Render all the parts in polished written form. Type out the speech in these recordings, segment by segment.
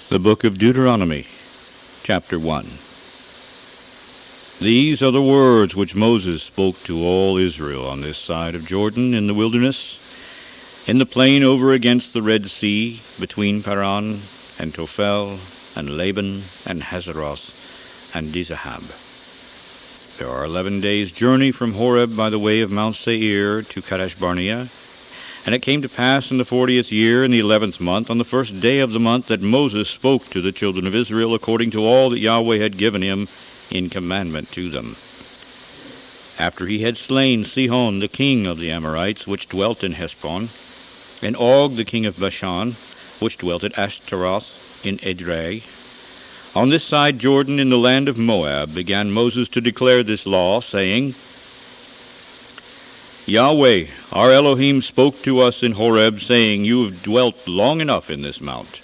The book of Deuteronomy, chapter 1. These are the words which Moses spoke to all Israel on this side of Jordan in the wilderness, in the plain over against the Red Sea, between Paran and Tophel and Laban and Hazeroth and Dizahab. There are 11 days' journey from Horeb by the way of Mount Seir to Kadesh Barnea. And it came to pass in the 40th year, in the 11th month, on the first day of the month, that Moses spoke to the children of Israel according to all that Yahweh had given him in commandment to them. After he had slain Sihon the king of the Amorites, which dwelt in Heshbon, and Og the king of Bashan, which dwelt at Ashtaroth in Edrei, on this side Jordan in the land of Moab, began Moses to declare this law, saying, Yahweh, our Elohim, spoke to us in Horeb, saying, You have dwelt long enough in this mount.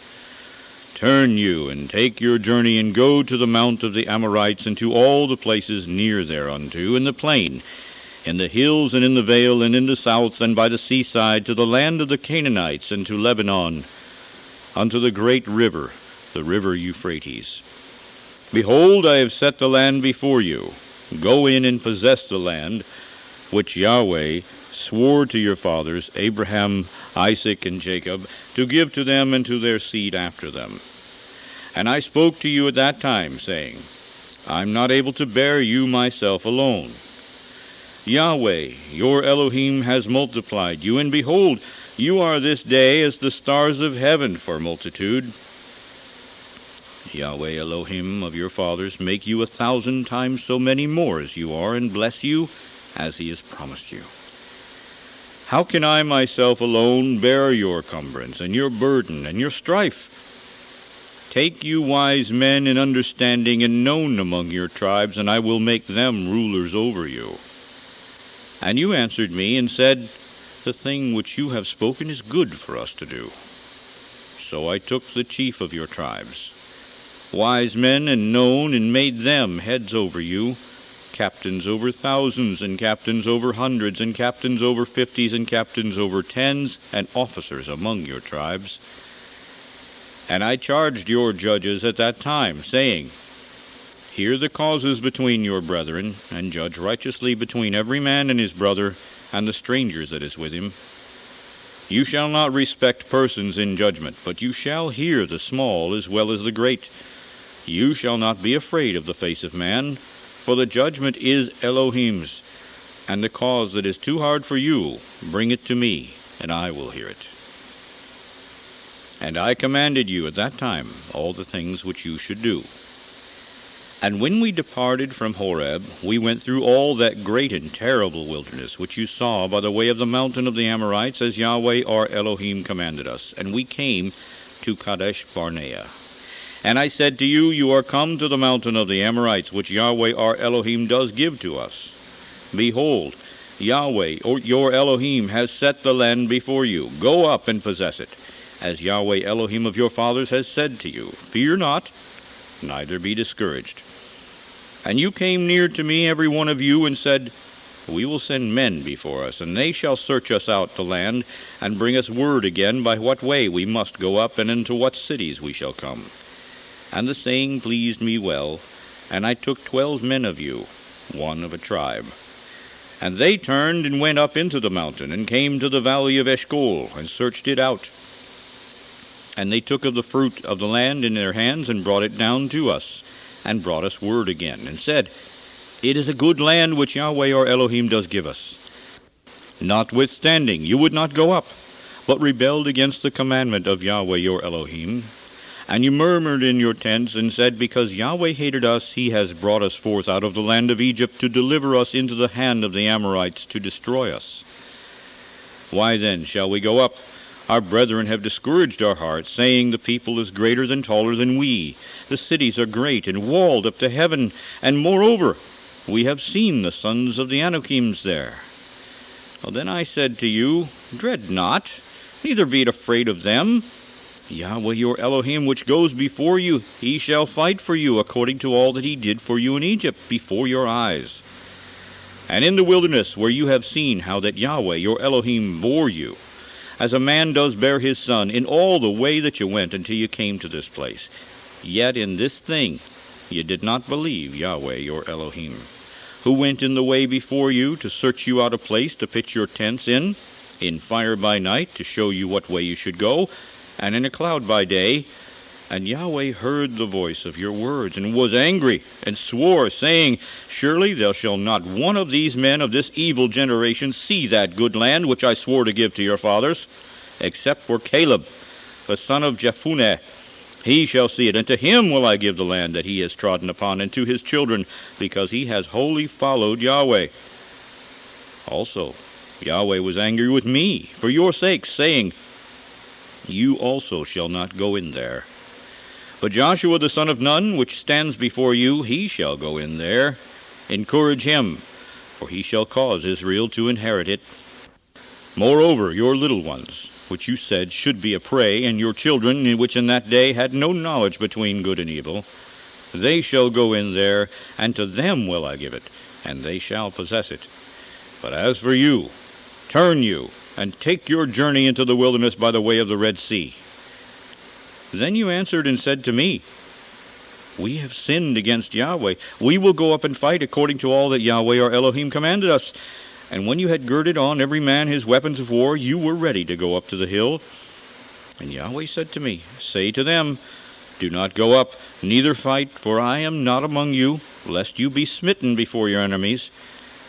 Turn you, and take your journey, and go to the mount of the Amorites, and to all the places near thereunto, in the plain, in the hills, and in the vale, and in the south, and by the seaside, to the land of the Canaanites, and to Lebanon, unto the great river, the river Euphrates. Behold, I have set the land before you. Go in and possess the land, which Yahweh swore to your fathers, Abraham, Isaac, and Jacob, to give to them and to their seed after them. And I spoke to you at that time, saying, I am not able to bear you myself alone. Yahweh, your Elohim, has multiplied you, and behold, you are this day as the stars of heaven for multitude. Yahweh Elohim of your fathers make you 1,000 times so many more as you are, and bless you, as he has promised you. How can I myself alone bear your cumbrance, and your burden, and your strife? Take you wise men in understanding and known among your tribes, and I will make them rulers over you. And you answered me, and said, The thing which you have spoken is good for us to do. So I took the chief of your tribes, wise men and known, and made them heads over you, captains over thousands, and captains over hundreds, and captains over 50s, and captains over 10s, and officers among your tribes. And I charged your judges at that time, saying, Hear the causes between your brethren, and judge righteously between every man and his brother, and the stranger that is with him. You shall not respect persons in judgment, but you shall hear the small as well as the great. You shall not be afraid of the face of man, for the judgment is Elohim's, and the cause that is too hard for you, bring it to me, and I will hear it. And I commanded you at that time all the things which you should do. And when we departed from Horeb, we went through all that great and terrible wilderness which you saw by the way of the mountain of the Amorites, as Yahweh our Elohim commanded us. And we came to Kadesh Barnea. And I said to you, You are come to the mountain of the Amorites, which Yahweh our Elohim does give to us. Behold, Yahweh, or your Elohim, has set the land before you. Go up and possess it, as Yahweh Elohim of your fathers has said to you. Fear not, neither be discouraged. And you came near to me, every one of you, and said, We will send men before us, and they shall search us out the land, and bring us word again by what way we must go up, and into what cities we shall come. And the saying pleased me well, and I took 12 men of you, one of a tribe. And they turned and went up into the mountain, and came to the valley of Eshcol, and searched it out. And they took of the fruit of the land in their hands, and brought it down to us, and brought us word again, and said, It is a good land which Yahweh our Elohim does give us. Notwithstanding, you would not go up, but rebelled against the commandment of Yahweh your Elohim. And you murmured in your tents, and said, Because Yahweh hated us, he has brought us forth out of the land of Egypt, to deliver us into the hand of the Amorites, to destroy us. Why then shall we go up? Our brethren have discouraged our hearts, saying, The people is greater than taller than we. The cities are great and walled up to heaven, and moreover, we have seen the sons of the Anakims there. Well, then I said to you, Dread not, neither be afraid of them. Yahweh your Elohim, which goes before you, he shall fight for you, according to all that he did for you in Egypt, before your eyes. And in the wilderness, where you have seen how that Yahweh your Elohim bore you, as a man does bear his son, in all the way that you went until you came to this place. Yet in this thing you did not believe Yahweh your Elohim, who went in the way before you to search you out a place to pitch your tents in fire by night to show you what way you should go, and in a cloud by day. And Yahweh heard the voice of your words, and was angry, and swore, saying, Surely there shall not one of these men of this evil generation see that good land which I swore to give to your fathers, except for Caleb, the son of Jephunneh. He shall see it, and to him will I give the land that he has trodden upon, and to his children, because he has wholly followed Yahweh. Also Yahweh was angry with me for your sakes, saying, You also shall not go in there. But Joshua the son of Nun, which stands before you, he shall go in there. Encourage him, for he shall cause Israel to inherit it. Moreover, your little ones, which you said should be a prey, and your children, which in that day had no knowledge between good and evil, they shall go in there, and to them will I give it, and they shall possess it. But as for you, turn you, and take your journey into the wilderness by the way of the Red Sea. Then you answered and said to me, We have sinned against Yahweh. We will go up and fight according to all that Yahweh our Elohim commanded us. And when you had girded on every man his weapons of war, you were ready to go up to the hill. And Yahweh said to me, Say to them, Do not go up, neither fight, for I am not among you, lest you be smitten before your enemies.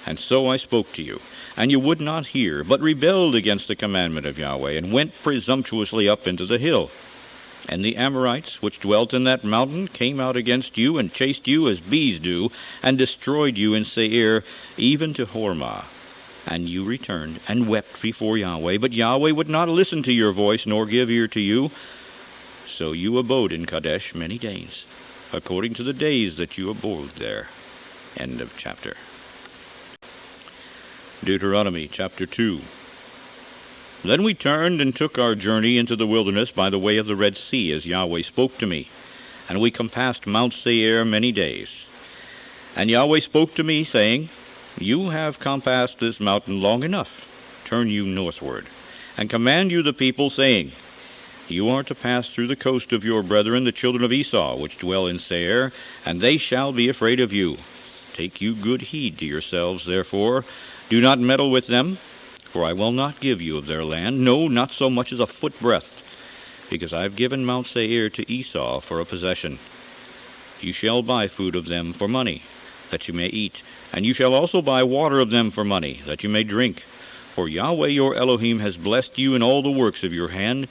And so I spoke to you, and you would not hear, but rebelled against the commandment of Yahweh, and went presumptuously up into the hill. And the Amorites, which dwelt in that mountain, came out against you, and chased you as bees do, and destroyed you in Seir, even to Hormah. And you returned, and wept before Yahweh, but Yahweh would not listen to your voice, nor give ear to you. So you abode in Kadesh many days, according to the days that you abode there. End of chapter. Deuteronomy chapter 2. Then we turned and took our journey into the wilderness by the way of the Red Sea, as Yahweh spoke to me. And we compassed Mount Seir many days. And Yahweh spoke to me, saying, You have compassed this mountain long enough. Turn you northward, and command you the people, saying, You are to pass through the coast of your brethren, the children of Esau, which dwell in Seir, and they shall be afraid of you. Take you good heed to yourselves, therefore. Do not meddle with them, for I will not give you of their land, no, not so much as a foot breadth, because I have given Mount Seir to Esau for a possession. You shall buy food of them for money, that you may eat, and you shall also buy water of them for money, that you may drink. For Yahweh your Elohim has blessed you in all the works of your hand.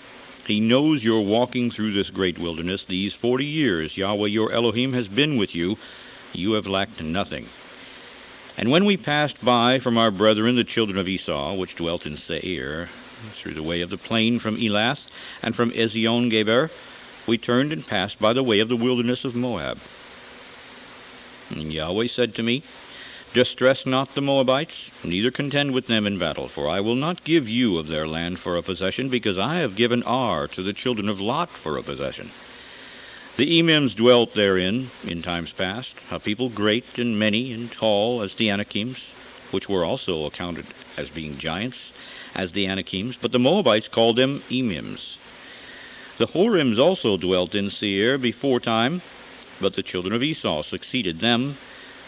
He knows you're walking through this great wilderness. These 40 years Yahweh your Elohim has been with you. You have lacked nothing. And when we passed by from our brethren the children of Esau, which dwelt in Seir, through the way of the plain from Elath, and from Ezion-Geber, we turned and passed by the way of the wilderness of Moab. And Yahweh said to me, Distress not the Moabites, neither contend with them in battle, for I will not give you of their land for a possession, because I have given Ar to the children of Lot for a possession. The Emims dwelt therein in times past, a people great and many and tall as the Anakims, which were also accounted as being giants, as the Anakims, but the Moabites called them Emims. The Horims also dwelt in Seir before time, but the children of Esau succeeded them,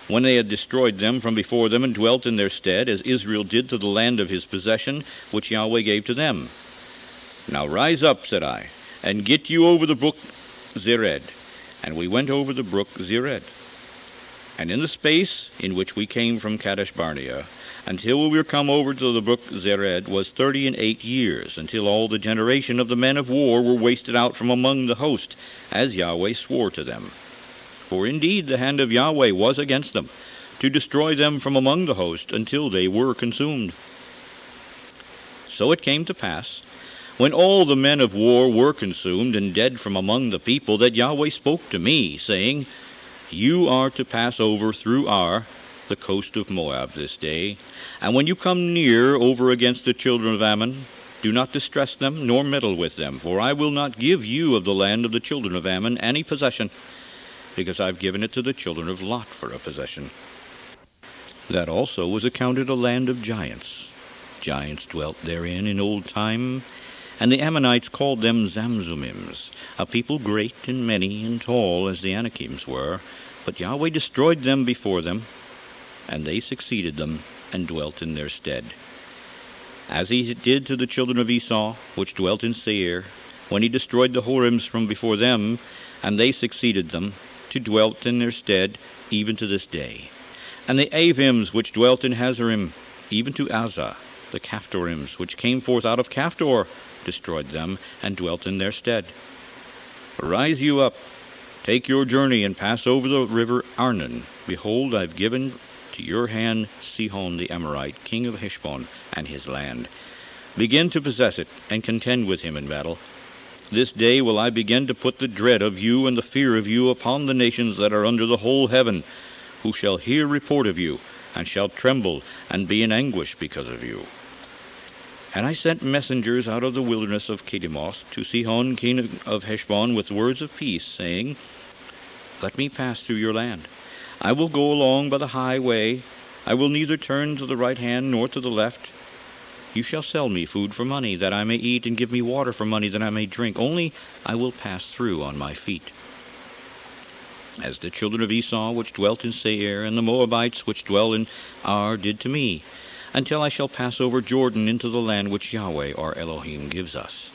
when they had destroyed them from before them, and dwelt in their stead, as Israel did to the land of his possession, which Yahweh gave to them. Now rise up, said I, and get you over the brook Zered. And we went over the brook Zered. And in the space in which we came from Kadesh Barnea, until we were come over to the brook Zered, was 38 years, until all the generation of the men of war were wasted out from among the host, as Yahweh swore to them. For indeed the hand of Yahweh was against them, to destroy them from among the host, until they were consumed. So it came to pass, when all the men of war were consumed and dead from among the people, that Yahweh spoke to me, saying, You are to pass over through Ar, the coast of Moab, this day. And when you come near over against the children of Ammon, do not distress them, nor meddle with them, for I will not give you of the land of the children of Ammon any possession, because I have given it to the children of Lot for a possession. That also was accounted a land of giants. Giants dwelt therein in old time, And the Ammonites called them Zamzummims, a people great and many and tall as the Anakims were. But Yahweh destroyed them before them, and they succeeded them and dwelt in their stead. As he did to the children of Esau, which dwelt in Seir, when he destroyed the Horims from before them, and they succeeded them, to dwelt in their stead, even to this day. And the Avims, which dwelt in Hazarim, even to Azah, the Caphtorims, which came forth out of Caphtor, destroyed them, and dwelt in their stead. Rise you up, take your journey, and pass over the river Arnon. Behold, I have given to your hand Sihon the Amorite, king of Heshbon, and his land. Begin to possess it, and contend with him in battle. This day will I begin to put the dread of you and the fear of you upon the nations that are under the whole heaven, who shall hear report of you, and shall tremble, and be in anguish because of you. And I sent messengers out of the wilderness of Kedemoth to Sihon king of Heshbon with words of peace, saying, Let me pass through your land. I will go along by the high way. I will neither turn to the right hand nor to the left. You shall sell me food for money, that I may eat, and give me water for money, that I may drink. Only I will pass through on my feet. As the children of Esau, which dwelt in Seir, and the Moabites, which dwell in Ar, did to me, until I shall pass over Jordan into the land which Yahweh our Elohim gives us.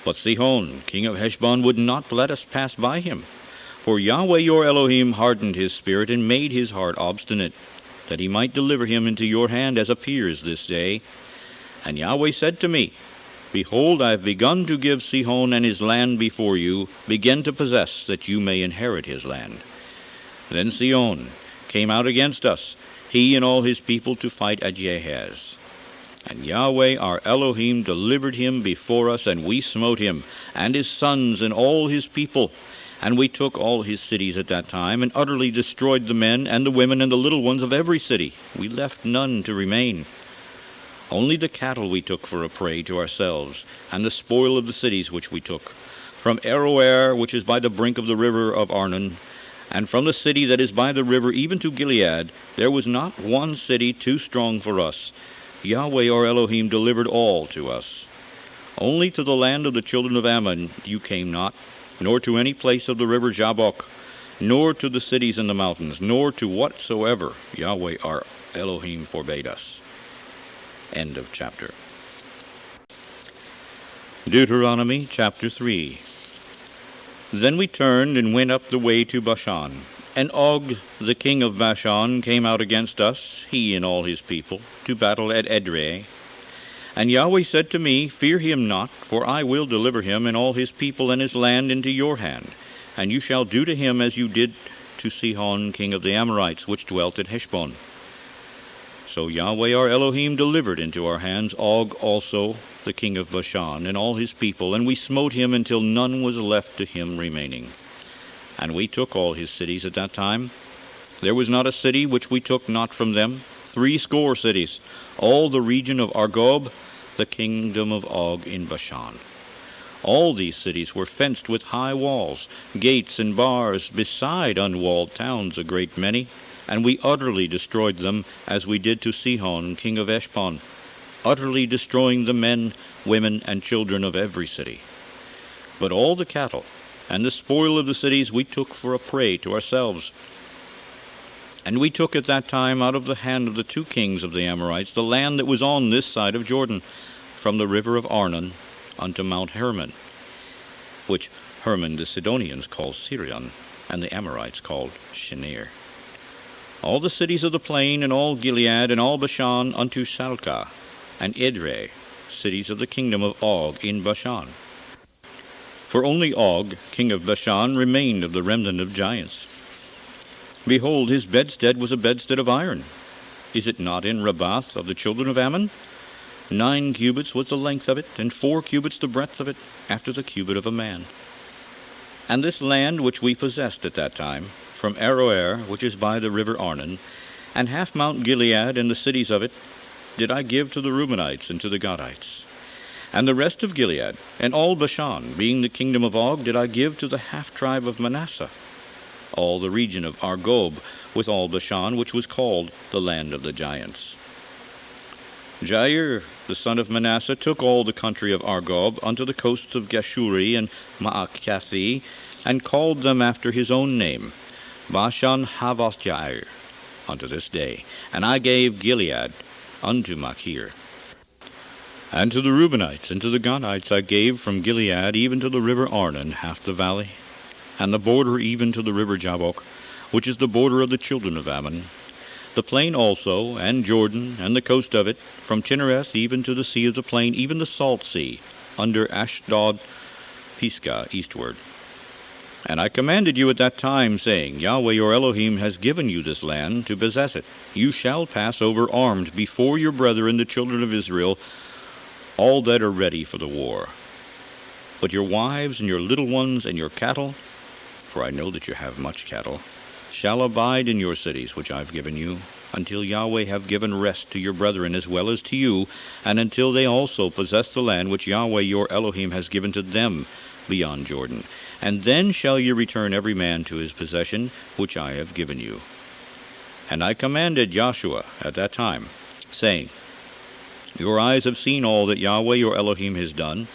But Sihon, king of Heshbon, would not let us pass by him. For Yahweh your Elohim hardened his spirit, and made his heart obstinate, that he might deliver him into your hand, as appears this day. And Yahweh said to me, Behold, I have begun to give Sihon and his land before you. Begin to possess, that you may inherit his land. Then Sihon came out against us, he and all his people, to fight at Jahaz. And Yahweh our Elohim delivered him before us, and we smote him, and his sons, and all his people. And we took all his cities at that time, and utterly destroyed the men, and the women, and the little ones of every city. We left none to remain. Only the cattle we took for a prey to ourselves, and the spoil of the cities which we took, from Aroer, which is by the brink of the river of Arnon, and from the city that is by the river even to Gilead. There was not one city too strong for us. Yahweh our Elohim delivered all to us. Only to the land of the children of Ammon you came not, nor to any place of the river Jabbok, nor to the cities in the mountains, nor to whatsoever Yahweh our Elohim forbade us. End of chapter. Deuteronomy chapter 3. Then we turned and went up the way to Bashan. And Og, the king of Bashan, came out against us, he and all his people, to battle at Edrei. And Yahweh said to me, Fear him not, for I will deliver him and all his people and his land into your hand. And you shall do to him as you did to Sihon, king of the Amorites, which dwelt at Heshbon. So Yahweh our Elohim delivered into our hands Og also, the king of Bashan, and all his people, and we smote him until none was left to him remaining. And we took all his cities at that time. There was not a city which we took not from them, 80 cities, all the region of Argob, the kingdom of Og in Bashan. All these cities were fenced with high walls, gates and bars, beside unwalled towns a great many, and we utterly destroyed them, as we did to Sihon, king of Heshbon, utterly destroying the men, women, and children of every city. But all the cattle and the spoil of the cities we took for a prey to ourselves. And we took at that time out of the hand of the 2 kings of the Amorites the land that was on this side of Jordan, from the river of Arnon unto Mount Hermon, which Hermon the Sidonians called Sirion, and the Amorites called Shinir. All the cities of the plain, and all Gilead, and all Bashan unto Salcah, and Edrei, cities of the kingdom of Og in Bashan. For only Og, king of Bashan, remained of the remnant of giants. Behold, his bedstead was a bedstead of iron. Is it not in Rabbath of the children of Ammon? 9 cubits was the length of it, and 4 cubits the breadth of it, after the cubit of a man. And this land which we possessed at that time, from Aroer, which is by the river Arnon, and half Mount Gilead and the cities of it, did I give to the Reubenites and to the Gadites. And the rest of Gilead, and all Bashan, being the kingdom of Og, did I give to the half-tribe of Manasseh. All the region of Argob, with all Bashan, which was called the land of the giants. Jair, the son of Manasseh, took all the country of Argob unto the coasts of Geshuri and Maaccathi, and called them after his own name, Bashan Havothjair, unto this day. And I gave Gilead unto Machir. And to the Reubenites and to the Gadites I gave from Gilead even to the river Arnon half the valley, and the border even to the river Jabbok, which is the border of the children of Ammon, the plain also, and Jordan, and the coast of it, from Chinnereth even to the sea of the plain, even the salt sea, under Ashdod, Pisgah, eastward. And I commanded you at that time, saying, Yahweh your Elohim has given you this land to possess it. You shall pass over armed before your brethren the children of Israel, all that are ready for the war. But your wives and your little ones and your cattle, for I know that you have much cattle, shall abide in your cities which I have given you, until Yahweh have given rest to your brethren as well as to you, and until they also possess the land which Yahweh your Elohim has given to them beyond Jordan. And then shall ye return every man to his possession which I have given you. And I commanded Joshua at that time, saying, Your eyes have seen all that Yahweh your Elohim has done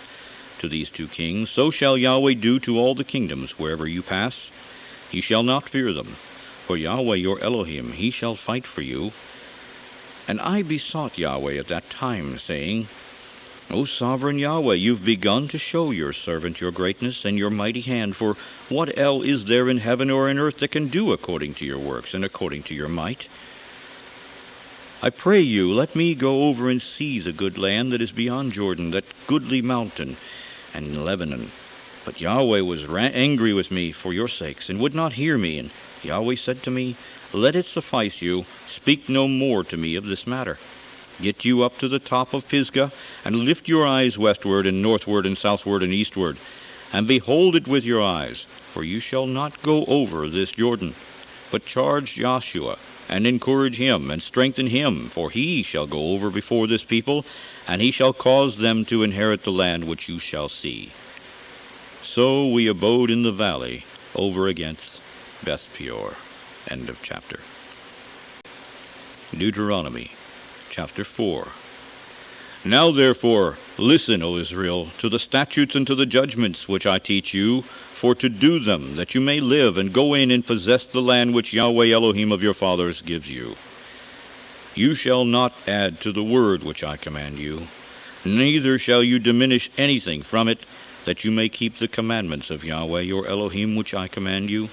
to these two kings. So shall Yahweh do to all the kingdoms wherever you pass. Ye shall not fear them, for Yahweh your Elohim, he shall fight for you. And I besought Yahweh at that time, saying, O sovereign Yahweh, you've begun to show your servant your greatness and your mighty hand, for what else is there in heaven or in earth that can do according to your works and according to your might? I pray you, let me go over and see the good land that is beyond Jordan, that goodly mountain and Lebanon. But Yahweh was angry with me for your sakes, and would not hear me. And Yahweh said to me, Let it suffice you, speak no more to me of this matter. Get you up to the top of Pisgah, and lift your eyes westward and northward and southward and eastward, and behold it with your eyes, for you shall not go over this Jordan. But charge Joshua, and encourage him, and strengthen him, for he shall go over before this people, and he shall cause them to inherit the land which you shall see. So we abode in the valley over against Beth Peor. End of chapter. Deuteronomy chapter 4. Now therefore listen, O Israel, to the statutes and to the judgments which I teach you, for to do them, that you may live, and go in and possess the land which Yahweh Elohim of your fathers gives you. You shall not add to the word which I command you, neither shall you diminish anything from it, that you may keep the commandments of Yahweh your Elohim which I command you.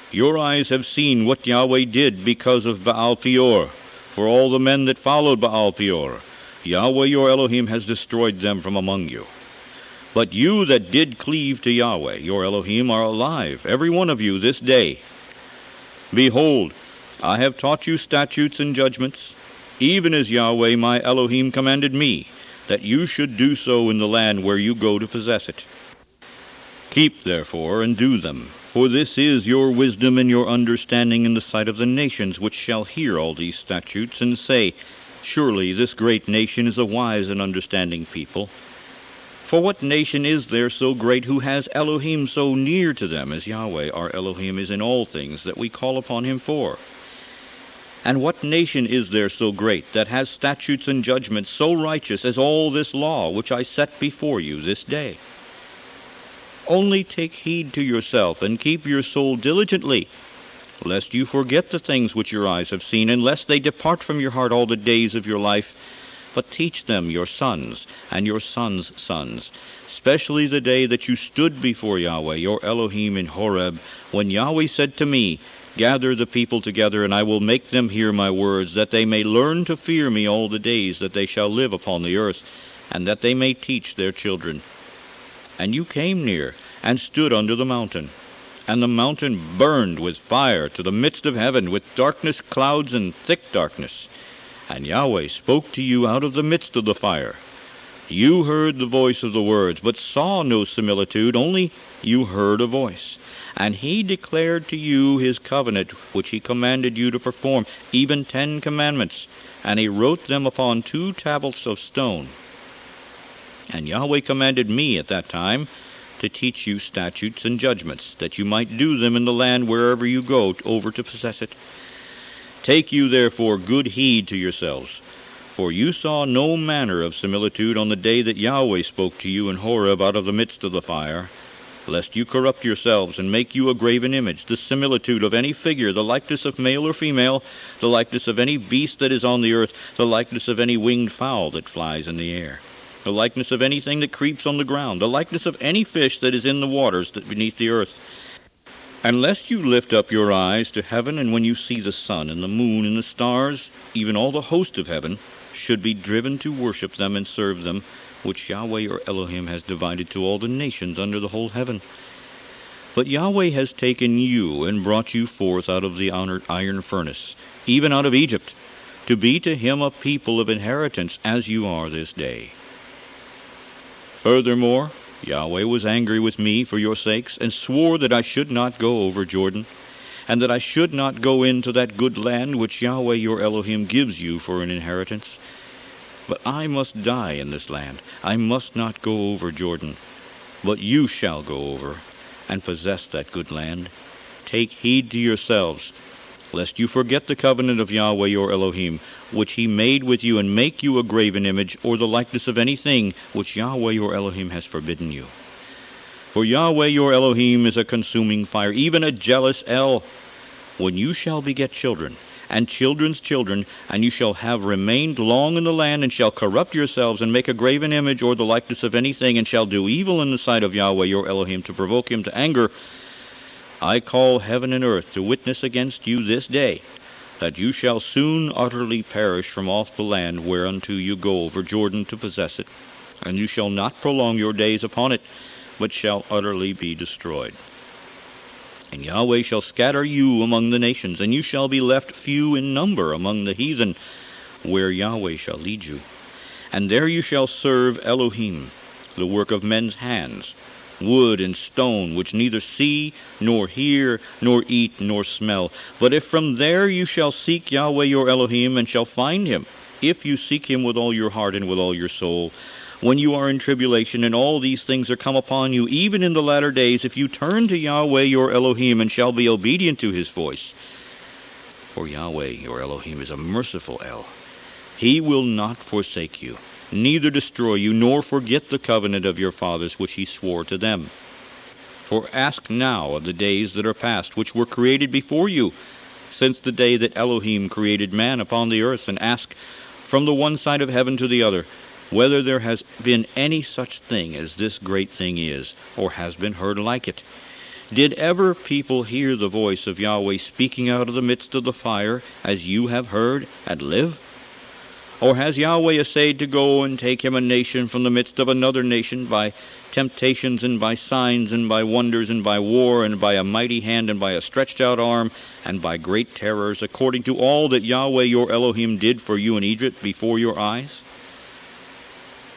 Your eyes have seen what Yahweh did because of Baal Peor, for all the men that followed Baal Peor. Yahweh your Elohim has destroyed them from among you. But you that did cleave to Yahweh your Elohim are alive, every one of you, this day. Behold, I have taught you statutes and judgments, even as Yahweh my Elohim commanded me, that you should do so in the land where you go to possess it. Keep therefore and do them, for this is your wisdom and your understanding in the sight of the nations, which shall hear all these statutes, and say, Surely this great nation is a wise and understanding people. For what nation is there so great who has Elohim so near to them as Yahweh our Elohim is in all things that we call upon him for? And what nation is there so great that has statutes and judgments so righteous as all this law which I set before you this day? Only take heed to yourself, and keep your soul diligently, lest you forget the things which your eyes have seen, and lest they depart from your heart all the days of your life. But teach them your sons and your sons' sons, especially the day that you stood before Yahweh your Elohim in Horeb, when Yahweh said to me, Gather the people together, and I will make them hear my words, that they may learn to fear me all the days that they shall live upon the earth, and that they may teach their children. And you came near, and stood under the mountain. And the mountain burned with fire to the midst of heaven, with darkness, clouds, and thick darkness. And Yahweh spoke to you out of the midst of the fire. You heard the voice of the words, but saw no similitude, only you heard a voice. And he declared to you his covenant, which he commanded you to perform, even 10 commandments. And he wrote them upon 2 tablets of stone. And Yahweh commanded me at that time to teach you statutes and judgments, that you might do them in the land wherever you go over to possess it. Take you therefore good heed to yourselves, For you saw no manner of similitude on the day that Yahweh spoke to you in Horeb out of the midst of the fire, lest you corrupt yourselves, and make you a graven image, the similitude of any figure, the likeness of male or female, the likeness of any beast that is on the earth, the likeness of any winged fowl that flies in the air, the likeness of anything that creeps on the ground, the likeness of any fish that is in the waters that beneath the earth. And lest you lift up your eyes to heaven, and when you see the sun and the moon and the stars, even all the host of heaven, should be driven to worship them and serve them, which Yahweh your Elohim has divided to all the nations under the whole heaven. But Yahweh has taken you and brought you forth out of the iron furnace, even out of Egypt, to be to him a people of inheritance, as you are this day. Furthermore, Yahweh was angry with me for your sakes, and swore that I should not go over Jordan, and that I should not go into that good land which Yahweh your Elohim gives you for an inheritance. But I must die in this land. I must not go over Jordan. But you shall go over, and possess that good land. Take heed to yourselves, lest you forget the covenant of Yahweh your Elohim, which he made with you, and make you a graven image, or the likeness of anything which Yahweh your Elohim has forbidden you. For Yahweh your Elohim is a consuming fire, even a jealous El. When you shall beget children, and children's children, and you shall have remained long in the land, and shall corrupt yourselves, and make a graven image, or the likeness of anything, and shall do evil in the sight of Yahweh your Elohim, to provoke him to anger, I call heaven and earth to witness against you this day, that you shall soon utterly perish from off the land whereunto you go over Jordan to possess it, and you shall not prolong your days upon it, but shall utterly be destroyed. And Yahweh shall scatter you among the nations, and you shall be left few in number among the heathen, where Yahweh shall lead you. And there you shall serve Elohim, the work of men's hands, wood and stone, which neither see, nor hear, nor eat, nor smell. But if from there you shall seek Yahweh your Elohim, and shall find him, if you seek him with all your heart and with all your soul, when you are in tribulation, and all these things are come upon you, even in the latter days, if you turn to Yahweh your Elohim, and shall be obedient to his voice. For Yahweh your Elohim is a merciful El. He will not forsake you, neither destroy you, nor forget the covenant of your fathers which he swore to them. For ask now of the days that are past, which were created before you, since the day that Elohim created man upon the earth, and ask from the one side of heaven to the other, whether there has been any such thing as this great thing is, or has been heard like it. Did ever people hear the voice of Yahweh speaking out of the midst of the fire, as you have heard, and live? Or has Yahweh essayed to go and take him a nation from the midst of another nation, by temptations, and by signs, and by wonders, and by war, and by a mighty hand, and by a stretched out arm, and by great terrors, according to all that Yahweh your Elohim did for you in Egypt before your eyes?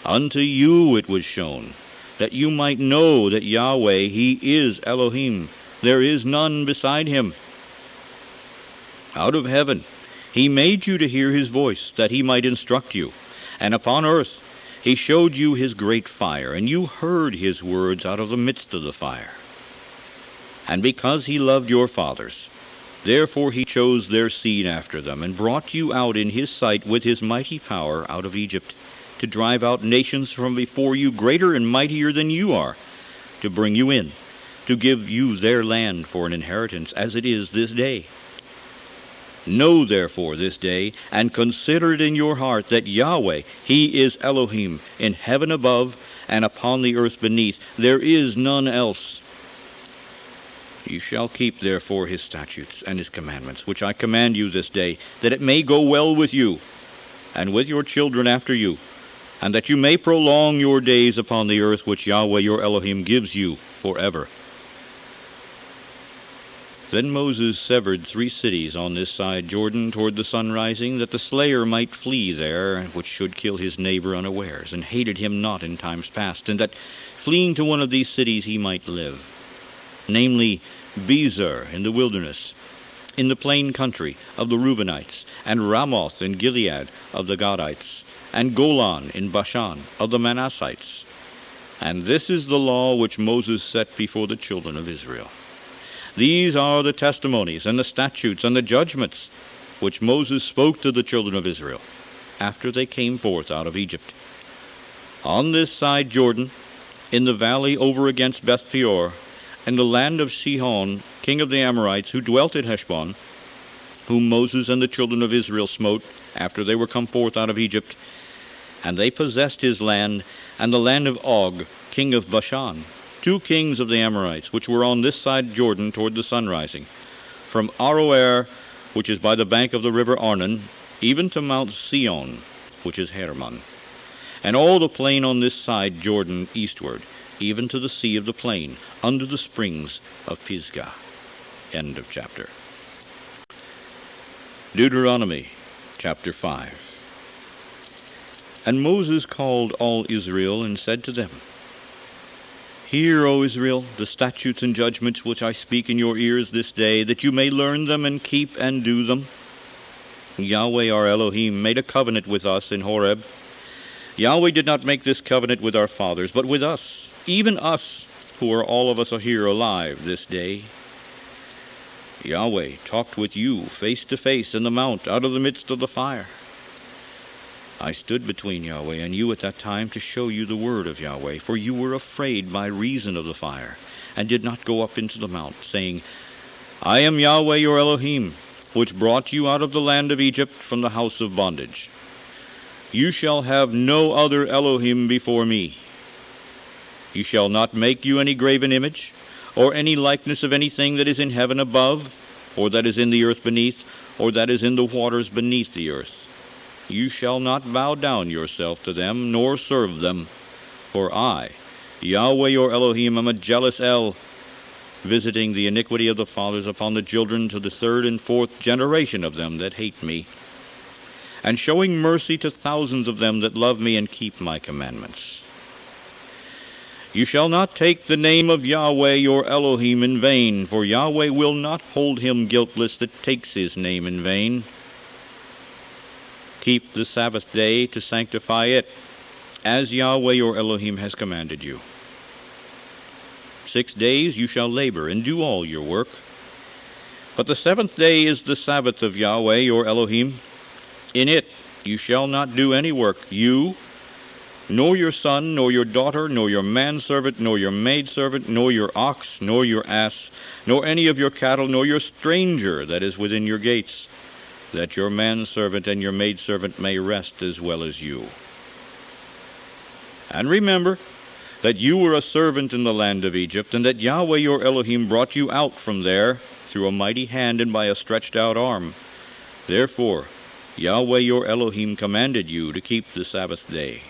Unto you it was shown, that you might know that Yahweh, he is Elohim. There is none beside him. Out of heaven he made you to hear his voice, that he might instruct you. And upon earth he showed you his great fire, and you heard his words out of the midst of the fire. And because he loved your fathers, therefore he chose their seed after them, and brought you out in his sight with his mighty power out of Egypt, to drive out nations from before you, greater and mightier than you are, to bring you in, to give you their land for an inheritance, as it is this day. Know therefore this day, and consider it in your heart, that Yahweh, he is Elohim, in heaven above, and upon the earth beneath. There is none else. You shall keep therefore his statutes and his commandments, which I command you this day, that it may go well with you, and with your children after you, and that you may prolong your days upon the earth which Yahweh your Elohim gives you forever. Then Moses severed 3 cities on this side Jordan toward the sun rising, that the slayer might flee there, which should kill his neighbor unawares, and hated him not in times past, and that fleeing to one of these cities he might live, namely Bezer in the wilderness, in the plain country of the Reubenites, and Ramoth in Gilead of the Gadites, and Golan in Bashan of the Manassites. And this is the law which Moses set before the children of Israel. These are the testimonies and the statutes and the judgments which Moses spoke to the children of Israel, after they came forth out of Egypt. On this side Jordan, in the valley over against Beth Peor, and the land of Sihon, king of the Amorites, who dwelt at Heshbon, whom Moses and the children of Israel smote after they were come forth out of Egypt. And they possessed his land, and the land of Og, king of Bashan, 2 kings of the Amorites, which were on this side Jordan toward the sunrising, from Aroer, which is by the bank of the river Arnon, even to Mount Sion, which is Hermon, and all the plain on this side Jordan eastward, even to the sea of the plain, under the springs of Pisgah. End of chapter. Deuteronomy chapter 5. And Moses called all Israel, and said to them, Hear, O Israel, the statutes and judgments which I speak in your ears this day, that you may learn them and keep and do them. Yahweh our Elohim made a covenant with us in Horeb. Yahweh did not make this covenant with our fathers, but with us, even us, who are all of us here alive this day. Yahweh talked with you face to face in the mount out of the midst of the fire. I stood between Yahweh and you at that time to show you the word of Yahweh, for you were afraid by reason of the fire, and did not go up into the mount, saying, I am Yahweh your Elohim, which brought you out of the land of Egypt from the house of bondage. You shall have no other Elohim before me. You shall not make you any graven image, or any likeness of anything that is in heaven above, or that is in the earth beneath, or that is in the waters beneath the earth. You shall not bow down yourself to them, nor serve them. For I, Yahweh your Elohim, am a jealous El, visiting the iniquity of the fathers upon the children to the 3rd and 4th generation of them that hate me, and showing mercy to thousands of them that love me and keep my commandments. You shall not take the name of Yahweh your Elohim in vain, for Yahweh will not hold him guiltless that takes his name in vain. Keep the Sabbath day to sanctify it, as Yahweh your Elohim has commanded you. 6 days you shall labor and do all your work. But the 7th day is the Sabbath of Yahweh your Elohim. In it you shall not do any work, you, nor your son, nor your daughter, nor your manservant, nor your maidservant, nor your ox, nor your ass, nor any of your cattle, nor your stranger that is within your gates, that your manservant and your maidservant may rest as well as you. And remember that you were a servant in the land of Egypt, and that Yahweh your Elohim brought you out from there through a mighty hand and by a stretched out arm. Therefore Yahweh your Elohim commanded you to keep the Sabbath day.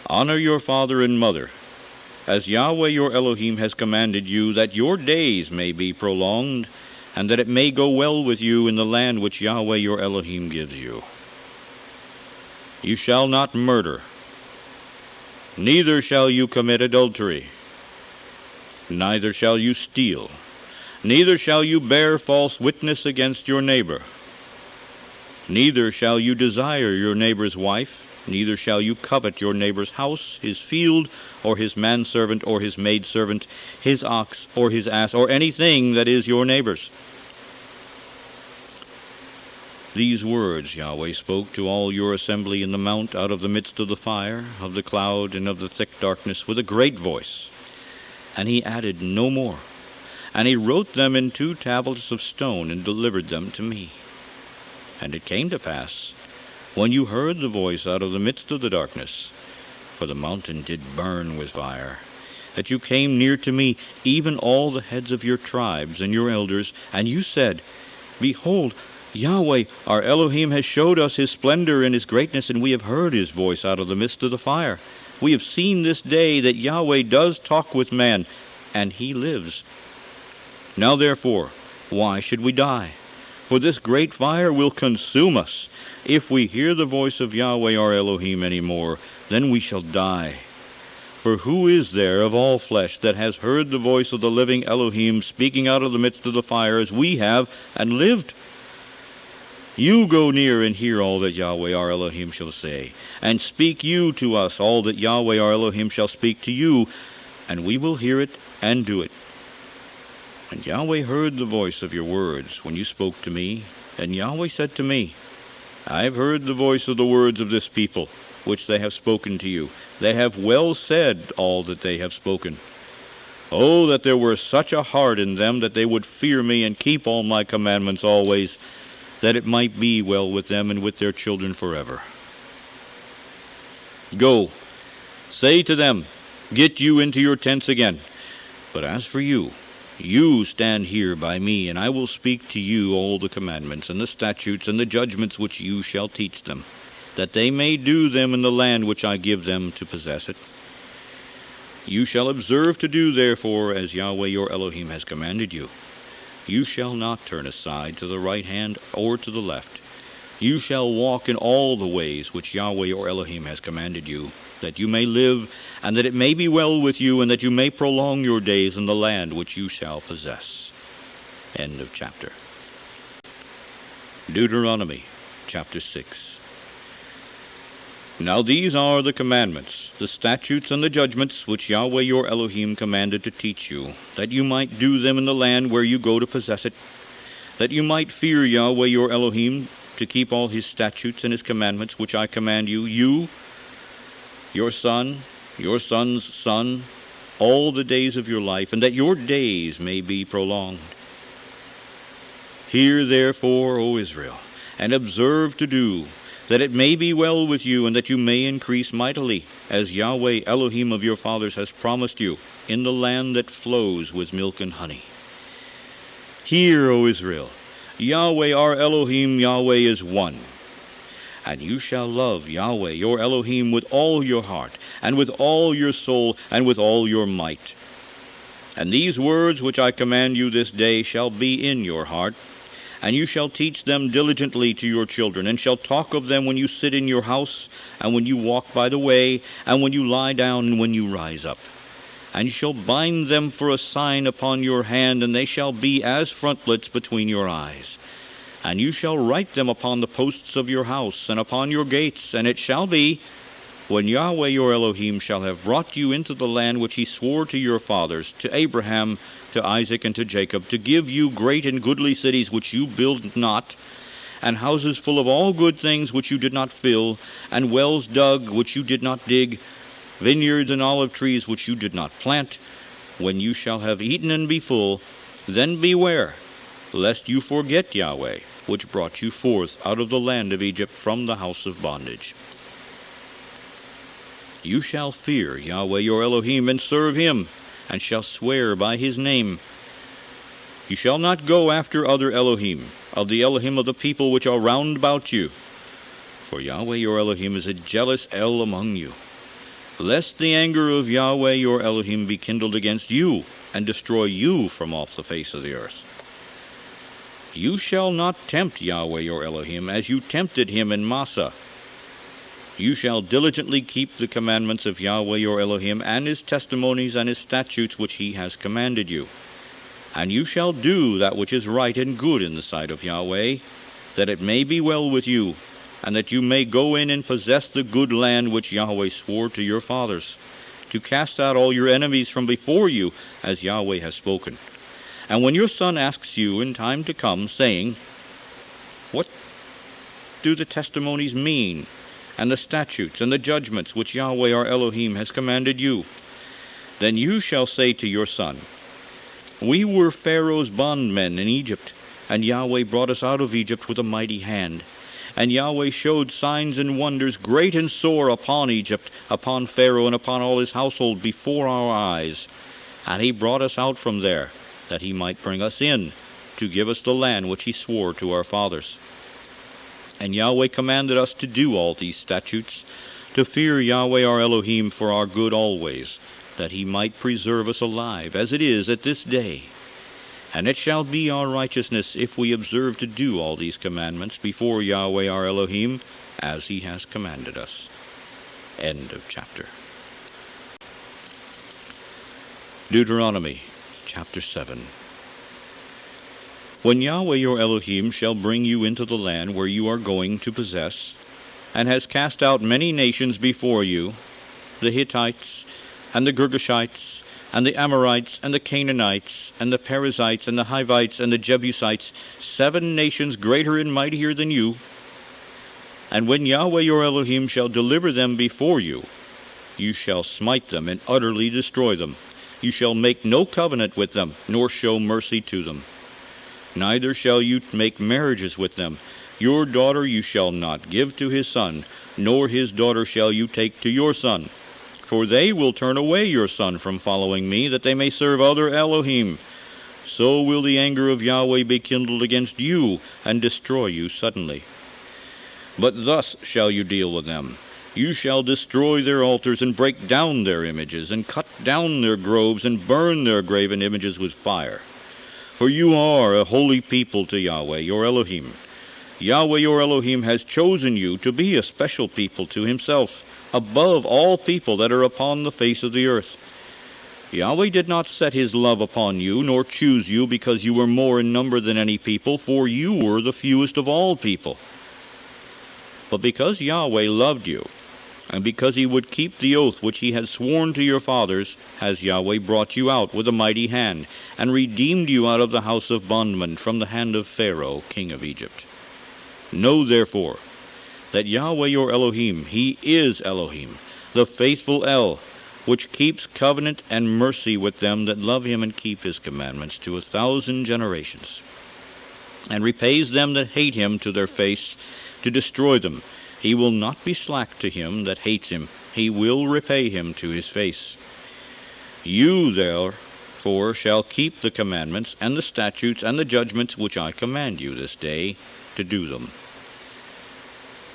Honor your father and mother, as Yahweh your Elohim has commanded you, that your days may be prolonged, and that it may go well with you in the land which Yahweh your Elohim gives you. You shall not murder, neither shall you commit adultery, neither shall you steal, neither shall you bear false witness against your neighbor, neither shall you desire your neighbor's wife, neither shall you covet your neighbor's house, his field, or his manservant, or his maidservant, his ox, or his ass, or anything that is your neighbor's. These words Yahweh spoke to all your assembly in the mount out of the midst of the fire, of the cloud, and of the thick darkness, with a great voice. And he added no more. And he wrote them in 2 tablets of stone, and delivered them to me. And it came to pass, when you heard the voice out of the midst of the darkness, for the mountain did burn with fire, that you came near to me, even all the heads of your tribes and your elders, and you said, Behold, Yahweh our Elohim has showed us his splendor and his greatness, and we have heard his voice out of the midst of the fire. We have seen this day that Yahweh does talk with man, and he lives. Now therefore, why should we die? For this great fire will consume us. If we hear the voice of Yahweh our Elohim any more, then we shall die. For who is there of all flesh that has heard the voice of the living Elohim speaking out of the midst of the fire as we have, and lived? You go near and hear all that Yahweh our Elohim shall say, and speak you to us all that Yahweh our Elohim shall speak to you, and we will hear it and do it. And Yahweh heard the voice of your words when you spoke to me, and Yahweh said to me, I have heard the voice of the words of this people, which they have spoken to you. They have well said all that they have spoken. Oh, that there were such a heart in them that they would fear me and keep all my commandments always, that it might be well with them and with their children forever. Go, say to them, get you into your tents again. But as for you, you stand here by me, and I will speak to you all the commandments and the statutes and the judgments which you shall teach them, that they may do them in the land which I give them to possess it. You shall observe to do, therefore, as Yahweh your Elohim has commanded you. You shall not turn aside to the right hand or to the left. You shall walk in all the ways which Yahweh your Elohim has commanded you, that you may live, and that it may be well with you, and that you may prolong your days in the land which you shall possess. End of chapter. Deuteronomy, chapter 6. Now these are the commandments, the statutes and the judgments which Yahweh your Elohim commanded to teach you, that you might do them in the land where you go to possess it, that you might fear Yahweh your Elohim, to keep all his statutes and his commandments which I command you, you, your son, your son's son, all the days of your life, and that your days may be prolonged. Hear therefore, O Israel, and observe to do, that it may be well with you, and that you may increase mightily, as Yahweh Elohim of your fathers has promised you, in the land that flows with milk and honey. Hear, O Israel, Yahweh our Elohim, Yahweh is one. And you shall love Yahweh your Elohim with all your heart, and with all your soul, and with all your might. And these words which I command you this day shall be in your heart, and you shall teach them diligently to your children, and shall talk of them when you sit in your house, and when you walk by the way, and when you lie down, and when you rise up. And you shall bind them for a sign upon your hand, and they shall be as frontlets between your eyes. And you shall write them upon the posts of your house, and upon your gates. And it shall be, when Yahweh your Elohim shall have brought you into the land which he swore to your fathers, to Abraham, to Isaac, and to Jacob, to give you great and goodly cities which you build not, and houses full of all good things which you did not fill, and wells dug which you did not dig, vineyards and olive trees which you did not plant, when you shall have eaten and be full, then beware, lest you forget Yahweh, which brought you forth out of the land of Egypt from the house of bondage. You shall fear Yahweh your Elohim, and serve him, and shall swear by his name. You shall not go after other Elohim, of the Elohim of the people which are round about you. For Yahweh your Elohim is a jealous El among you, lest the anger of Yahweh your Elohim be kindled against you, and destroy you from off the face of the earth. You shall not tempt Yahweh your Elohim, as you tempted him in Massah. You shall diligently keep the commandments of Yahweh your Elohim, and his testimonies and his statutes which he has commanded you. And you shall do that which is right and good in the sight of Yahweh, that it may be well with you, and that you may go in and possess the good land which Yahweh swore to your fathers, to cast out all your enemies from before you, as Yahweh has spoken. And when your son asks you in time to come, saying, what do the testimonies mean, and the statutes and the judgments which Yahweh our Elohim has commanded you? Then you shall say to your son, we were Pharaoh's bondmen in Egypt, and Yahweh brought us out of Egypt with a mighty hand. And Yahweh showed signs and wonders great and sore upon Egypt, upon Pharaoh, and upon all his household before our eyes. And he brought us out from there, that he might bring us in, to give us the land which he swore to our fathers. And Yahweh commanded us to do all these statutes, to fear Yahweh our Elohim for our good always, that he might preserve us alive, as it is at this day. And it shall be our righteousness if we observe to do all these commandments before Yahweh our Elohim, as he has commanded us. End of chapter. Deuteronomy, chapter 7. When Yahweh your Elohim shall bring you into the land where you are going to possess, and has cast out many nations before you, the Hittites, and the Girgashites, and the Amorites, and the Canaanites, and the Perizzites, and the Hivites, and the Jebusites, 7 nations greater and mightier than you, And when Yahweh your Elohim shall deliver them before you, you shall smite them and utterly destroy them. You shall make no covenant with them, nor show mercy to them. Neither shall you make marriages with them. Your daughter you shall not give to his son, nor his daughter shall you take to your son. For they will turn away your son from following me, that they may serve other elohim. So will the anger of Yahweh be kindled against you, and destroy you suddenly. But thus shall you deal with them. You shall destroy their altars, and break down their images, and cut down their groves, and burn their graven images with fire. For you are a holy people to Yahweh your Elohim. Yahweh your Elohim has chosen you to be a special people to himself, above all people that are upon the face of the earth. Yahweh did not set his love upon you, nor choose you because you were more in number than any people, for you were the fewest of all people. But because Yahweh loved you, and because he would keep the oath which he had sworn to your fathers, has Yahweh brought you out with a mighty hand, and redeemed you out of the house of bondmen, from the hand of Pharaoh, king of Egypt. Know therefore that Yahweh your Elohim, he is Elohim, the faithful El, which keeps covenant and mercy with them that love him and keep his commandments to 1,000 generations, and repays them that hate him to their face, to destroy them. He will not be slack to him that hates him. He will repay him to his face. You therefore shall keep the commandments and the statutes and the judgments which I command you this day, to do them.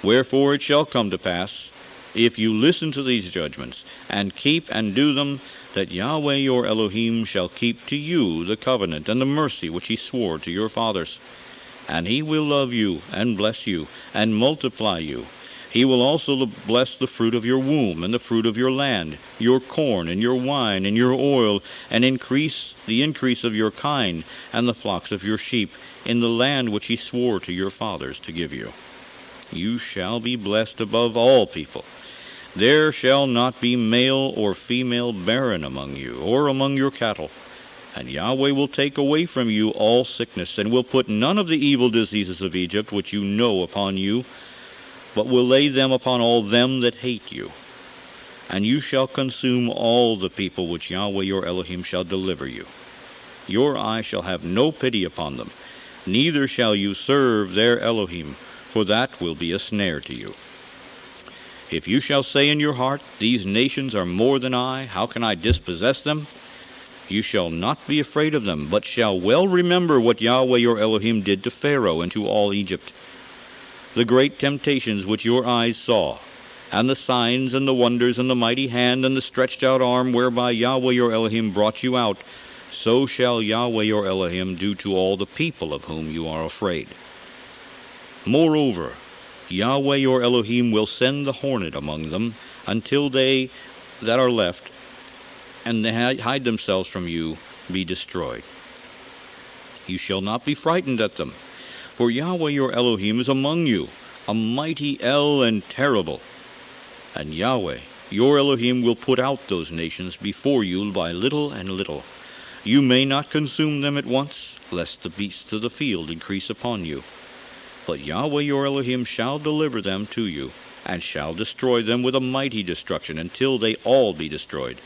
Wherefore it shall come to pass, if you listen to these judgments, and keep and do them, that Yahweh your Elohim shall keep to you the covenant and the mercy which he swore to your fathers. And he will love you, and bless you, and multiply you. He will also bless the fruit of your womb, and the fruit of your land, your corn, and your wine, and your oil, and increase the increase of your kine, and the flocks of your sheep, in the land which he swore to your fathers to give you. You shall be blessed above all people. There shall not be male or female barren among you, or among your cattle. And Yahweh will take away from you all sickness, and will put none of the evil diseases of Egypt which you know upon you, but will lay them upon all them that hate you. And you shall consume all the people which Yahweh your Elohim shall deliver you. Your eye shall have no pity upon them, neither shall you serve their Elohim, for that will be a snare to you. If you shall say in your heart, these nations are more than I, how can I dispossess them? You shall not be afraid of them, but shall well remember what Yahweh your Elohim did to Pharaoh and to all Egypt, the great temptations which your eyes saw, and the signs and the wonders and the mighty hand and the stretched out arm whereby Yahweh your Elohim brought you out. So shall Yahweh your Elohim do to all the people of whom you are afraid. Moreover, Yahweh your Elohim will send the hornet among them, until they that are left, and they hide themselves from you, be destroyed. You shall not be frightened at them, for Yahweh your Elohim is among you, a mighty El and terrible. And Yahweh your Elohim will put out those nations before you by little and little. You may not consume them at once, lest the beasts of the field increase upon you. But Yahweh your Elohim shall deliver them to you, and shall destroy them with a mighty destruction, until they all be destroyed.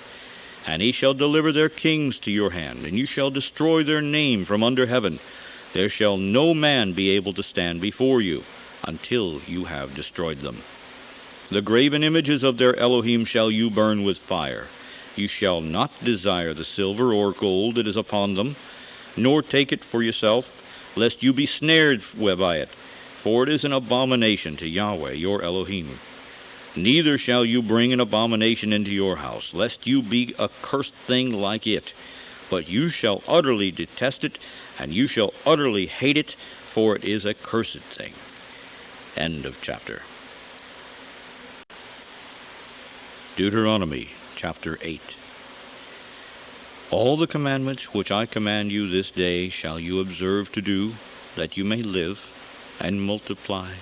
And he shall deliver their kings to your hand, and you shall destroy their name from under heaven. There shall no man be able to stand before you, until you have destroyed them. The graven images of their Elohim shall you burn with fire. You shall not desire the silver or gold that is upon them, nor take it for yourself, lest you be snared by it, for it is an abomination to Yahweh your Elohim. Neither shall you bring an abomination into your house, lest you be a cursed thing like it. But you shall utterly detest it, and you shall utterly hate it, for it is a cursed thing. End of chapter. Deuteronomy chapter 8. All the commandments which I command you this day shall you observe to do, that you may live, and multiply,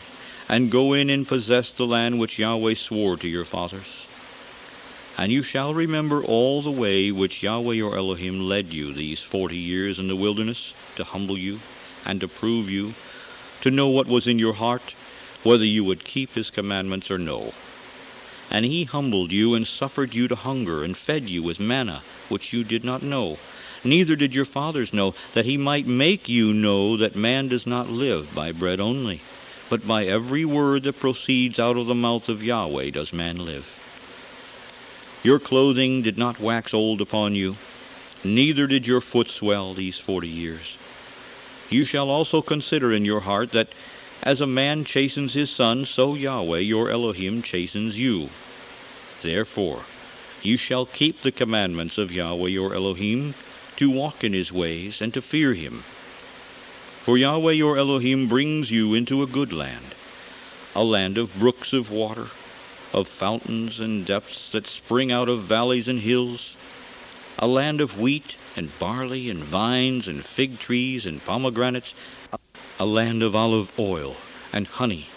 and go in and possess the land which Yahweh swore to your fathers. And you shall remember all the way which Yahweh your Elohim led you these 40 years in the wilderness, to humble you, and to prove you, to know what was in your heart, whether you would keep his commandments or no. And he humbled you and suffered you to hunger, and fed you with manna, which you did not know, neither did your fathers know, that he might make you know that man does not live by bread only, but by every word that proceeds out of the mouth of Yahweh does man live. Your clothing did not wax old upon you, neither did your foot swell these 40 years. You shall also consider in your heart that as a man chastens his son, so Yahweh your Elohim chastens you. Therefore, you shall keep the commandments of Yahweh your Elohim, to walk in his ways, and to fear him. For Yahweh your Elohim brings you into a good land, a land of brooks of water, of fountains and depths that spring out of valleys and hills, a land of wheat and barley and vines and fig trees and pomegranates, a land of olive oil and honey,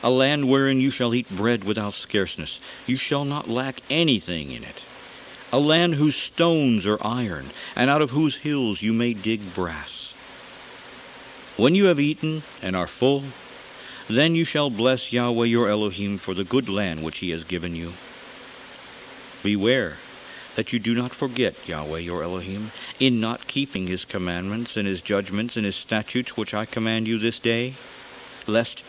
a land wherein you shall eat bread without scarceness. You shall not lack anything in it. A land whose stones are iron, and out of whose hills you may dig brass. When you have eaten and are full, then you shall bless Yahweh your Elohim for the good land which he has given you. Beware that you do not forget Yahweh your Elohim in not keeping his commandments and his judgments and his statutes which I command you this day, lest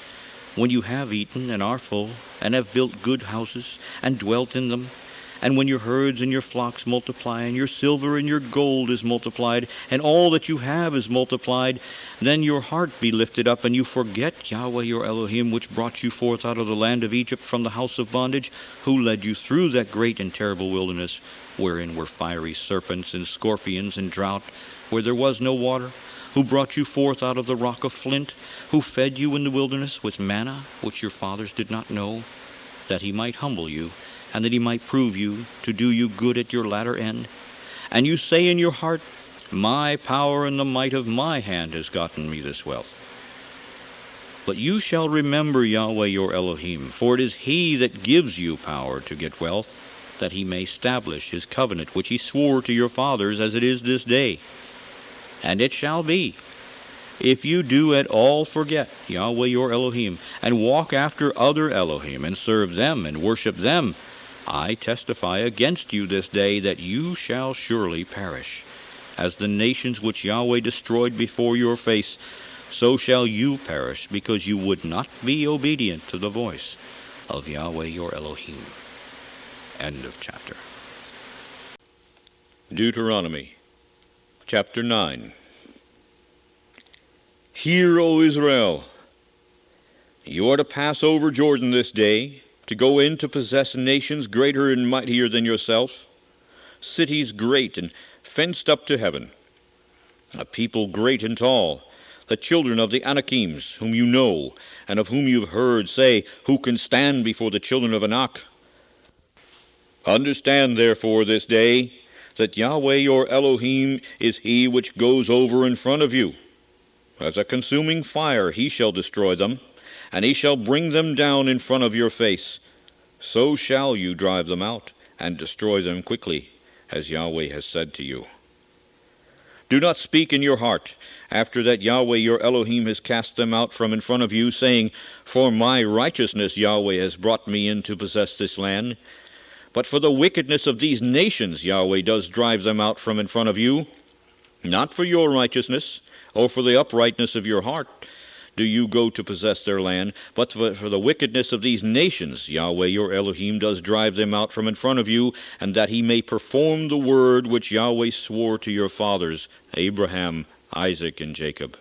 when you have eaten and are full, and have built good houses, and dwelt in them, and when your herds and your flocks multiply, and your silver and your gold is multiplied, and all that you have is multiplied, then your heart be lifted up, and you forget Yahweh your Elohim, which brought you forth out of the land of Egypt from the house of bondage, who led you through that great and terrible wilderness, wherein were fiery serpents and scorpions and drought, where there was no water, who brought you forth out of the rock of flint, who fed you in the wilderness with manna, which your fathers did not know, that he might humble you, and that he might prove you, to do you good at your latter end. And you say in your heart, my power and the might of my hand has gotten me this wealth. But you shall remember Yahweh your Elohim, for it is he that gives you power to get wealth, that he may establish his covenant, which he swore to your fathers, as it is this day. And it shall be, if you do at all forget Yahweh your Elohim, and walk after other Elohim, and serve them, and worship them, I testify against you this day that you shall surely perish. As the nations which Yahweh destroyed before your face, so shall you perish, because you would not be obedient to the voice of Yahweh your Elohim. End of chapter. Deuteronomy chapter 9. Hear, O Israel, you are to pass over Jordan this day, to go in to possess nations greater and mightier than yourself, cities great and fenced up to heaven, a people great and tall, the children of the Anakims, whom you know, and of whom you have heard say, who can stand before the children of Anak? Understand therefore this day, that Yahweh your Elohim is he which goes over in front of you. As a consuming fire he shall destroy them, and he shall bring them down in front of your face. So shall you drive them out, and destroy them quickly, as Yahweh has said to you. Do not speak in your heart, after that Yahweh your Elohim has cast them out from in front of you, saying, for my righteousness Yahweh has brought me in to possess this land. But for the wickedness of these nations Yahweh does drive them out from in front of you. Not for your righteousness, or for the uprightness of your heart, do you go to possess their land, but for the wickedness of these nations Yahweh your Elohim does drive them out from in front of you, and that he may perform the word which Yahweh swore to your fathers, Abraham, Isaac, and Jacob.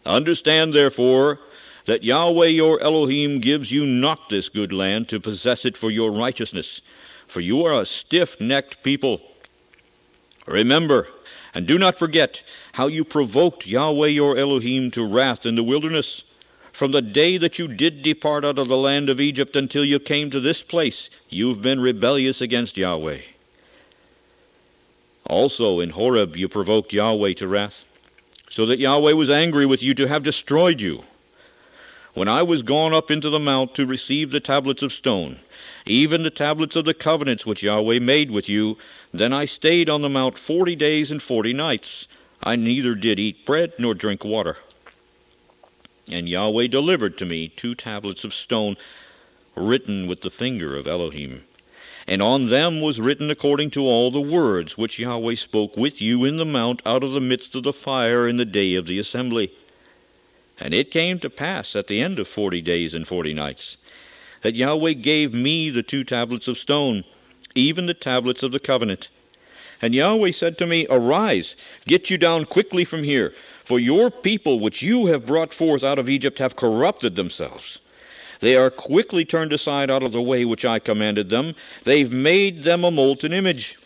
Understand therefore that Yahweh your Elohim gives you not this good land to possess it for your righteousness, for you are a stiff-necked people. Remember, and do not forget how you provoked Yahweh your Elohim to wrath in the wilderness. From the day that you did depart out of the land of Egypt until you came to this place, you've been rebellious against Yahweh. Also in Horeb you provoked Yahweh to wrath, so that Yahweh was angry with you to have destroyed you. When I was gone up into the mount to receive the tablets of stone, even the tablets of the covenants which Yahweh made with you, then I stayed on the mount 40 days and 40 nights. I neither did eat bread nor drink water. And Yahweh delivered to me 2 tablets of stone, written with the finger of Elohim. And on them was written according to all the words which Yahweh spoke with you in the mount out of the midst of the fire in the day of the assembly. And it came to pass at the end of 40 days and 40 nights, that Yahweh gave me the 2 tablets of stone, even the tablets of the covenant. And Yahweh said to me, Arise, get you down quickly from here, for your people which you have brought forth out of Egypt have corrupted themselves. They are quickly turned aside out of the way which I commanded them. They've made them a molten image.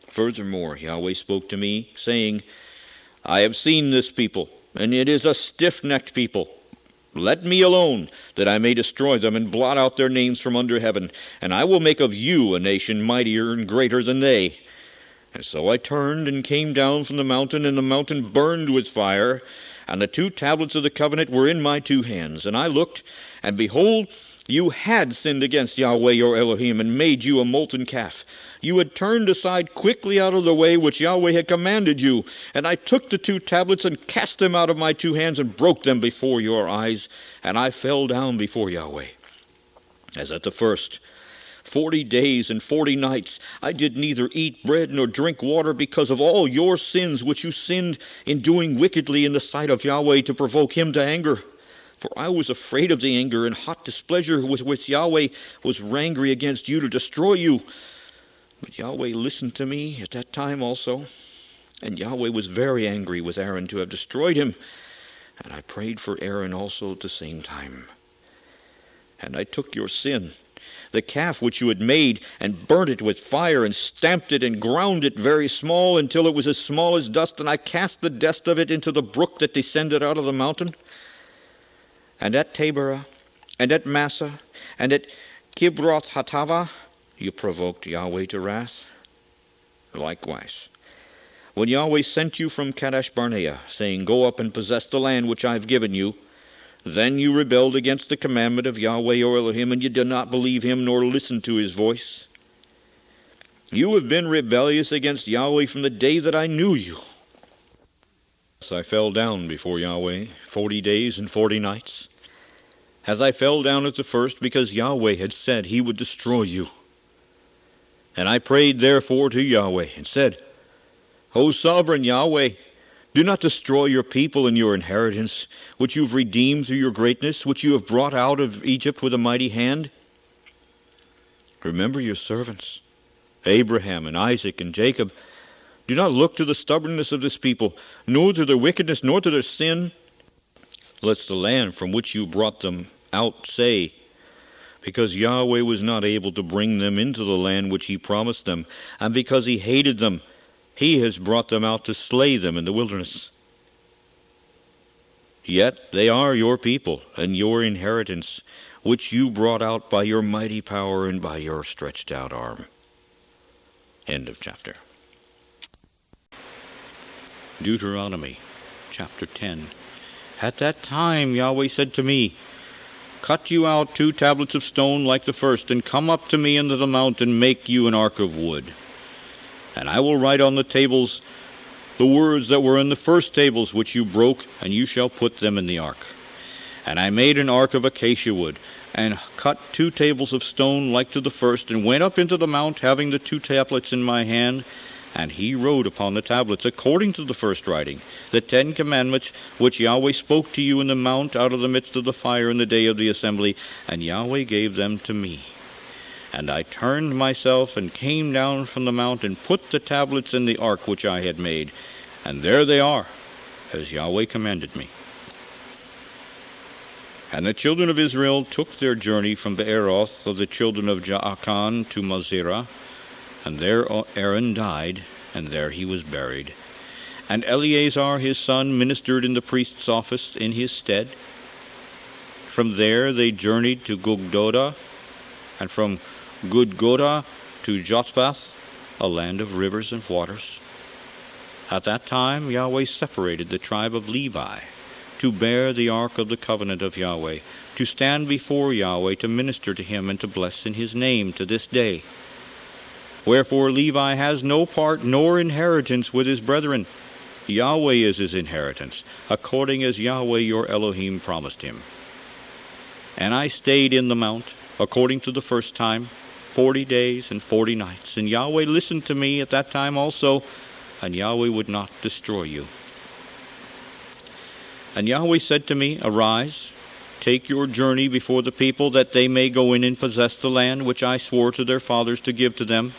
Furthermore, Yahweh spoke to me, saying, I have seen this people, and it is a stiff-necked people. Let me alone, that I may destroy them and blot out their names from under heaven, and I will make of you a nation mightier and greater than they. And so I turned and came down from the mountain, and the mountain burned with fire, and the 2 tablets of the covenant were in my 2 hands. And I looked, and behold, you had sinned against Yahweh your Elohim, and made you a molten calf. You had turned aside quickly out of the way which Yahweh had commanded you. And I took the 2 tablets, and cast them out of my 2 hands, and broke them before your eyes. And I fell down before Yahweh, as at the first. 40 days and 40 nights I did neither eat bread nor drink water, because of all your sins which you sinned in doing wickedly in the sight of Yahweh, to provoke him to anger. For I was afraid of the anger and hot displeasure with which Yahweh was angry against you to destroy you. But Yahweh listened to me at that time also, and Yahweh was very angry with Aaron to have destroyed him. And I prayed for Aaron also at the same time. And I took your sin, the calf which you had made, and burnt it with fire, and stamped it, and ground it very small, until it was as small as dust, and I cast the dust of it into the brook that descended out of the mountain. And at Taberah, and at Massa, and at Kibroth Hatava, you provoked Yahweh to wrath. Likewise, when Yahweh sent you from Kadesh Barnea, saying, Go up and possess the land which I have given you, then you rebelled against the commandment of Yahweh your Elohim, and you did not believe him nor listen to his voice. You have been rebellious against Yahweh from the day that I knew you. So I fell down before Yahweh 40 days and 40 nights, as I fell down at the first, because Yahweh had said he would destroy you. And I prayed therefore to Yahweh, and said, O sovereign Yahweh, do not destroy your people and your inheritance, which you have redeemed through your greatness, which you have brought out of Egypt with a mighty hand. Remember your servants, Abraham and Isaac and Jacob. Do not look to the stubbornness of this people, nor to their wickedness, nor to their sin, lest the land from which you brought them out say, because Yahweh was not able to bring them into the land which he promised them, and because he hated them, he has brought them out to slay them in the wilderness. Yet they are your people and your inheritance, which you brought out by your mighty power and by your stretched out arm. End of chapter. Deuteronomy chapter 10. At that time Yahweh said to me, Cut you out 2 tablets of stone like the first, and come up to me into the mount, and make you an ark of wood. And I will write on the tables the words that were in the first tables which you broke, and you shall put them in the ark. And I made an ark of acacia wood, and cut 2 tables of stone like to the first, and went up into the mount, having the 2 tablets in my hand. And he wrote upon the tablets, according to the first writing, the 10 commandments which Yahweh spoke to you in the mount out of the midst of the fire in the day of the assembly. And Yahweh gave them to me. And I turned myself and came down from the mount, and put the tablets in the ark which I had made. And there they are, as Yahweh commanded me. And the children of Israel took their journey from Beeroth of the children of Jaakan to Mosera, and there Aaron died, and there he was buried. And Eleazar his son ministered in the priest's office in his stead. From there they journeyed to Gugdoda, and from Gudgoda to Jotbath, a land of rivers and waters. At that time Yahweh separated the tribe of Levi to bear the ark of the covenant of Yahweh, to stand before Yahweh, to minister to him, and to bless in his name to this day. Wherefore Levi has no part nor inheritance with his brethren, Yahweh is his inheritance, according as Yahweh your Elohim promised him. And I stayed in the mount, according to the first time, 40 days and 40 nights. And Yahweh listened to me at that time also, and Yahweh would not destroy you. And Yahweh said to me, Arise, take your journey before the people, that they may go in and possess the land which I swore to their fathers to give to them.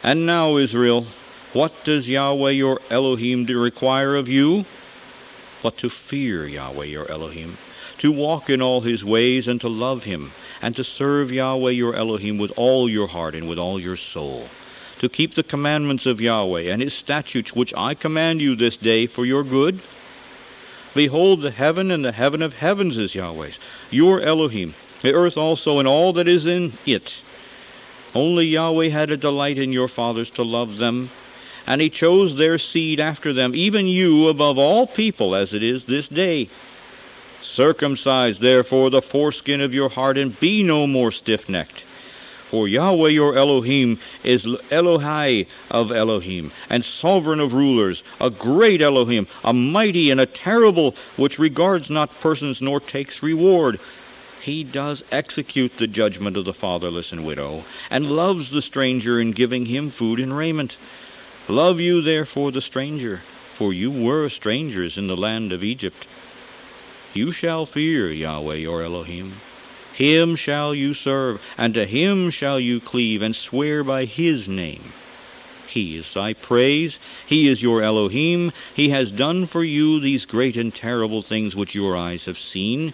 And now, Israel, what does Yahweh your Elohim require of you? But to fear Yahweh your Elohim, to walk in all his ways, and to love him, and to serve Yahweh your Elohim with all your heart and with all your soul, to keep the commandments of Yahweh and his statutes which I command you this day for your good. Behold, the heaven and the heaven of heavens is Yahweh's, your Elohim, the earth also and all that is in it. Only Yahweh had a delight in your fathers to love them, and he chose their seed after them, even you above all people, as it is this day. Circumcise therefore the foreskin of your heart, and be no more stiff-necked. For Yahweh your Elohim is Elohai of Elohim, and sovereign of rulers, a great Elohim, a mighty and a terrible, which regards not persons nor takes reward. He does execute the judgment of the fatherless and widow, and loves the stranger in giving him food and raiment. Love you therefore the stranger, for you were strangers in the land of Egypt. You shall fear Yahweh your Elohim. Him shall you serve, and to him shall you cleave, and swear by his name. He is thy praise, he is your Elohim. He has done for you these great and terrible things which your eyes have seen.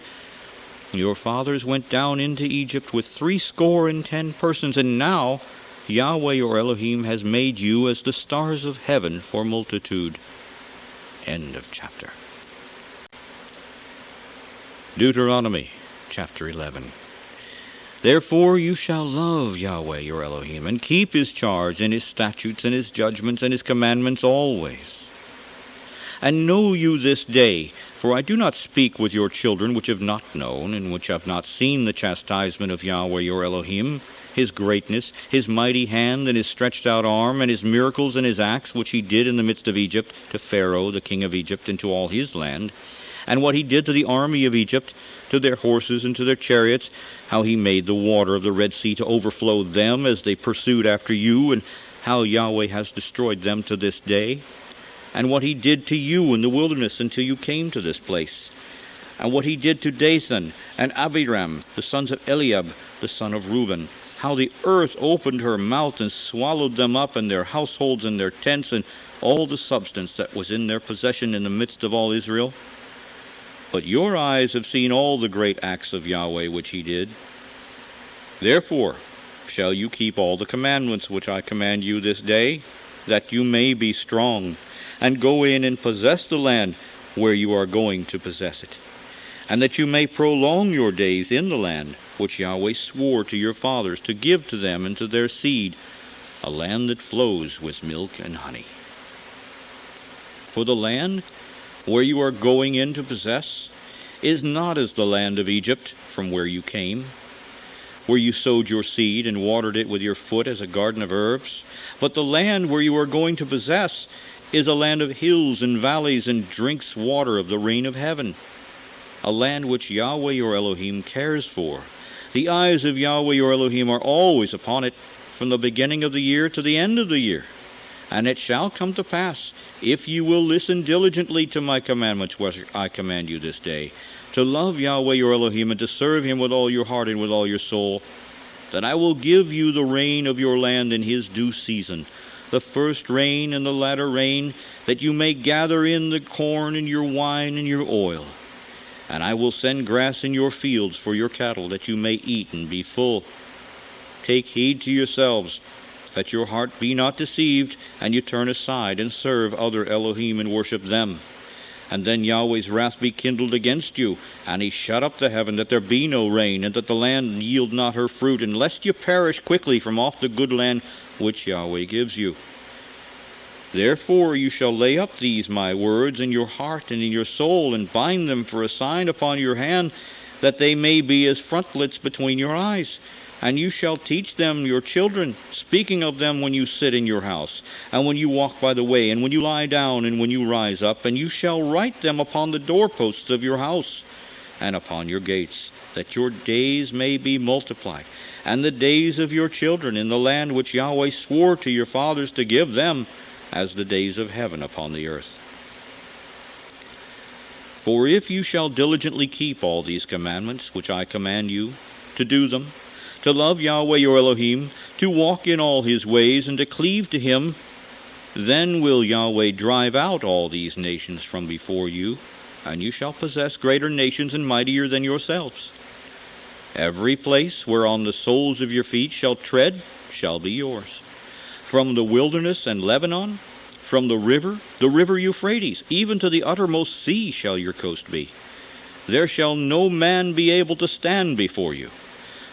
Your fathers went down into Egypt with 70 persons, and now Yahweh your Elohim has made you as the stars of heaven for multitude. End of chapter. Deuteronomy chapter 11. Therefore you shall love Yahweh your Elohim, and keep his charge, and his statutes, and his judgments, and his commandments always. And know you this day, for I do not speak with your children which have not known, and which have not seen the chastisement of Yahweh your Elohim, his greatness, his mighty hand, and his stretched out arm, and his miracles and his acts, which he did in the midst of Egypt, to Pharaoh the king of Egypt, and to all his land, and what he did to the army of Egypt, to their horses and to their chariots, how he made the water of the Red Sea to overflow them as they pursued after you, and how Yahweh has destroyed them to this day, and what he did to you in the wilderness until you came to this place, and what he did to Dathan and Abiram, the sons of Eliab, the son of Reuben, how the earth opened her mouth and swallowed them up, and their households and their tents, and all the substance that was in their possession in the midst of all Israel. But your eyes have seen all the great acts of Yahweh which he did. Therefore shall you keep all the commandments which I command you this day, that you may be strong, and go in and possess the land where you are going to possess it, and that you may prolong your days in the land which Yahweh swore to your fathers to give to them and to their seed, a land that flows with milk and honey. For the land where you are going in to possess is not as the land of Egypt from where you came, where you sowed your seed and watered it with your foot as a garden of herbs. But the land where you are going to possess is a land of hills and valleys, and drinks water of the rain of heaven, a land which Yahweh your Elohim cares for. The eyes of Yahweh your Elohim are always upon it, from the beginning of the year to the end of the year. And it shall come to pass, if you will listen diligently to my commandments which I command you this day, to love Yahweh your Elohim, and to serve him with all your heart and with all your soul, that I will give you the rain of your land in his due season, the first rain and the latter rain, that you may gather in the corn and your wine and your oil. And I will send grass in your fields for your cattle, that you may eat and be full. Take heed to yourselves, that your heart be not deceived, and you turn aside and serve other Elohim and worship them. And then Yahweh's wrath be kindled against you, and he shut up the heaven, that there be no rain, and that the land yield not her fruit, and lest you perish quickly from off the good land which Yahweh gives you. Therefore you shall lay up these my words in your heart and in your soul, and bind them for a sign upon your hand, that they may be as frontlets between your eyes, And you shall teach them your children, speaking of them when you sit in your house, and when you walk by the way, and when you lie down, and when you rise up. And you shall write them upon the doorposts of your house, and upon your gates, that your days may be multiplied, and the days of your children in the land which Yahweh swore to your fathers to give them, as the days of heaven upon the earth. For if you shall diligently keep all these commandments which I command you, to do them, to love Yahweh your Elohim, to walk in all his ways, and to cleave to him, then will Yahweh drive out all these nations from before you, and you shall possess greater nations and mightier than yourselves. Every place whereon the soles of your feet shall tread shall be yours. From the wilderness and Lebanon, from the river Euphrates, even to the uttermost sea shall your coast be. There shall no man be able to stand before you.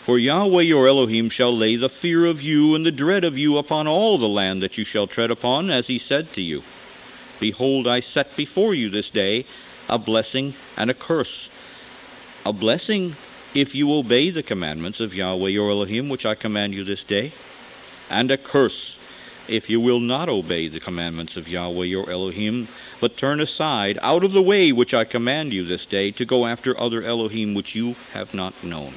For Yahweh your Elohim shall lay the fear of you and the dread of you upon all the land that you shall tread upon, as he said to you. Behold, I set before you this day a blessing and a curse. A blessing if you obey the commandments of Yahweh your Elohim, which I command you this day, and a curse if you will not obey the commandments of Yahweh your Elohim, but turn aside out of the way which I command you this day, to go after other Elohim which you have not known.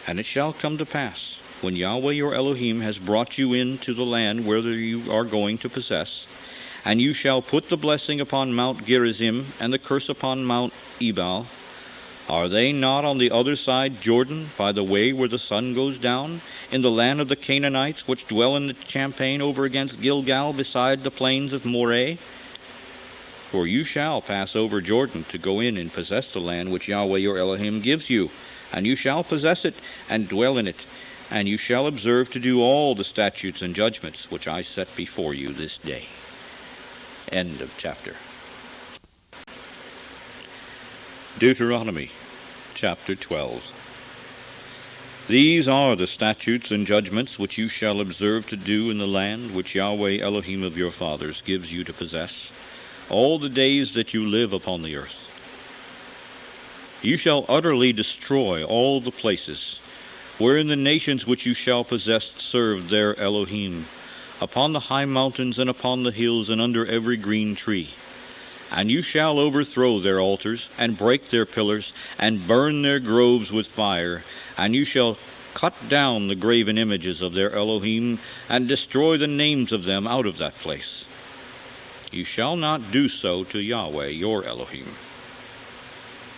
And it shall come to pass, when Yahweh your Elohim has brought you into the land whither you are going to possess, and you shall put the blessing upon Mount Gerizim, and the curse upon Mount Ebal. Are they not on the other side Jordan, by the way where the sun goes down, in the land of the Canaanites, which dwell in the champaign over against Gilgal, beside the plains of Moreh? For you shall pass over Jordan to go in and possess the land which Yahweh your Elohim gives you, and you shall possess it, and dwell in it, and you shall observe to do all the statutes and judgments which I set before you this day. End of chapter. Deuteronomy, chapter 12. These are the statutes and judgments which you shall observe to do in the land which Yahweh Elohim of your fathers gives you to possess, all the days that you live upon the earth. You shall utterly destroy all the places wherein the nations which you shall possess serve their Elohim, upon the high mountains and upon the hills and under every green tree. And you shall overthrow their altars, and break their pillars, and burn their groves with fire. And you shall cut down the graven images of their Elohim, and destroy the names of them out of that place. You shall not do so to Yahweh your Elohim.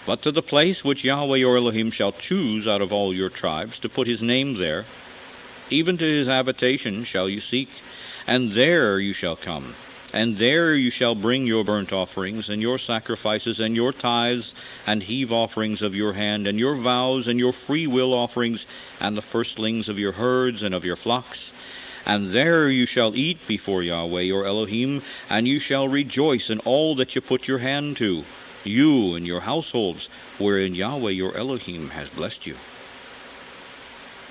But to the place which Yahweh your Elohim shall choose out of all your tribes, to put his name there, even to his habitation shall you seek, and there you shall come. And there you shall bring your burnt offerings, and your sacrifices, and your tithes, and heave offerings of your hand, and your vows, and your freewill offerings, and the firstlings of your herds and of your flocks. And there you shall eat before Yahweh your Elohim, and you shall rejoice in all that you put your hand to, you and your households, wherein Yahweh your Elohim has blessed you.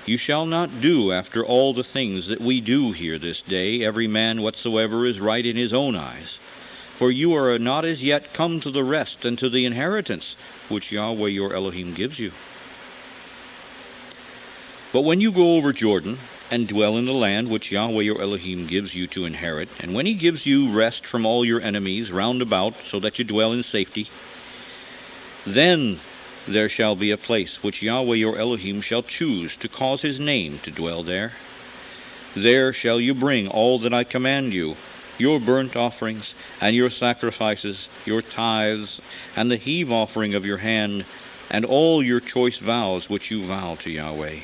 You shall not do after all the things that we do here this day, every man whatsoever is right in his own eyes. For you are not as yet come to the rest and to the inheritance which Yahweh your Elohim gives you. But when you go over Jordan, and dwell in the land which Yahweh your Elohim gives you to inherit, and when he gives you rest from all your enemies round about, so that you dwell in safety, then there shall be a place which Yahweh your Elohim shall choose to cause his name to dwell there. There shall you bring all that I command you, your burnt offerings, and your sacrifices, your tithes, and the heave offering of your hand, and all your choice vows which you vow to Yahweh.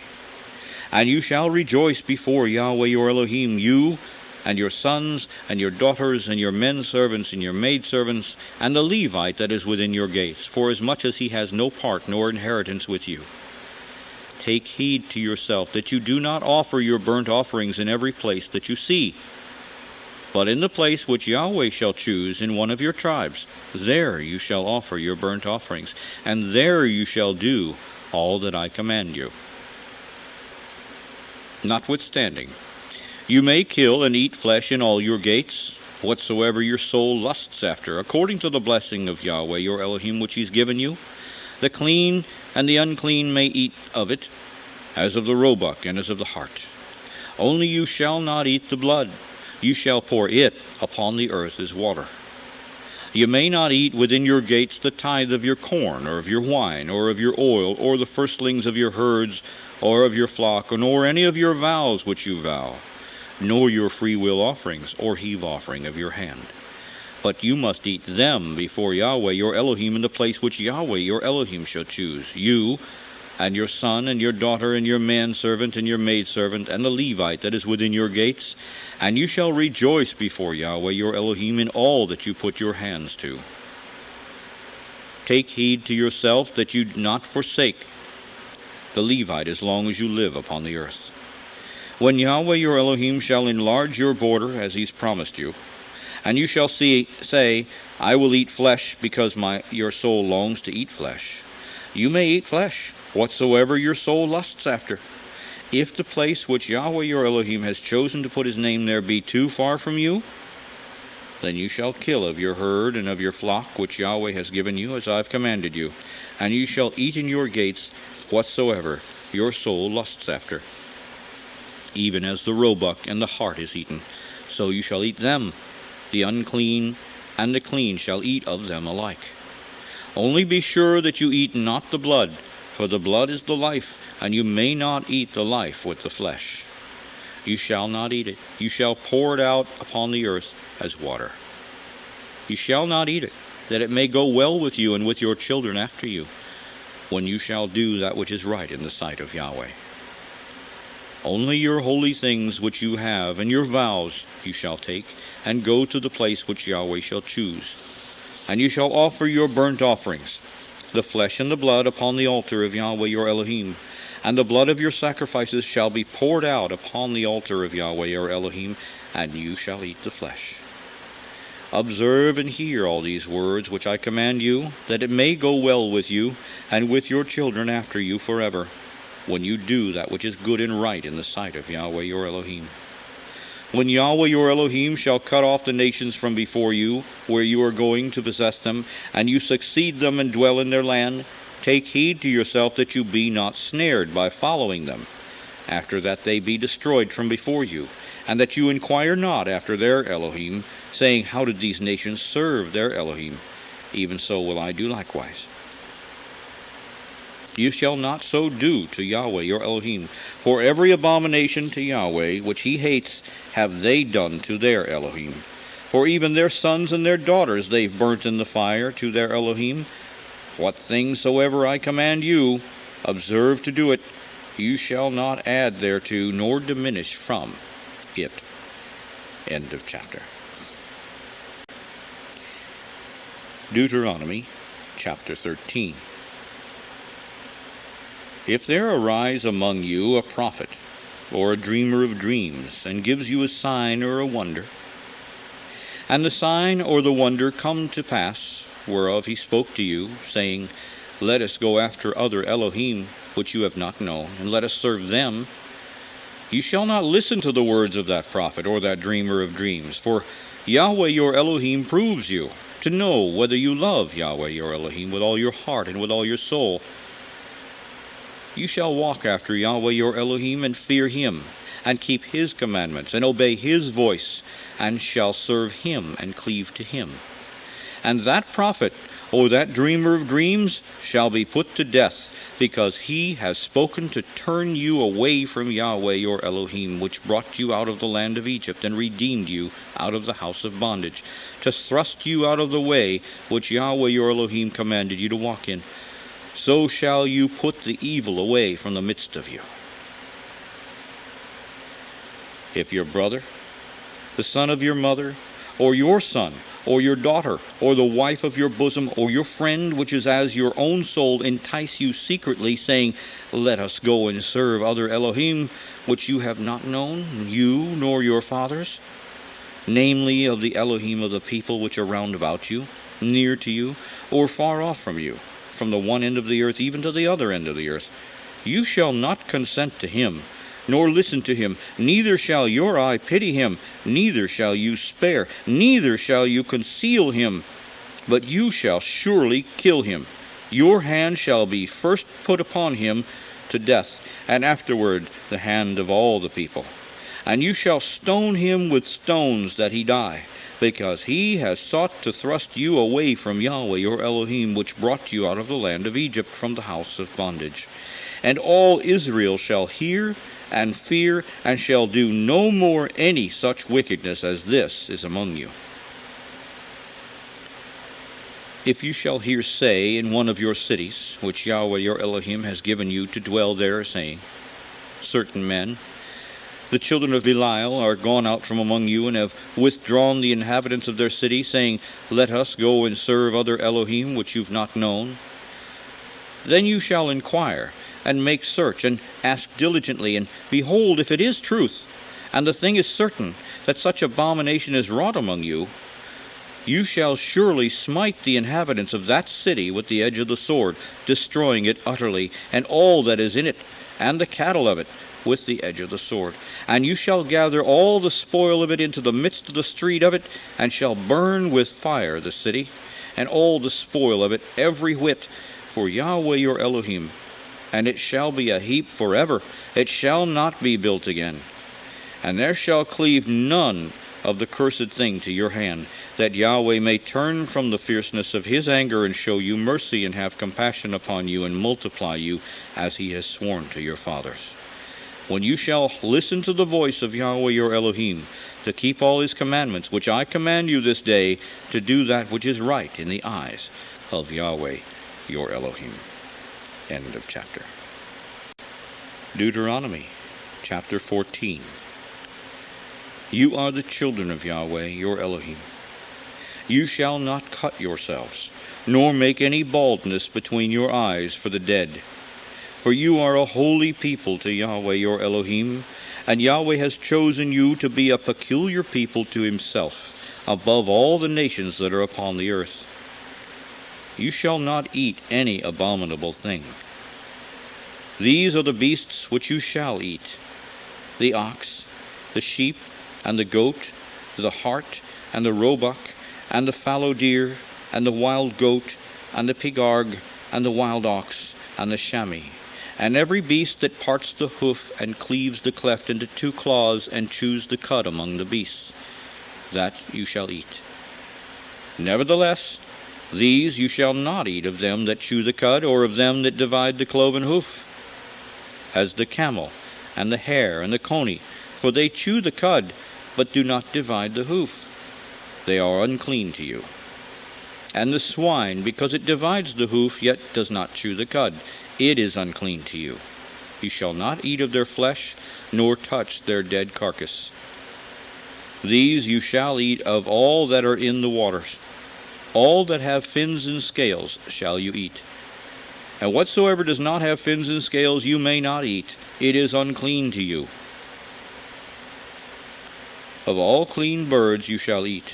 And you shall rejoice before Yahweh your Elohim, you, and your sons, and your daughters, and your men servants, and your maidservants, and the Levite that is within your gates, forasmuch as he has no part nor inheritance with you. Take heed to yourself that you do not offer your burnt offerings in every place that you see, but in the place which Yahweh shall choose in one of your tribes, there you shall offer your burnt offerings, and there you shall do all that I command you. Notwithstanding, you may kill and eat flesh in all your gates, whatsoever your soul lusts after, according to the blessing of Yahweh your Elohim which he's given you. The clean and the unclean may eat of it, as of the roebuck and as of the hart. Only you shall not eat the blood. You shall pour it upon the earth as water. You may not eat within your gates the tithe of your corn, or of your wine, or of your oil, or the firstlings of your herds, or of your flock, nor any of your vows which you vow, nor your freewill offerings, or heave offering of your hand. But you must eat them before Yahweh your Elohim in the place which Yahweh your Elohim shall choose. You, and your son, and your daughter, and your manservant, and your maidservant, and the Levite that is within your gates, and you shall rejoice before Yahweh your Elohim in all that you put your hands to. Take heed to yourself that you do not forsake the Levite as long as you live upon the earth. When Yahweh your Elohim shall enlarge your border as he's promised you, and you shall say, I will eat flesh, because your soul longs to eat flesh. You may eat flesh, whatsoever your soul lusts after. If the place which Yahweh your Elohim has chosen to put his name there be too far from you, then you shall kill of your herd and of your flock which Yahweh has given you, as I have commanded you, and you shall eat in your gates whatsoever your soul lusts after. Even as the roebuck and the hart is eaten, so you shall eat them. The unclean and the clean shall eat of them alike. Only be sure that you eat not the blood, for the blood is the life, and you may not eat the life with the flesh. You shall not eat it. You shall pour it out upon the earth as water. You shall not eat it, that it may go well with you and with your children after you, when you shall do that which is right in the sight of Yahweh. Only your holy things which you have, and your vows you shall take, and go to the place which Yahweh shall choose. And you shall offer your burnt offerings, the flesh and the blood, upon the altar of Yahweh your Elohim. And the blood of your sacrifices shall be poured out upon the altar of Yahweh your Elohim, and you shall eat the flesh. Observe and hear all these words which I command you, that it may go well with you, and with your children after you forever, when you do that which is good and right in the sight of Yahweh your Elohim. When Yahweh your Elohim shall cut off the nations from before you, where you are going to possess them, and you succeed them and dwell in their land, take heed to yourself that you be not snared by following them, after that they be destroyed from before you, and that you inquire not after their Elohim, saying, How did these nations serve their Elohim? Even so will I do likewise. You shall not so do to Yahweh your Elohim, for every abomination to Yahweh which he hates have they done to their Elohim. For even their sons and their daughters they've burnt in the fire to their Elohim. What things soever I command you, observe to do it. You shall not add thereto, nor diminish from it. End of chapter. Deuteronomy chapter 13. If there arise among you a prophet, or a dreamer of dreams, and gives you a sign or a wonder, and the sign or the wonder come to pass, whereof he spoke to you, saying, Let us go after other Elohim, which you have not known, and let us serve them, you shall not listen to the words of that prophet or that dreamer of dreams, for Yahweh your Elohim proves you, to know whether you love Yahweh your Elohim with all your heart and with all your soul. You shall walk after Yahweh your Elohim, and fear him, and keep his commandments, and obey his voice, and shall serve him, and cleave to him. And that prophet, or that dreamer of dreams, shall be put to death, because he has spoken to turn you away from Yahweh your Elohim, which brought you out of the land of Egypt, and redeemed you out of the house of bondage, to thrust you out of the way which Yahweh your Elohim commanded you to walk in. So shall you put the evil away from the midst of you. If your brother, the son of your mother, or your son, or your daughter, or the wife of your bosom, or your friend, which is as your own soul, entice you secretly, saying, Let us go and serve other Elohim, which you have not known, you nor your fathers, namely of the Elohim of the people which are round about you, near to you, or far off from you, from the one end of the earth even to the other end of the earth, you shall not consent to him, nor listen to him, neither shall your eye pity him, neither shall you spare, neither shall you conceal him, but you shall surely kill him. your hand shall be first put upon him to death, and afterward the hand of all the people. And you shall stone him with stones that he die, because he has sought to thrust you away from Yahweh your Elohim, which brought you out of the land of Egypt from the house of bondage. And all Israel shall hear and fear, and shall do no more any such wickedness as this is among you. If you shall hear say in one of your cities, which Yahweh your Elohim has given you to dwell there, saying, certain men, the children of Belial, are gone out from among you, and have withdrawn the inhabitants of their city, saying, let us go and serve other Elohim which you've not known. Then you shall inquire, and make search, and ask diligently, and behold, if it is truth, and the thing is certain, that such abomination is wrought among you, you shall surely smite the inhabitants of that city with the edge of the sword, destroying it utterly, and all that is in it, and the cattle of it, with the edge of the sword. And you shall gather all the spoil of it into the midst of the street of it, and shall burn with fire the city, and all the spoil of it, every whit, for Yahweh your Elohim. And it shall be a heap forever, it shall not be built again. And there shall cleave none of the cursed thing to your hand, that Yahweh may turn from the fierceness of his anger, and show you mercy, and have compassion upon you, and multiply you, as he has sworn to your fathers. When you shall listen to the voice of Yahweh your Elohim, to keep all his commandments, which I command you this day, to do that which is right in the eyes of Yahweh your Elohim. End of chapter. Deuteronomy chapter 14. You are the children of Yahweh your Elohim. You shall not cut yourselves, nor make any baldness between your eyes for the dead. For you are a holy people to Yahweh your Elohim, and Yahweh has chosen you to be a peculiar people to himself, above all the nations that are upon the earth. You shall not eat any abominable thing. These are the beasts which you shall eat: the ox, the sheep, and the goat, the hart, and the roebuck, and the fallow deer, and the wild goat, and the pigarg, and the wild ox, and the chamois, and every beast that parts the hoof, and cleaves the cleft into two claws, and chews the cud among the beasts, that you shall eat. Nevertheless, these you shall not eat of them that chew the cud, or of them that divide the cloven hoof, as the camel, and the hare, and the coney, for they chew the cud, but do not divide the hoof. They are unclean to you. And the swine, because it divides the hoof, yet does not chew the cud, it is unclean to you. You shall not eat of their flesh, nor touch their dead carcass. These you shall eat of all that are in the waters. All that have fins and scales shall you eat. And whatsoever does not have fins and scales you may not eat, it is unclean to you. Of all clean birds you shall eat,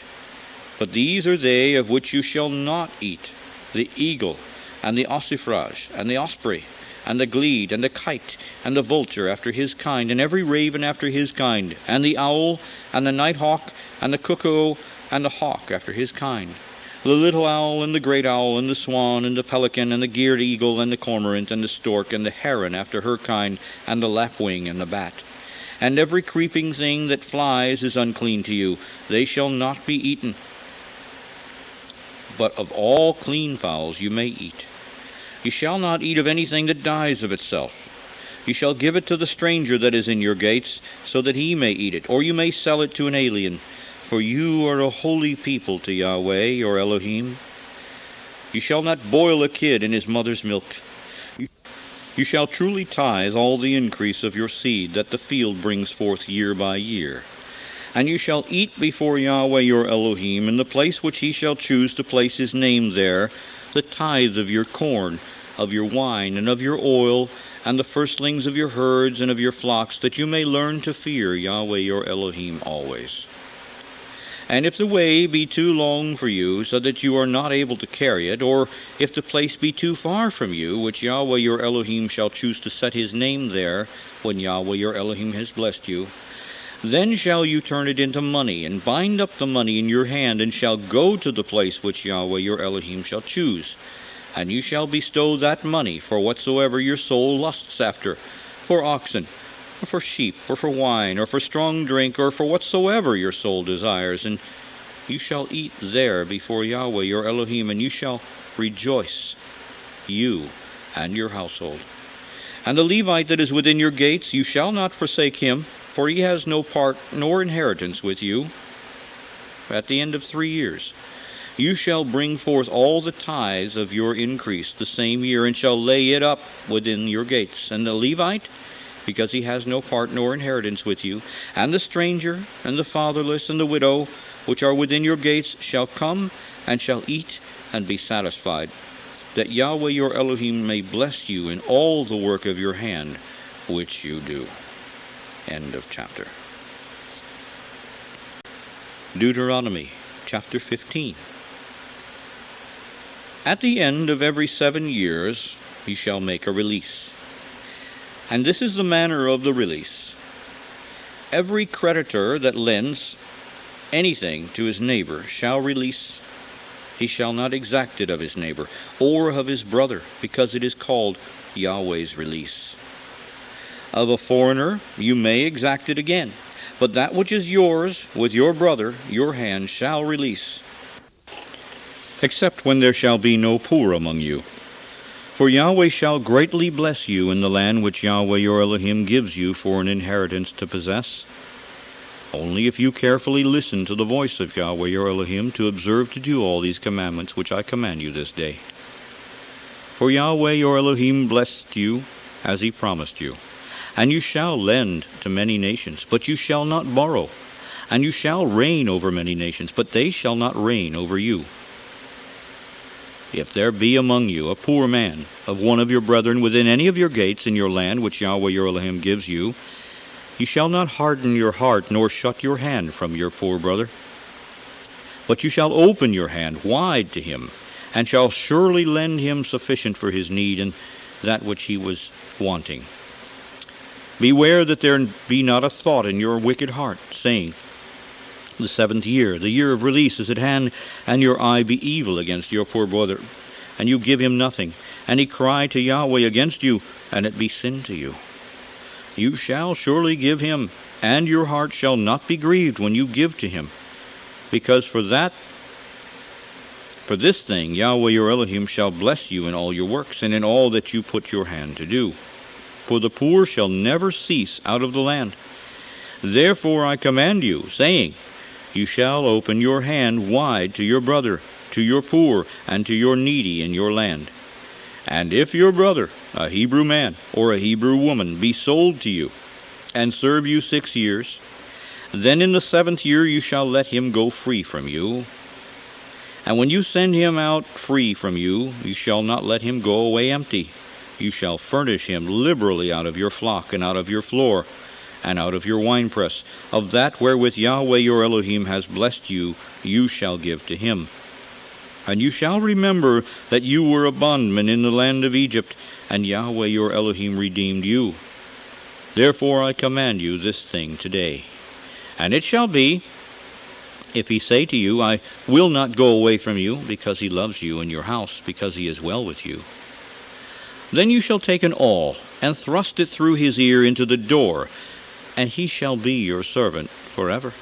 but these are they of which you shall not eat: the eagle, and the ossifrage, and the osprey, and the glede, and the kite, and the vulture after his kind, and every raven after his kind, and the owl, and the nighthawk, and the cuckoo, and the hawk after his kind, the little owl, and the great owl, and the swan, and the pelican, and the geared eagle, and the cormorant, and the stork, and the heron after her kind, and the lapwing, and the bat. And every creeping thing that flies is unclean to you. They shall not be eaten. But of all clean fowls you may eat. You shall not eat of anything that dies of itself. You shall give it to the stranger that is in your gates, so that he may eat it, or you may sell it to an alien. For you are a holy people to Yahweh your Elohim. You shall not boil a kid in his mother's milk. You shall truly tithe all the increase of your seed that the field brings forth year by year. And you shall eat before Yahweh your Elohim in the place which he shall choose to place his name there, the tithe of your corn, of your wine, and of your oil, and the firstlings of your herds and of your flocks, that you may learn to fear Yahweh your Elohim always. And if the way be too long for you, so that you are not able to carry it, or if the place be too far from you, which Yahweh your Elohim shall choose to set his name there, when Yahweh your Elohim has blessed you, then shall you turn it into money, and bind up the money in your hand, and shall go to the place which Yahweh your Elohim shall choose. and you shall bestow that money for whatsoever your soul lusts after, for oxen, or for sheep, or for wine, or for strong drink, or for whatsoever your soul desires, and you shall eat there before Yahweh your Elohim, and you shall rejoice, you and your household. And the Levite that is within your gates, you shall not forsake him, for he has no part nor inheritance with you. At the end of 3 years, you shall bring forth all the tithes of your increase the same year, and shall lay it up within your gates. And the Levite, because he has no part nor inheritance with you, and the stranger, and the fatherless, and the widow, which are within your gates, shall come, and shall eat, and be satisfied, that Yahweh your Elohim may bless you in all the work of your hand, which you do. End of chapter. Deuteronomy, chapter 15. At the end of every 7 years he shall make a release. And this is the manner of the release. Every creditor that lends anything to his neighbor shall release. He shall not exact it of his neighbor, or of his brother, because it is called Yahweh's release. Of a foreigner you may exact it again, but that which is yours with your brother, your hand shall release, except when there shall be no poor among you. For Yahweh shall greatly bless you in the land which Yahweh your Elohim gives you for an inheritance to possess. Only if you carefully listen to the voice of Yahweh your Elohim to observe to do all these commandments which I command you this day. For Yahweh your Elohim blessed you as he promised you. And you shall lend to many nations, but you shall not borrow. And you shall reign over many nations, but they shall not reign over you. If there be among you a poor man of one of your brethren within any of your gates in your land which Yahweh your Elohim gives you, you shall not harden your heart, nor shut your hand from your poor brother. But you shall open your hand wide to him, and shall surely lend him sufficient for his need and that which he was wanting. Beware that there be not a thought in your wicked heart, saying, the 7th year, the year of release, is at hand, and your eye be evil against your poor brother, and you give him nothing, and he cry to Yahweh against you, and it be sin to you. You shall surely give him, and your heart shall not be grieved when you give to him, because for this thing Yahweh your Elohim shall bless you in all your works, and in all that you put your hand to do. For the poor shall never cease out of the land. Therefore I command you, saying, you shall open your hand wide to your brother, to your poor, and to your needy in your land. And if your brother, a Hebrew man or a Hebrew woman, be sold to you, and serve you 6 years, then in the 7th year you shall let him go free from you. And when you send him out free from you, you shall not let him go away empty. You shall furnish him liberally out of your flock, and out of your floor, and out of your winepress. Of that wherewith Yahweh your Elohim has blessed you, you shall give to him. And you shall remember that you were a bondman in the land of Egypt, and Yahweh your Elohim redeemed you. Therefore I command you this thing today. And it shall be, if he say to you, I will not go away from you, because he loves you and your house, because he is well with you, then you shall take an awl, and thrust it through his ear into the door, and he shall be your servant forever.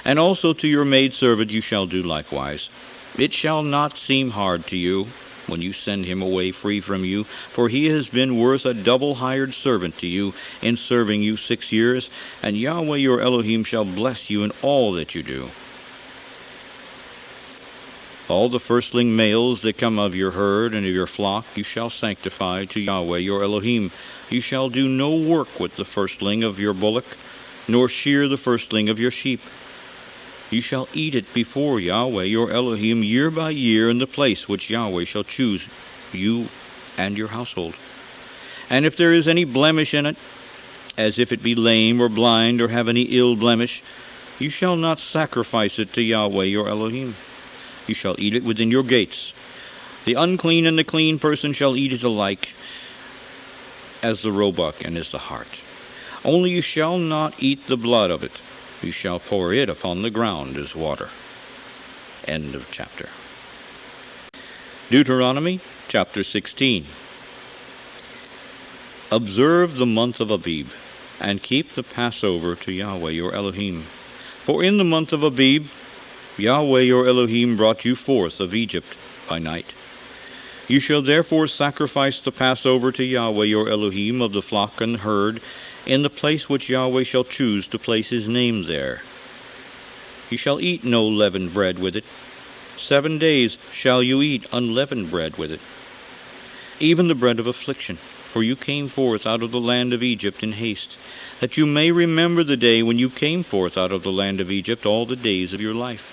And also to your maidservant you shall do likewise. It shall not seem hard to you when you send him away free from you, for he has been worth a double hired servant to you in serving you 6 years, and Yahweh your Elohim shall bless you in all that you do. All the firstling males that come of your herd and of your flock you shall sanctify to Yahweh your Elohim. You shall do no work with the firstling of your bullock, nor shear the firstling of your sheep. You shall eat it before Yahweh your Elohim year by year in the place which Yahweh shall choose, you and your household. And if there is any blemish in it, as if it be lame or blind or have any ill blemish, you shall not sacrifice it to Yahweh your Elohim. You shall eat it within your gates. The unclean and the clean person shall eat it alike, as the roebuck and as the hart. Only you shall not eat the blood of it. You shall pour it upon the ground as water. End of chapter. Deuteronomy chapter 16. Observe the month of Abib, and keep the Passover to Yahweh your Elohim. For in the month of Abib, Yahweh your Elohim brought you forth of Egypt by night. You shall therefore sacrifice the Passover to Yahweh your Elohim of the flock and herd, in the place which Yahweh shall choose to place his name there. You shall eat no leavened bread with it. 7 days shall you eat unleavened bread with it, even the bread of affliction. For you came forth out of the land of Egypt in haste, that you may remember the day when you came forth out of the land of Egypt all the days of your life.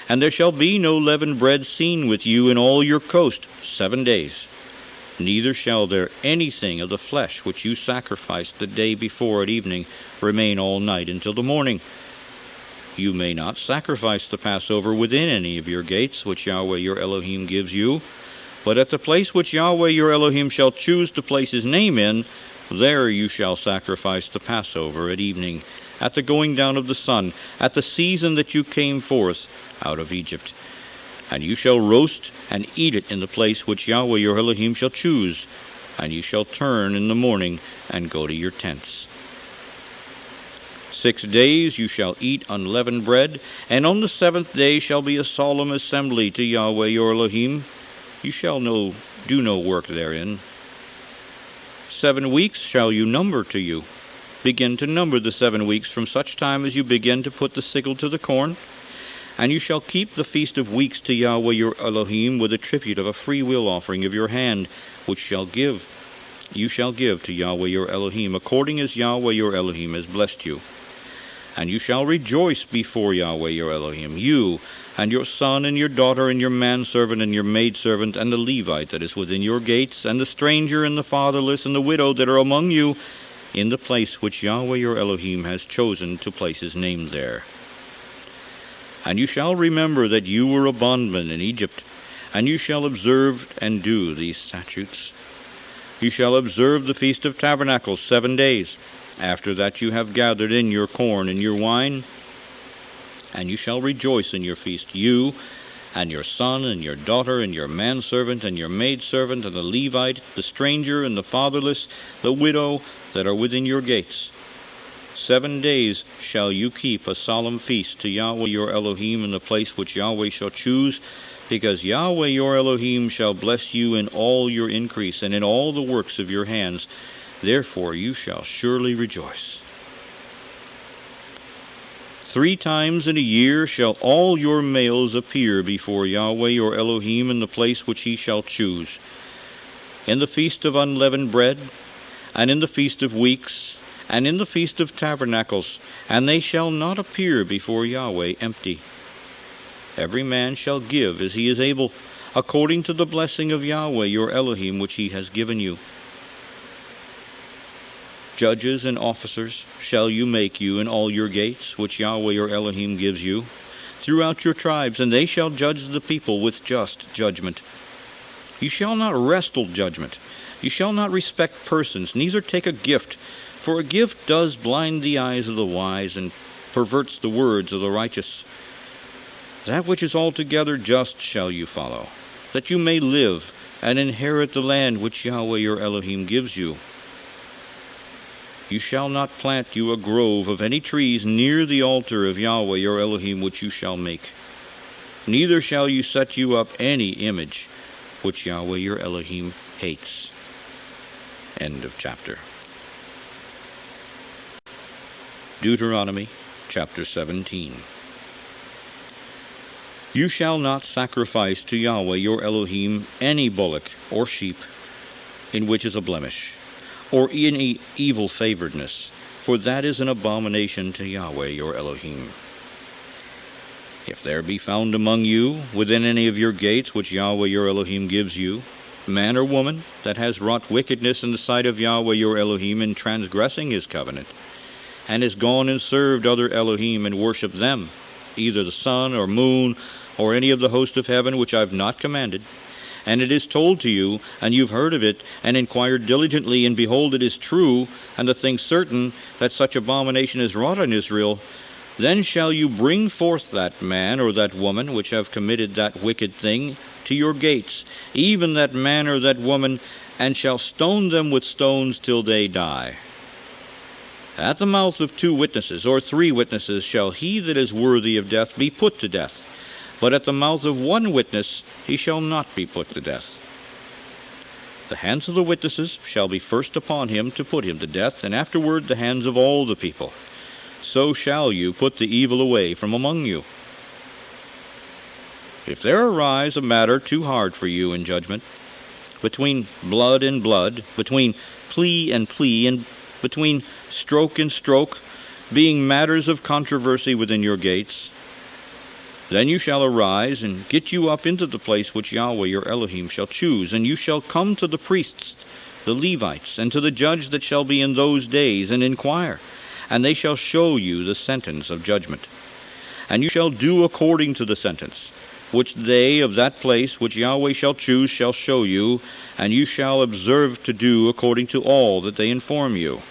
And there shall be no leavened bread seen with you in all your coast 7 days. Neither shall there anything of the flesh which you sacrificed the day before at evening remain all night until the morning. You may not sacrifice the Passover within any of your gates, which Yahweh your Elohim gives you, but at the place which Yahweh your Elohim shall choose to place his name in, there you shall sacrifice the Passover at evening, at the going down of the sun, at the season that you came forth out of Egypt. And you shall roast and eat it in the place which Yahweh your Elohim shall choose, and you shall turn in the morning and go to your tents. 6 days you shall eat unleavened bread, and on the 7th day shall be a solemn assembly to Yahweh your Elohim. You shall do no work therein. 7 weeks shall you number to you. Begin to number the 7 weeks from such time as you begin to put the sickle to the corn. And you shall keep the feast of weeks to Yahweh your Elohim with a tribute of a freewill offering of your hand, which you shall give to Yahweh your Elohim, according as Yahweh your Elohim has blessed you. And you shall rejoice before Yahweh your Elohim, you and your son and your daughter and your manservant and your maidservant and the Levite that is within your gates, and the stranger and the fatherless and the widow that are among you, in the place which Yahweh your Elohim has chosen to place his name there. And you shall remember that you were a bondman in Egypt, and you shall observe and do these statutes. You shall observe the Feast of Tabernacles 7 days. After that you have gathered in your corn and your wine, and you shall rejoice in your feast, you and your son and your daughter and your manservant and your maidservant and the Levite, the stranger and the fatherless, the widow that are within your gates. 7 days shall you keep a solemn feast to Yahweh your Elohim in the place which Yahweh shall choose, because Yahweh your Elohim shall bless you in all your increase and in all the works of your hands. Therefore you shall surely rejoice. 3 times in a year shall all your males appear before Yahweh your Elohim in the place which he shall choose, in the feast of unleavened bread, and in the feast of weeks, and in the feast of tabernacles, and they shall not appear before Yahweh empty. Every man shall give as he is able, according to the blessing of Yahweh your Elohim which he has given you. Judges and officers shall you make you in all your gates, which Yahweh your Elohim gives you, throughout your tribes, and they shall judge the people with just judgment. You shall not wrestle judgment. You shall not respect persons, neither take a gift, for a gift does blind the eyes of the wise, and perverts the words of the righteous. That which is altogether just shall you follow, that you may live and inherit the land which Yahweh your Elohim gives you. You shall not plant you a grove of any trees near the altar of Yahweh your Elohim which you shall make. Neither shall you set you up any image which Yahweh your Elohim hates. End of chapter. Deuteronomy chapter 17. You shall not sacrifice to Yahweh your Elohim any bullock or sheep in which is a blemish, or any evil-favoredness, for that is an abomination to Yahweh your Elohim. If there be found among you, within any of your gates which Yahweh your Elohim gives you, man or woman that has wrought wickedness in the sight of Yahweh your Elohim in transgressing his covenant, and has gone and served other Elohim and worshipped them, either the sun or moon, or any of the host of heaven which I have not commanded, and it is told to you, and you've heard of it, and inquired diligently, and behold, it is true, and the thing certain, that such abomination is wrought in Israel, Then shall you bring forth that man or that woman which have committed that wicked thing to your gates, even that man or that woman, and shall stone them with stones till they die. At the mouth of 2 witnesses or 3 witnesses shall he that is worthy of death be put to death, but at the mouth of 1 witness he shall not be put to death. The hands of the witnesses shall be first upon him to put him to death, and afterward the hands of all the people. So shall you put the evil away from among you. If there arise a matter too hard for you in judgment, between blood and blood, between plea, and between stroke and stroke, being matters of controversy within your gates, then you shall arise and get you up into the place which Yahweh your Elohim shall choose, and you shall come to the priests, the Levites, and to the judge that shall be in those days, and inquire, and they shall show you the sentence of judgment. And you shall do according to the sentence, which they of that place which Yahweh shall choose shall show you, and you shall observe to do according to all that they inform you,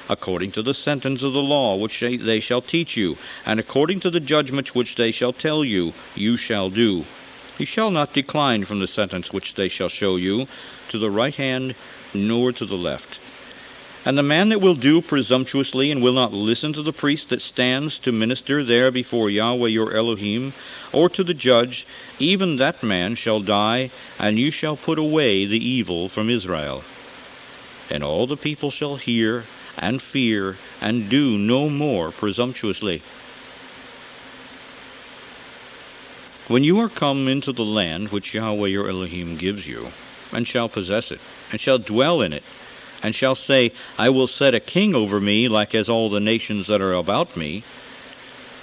according to the sentence of the law which they shall teach you, and according to the judgment which they shall tell you, you shall do. You shall not decline from the sentence which they shall show you, to the right hand nor to the left. And the man that will do presumptuously and will not listen to the priest that stands to minister there before Yahweh your Elohim, or to the judge, even that man shall die, and you shall put away the evil from Israel. And all the people shall hear and fear, and do no more presumptuously. When you are come into the land which Yahweh your Elohim gives you, and shall possess it, and shall dwell in it, and shall say, I will set a king over me, like as all the nations that are about me,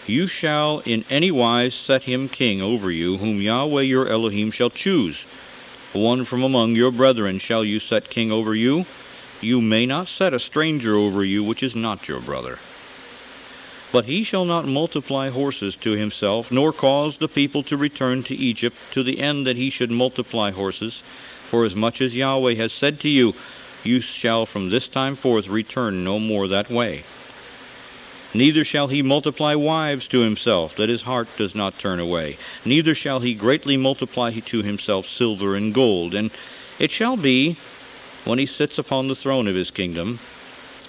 you shall in any wise set him king over you, whom Yahweh your Elohim shall choose. One from among your brethren shall you set king over you. You may not set a stranger over you which is not your brother. But he shall not multiply horses to himself, nor cause the people to return to Egypt, to the end that he should multiply horses. For as much as Yahweh has said to you, you shall from this time forth return no more that way. Neither shall he multiply wives to himself, that his heart does not turn away. Neither shall he greatly multiply to himself silver and gold. And it shall be, when he sits upon the throne of his kingdom,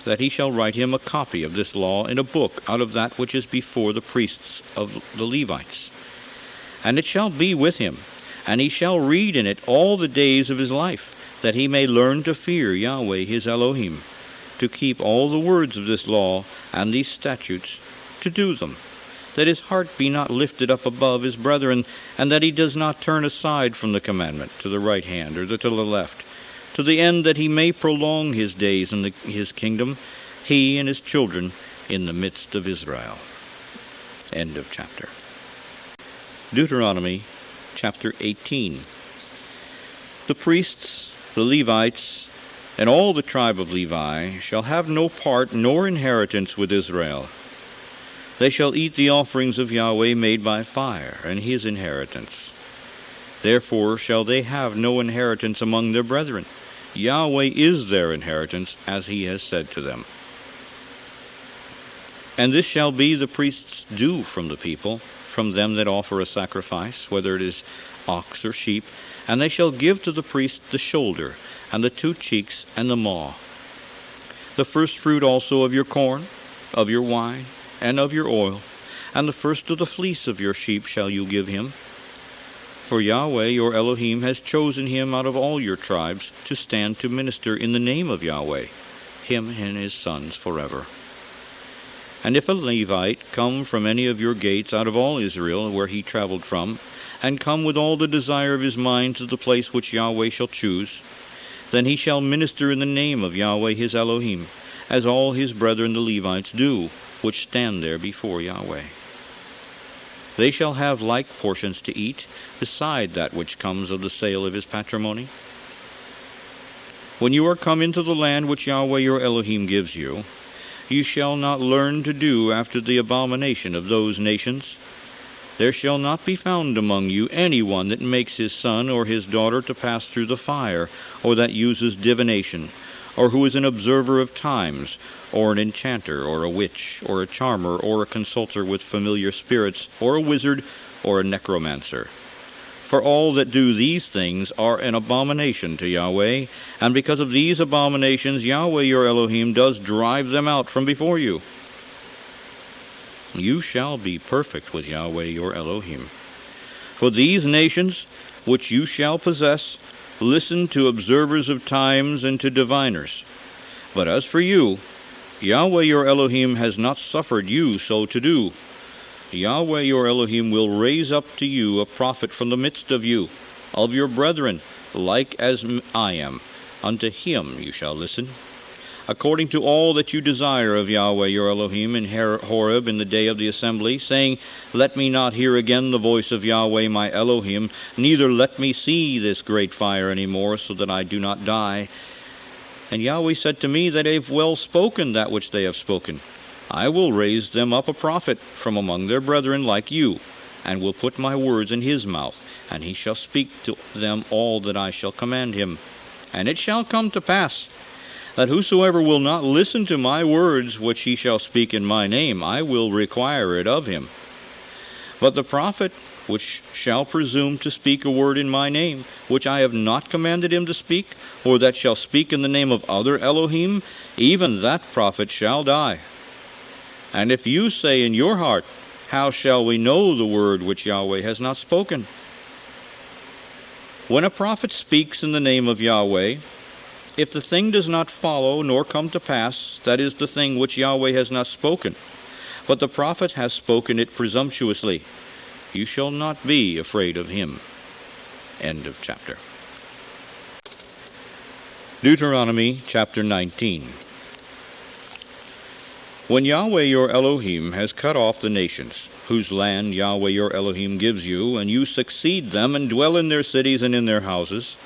that he shall write him a copy of this law in a book out of that which is before the priests of the Levites. And it shall be with him, and he shall read in it all the days of his life, that he may learn to fear Yahweh his Elohim, to keep all the words of this law and these statutes, to do them, that his heart be not lifted up above his brethren, and that he does not turn aside from the commandment to the right hand or to the left, to the end that he may prolong his days in his kingdom, he and his children in the midst of Israel. End of chapter. Deuteronomy chapter 18. The priests, the Levites, and all the tribe of Levi shall have no part nor inheritance with Israel. They shall eat the offerings of Yahweh made by fire, and his inheritance. Therefore shall they have no inheritance among their brethren. Yahweh is their inheritance, as he has said to them. And this shall be the priest's due from the people, from them that offer a sacrifice, whether it is ox or sheep, and they shall give to the priest the shoulder, and the 2 cheeks, and the maw. The first fruit also of your corn, of your wine, and of your oil, and the first of the fleece of your sheep shall you give him. For Yahweh your Elohim has chosen him out of all your tribes to stand to minister in the name of Yahweh, him and his sons forever. And if a Levite come from any of your gates out of all Israel, where he traveled from, and come with all the desire of his mind to the place which Yahweh shall choose, then he shall minister in the name of Yahweh his Elohim, as all his brethren the Levites do, which stand there before Yahweh. They shall have like portions to eat, beside that which comes of the sale of his patrimony. When you are come into the land which Yahweh your Elohim gives you, you shall not learn to do after the abomination of those nations. There shall not be found among you any one that makes his son or his daughter to pass through the fire, or that uses divination, or who is an observer of times, or an enchanter, or a witch, or a charmer, or a consulter with familiar spirits, or a wizard, or a necromancer. For all that do these things are an abomination to Yahweh, and because of these abominations Yahweh your Elohim does drive them out from before you. You shall be perfect with Yahweh your Elohim. For these nations which you shall possess listen to observers of times and to diviners. But as for you, Yahweh your Elohim has not suffered you so to do. Yahweh your Elohim will raise up to you a prophet from the midst of you, of your brethren, like as I am. Unto him you shall listen, according to all that you desire of Yahweh your Elohim in Horeb in the day of the assembly, saying, Let me not hear again the voice of Yahweh my Elohim, neither let me see this great fire any more, so that I do not die. And Yahweh said to me, that they have well spoken that which they have spoken. I will raise them up a prophet from among their brethren like you, and will put my words in his mouth, and he shall speak to them all that I shall command him. And it shall come to pass, that whosoever will not listen to my words which he shall speak in my name, I will require it of him. But the prophet which shall presume to speak a word in my name, which I have not commanded him to speak, or that shall speak in the name of other Elohim, even that prophet shall die. And if you say in your heart, How shall we know the word which Yahweh has not spoken? When a prophet speaks in the name of Yahweh, if the thing does not follow nor come to pass, that is the thing which Yahweh has not spoken, but the prophet has spoken it presumptuously, you shall not be afraid of him. End of chapter. Deuteronomy chapter 19. When Yahweh your Elohim has cut off the nations, whose land Yahweh your Elohim gives you, and you succeed them and dwell in their cities and in their houses,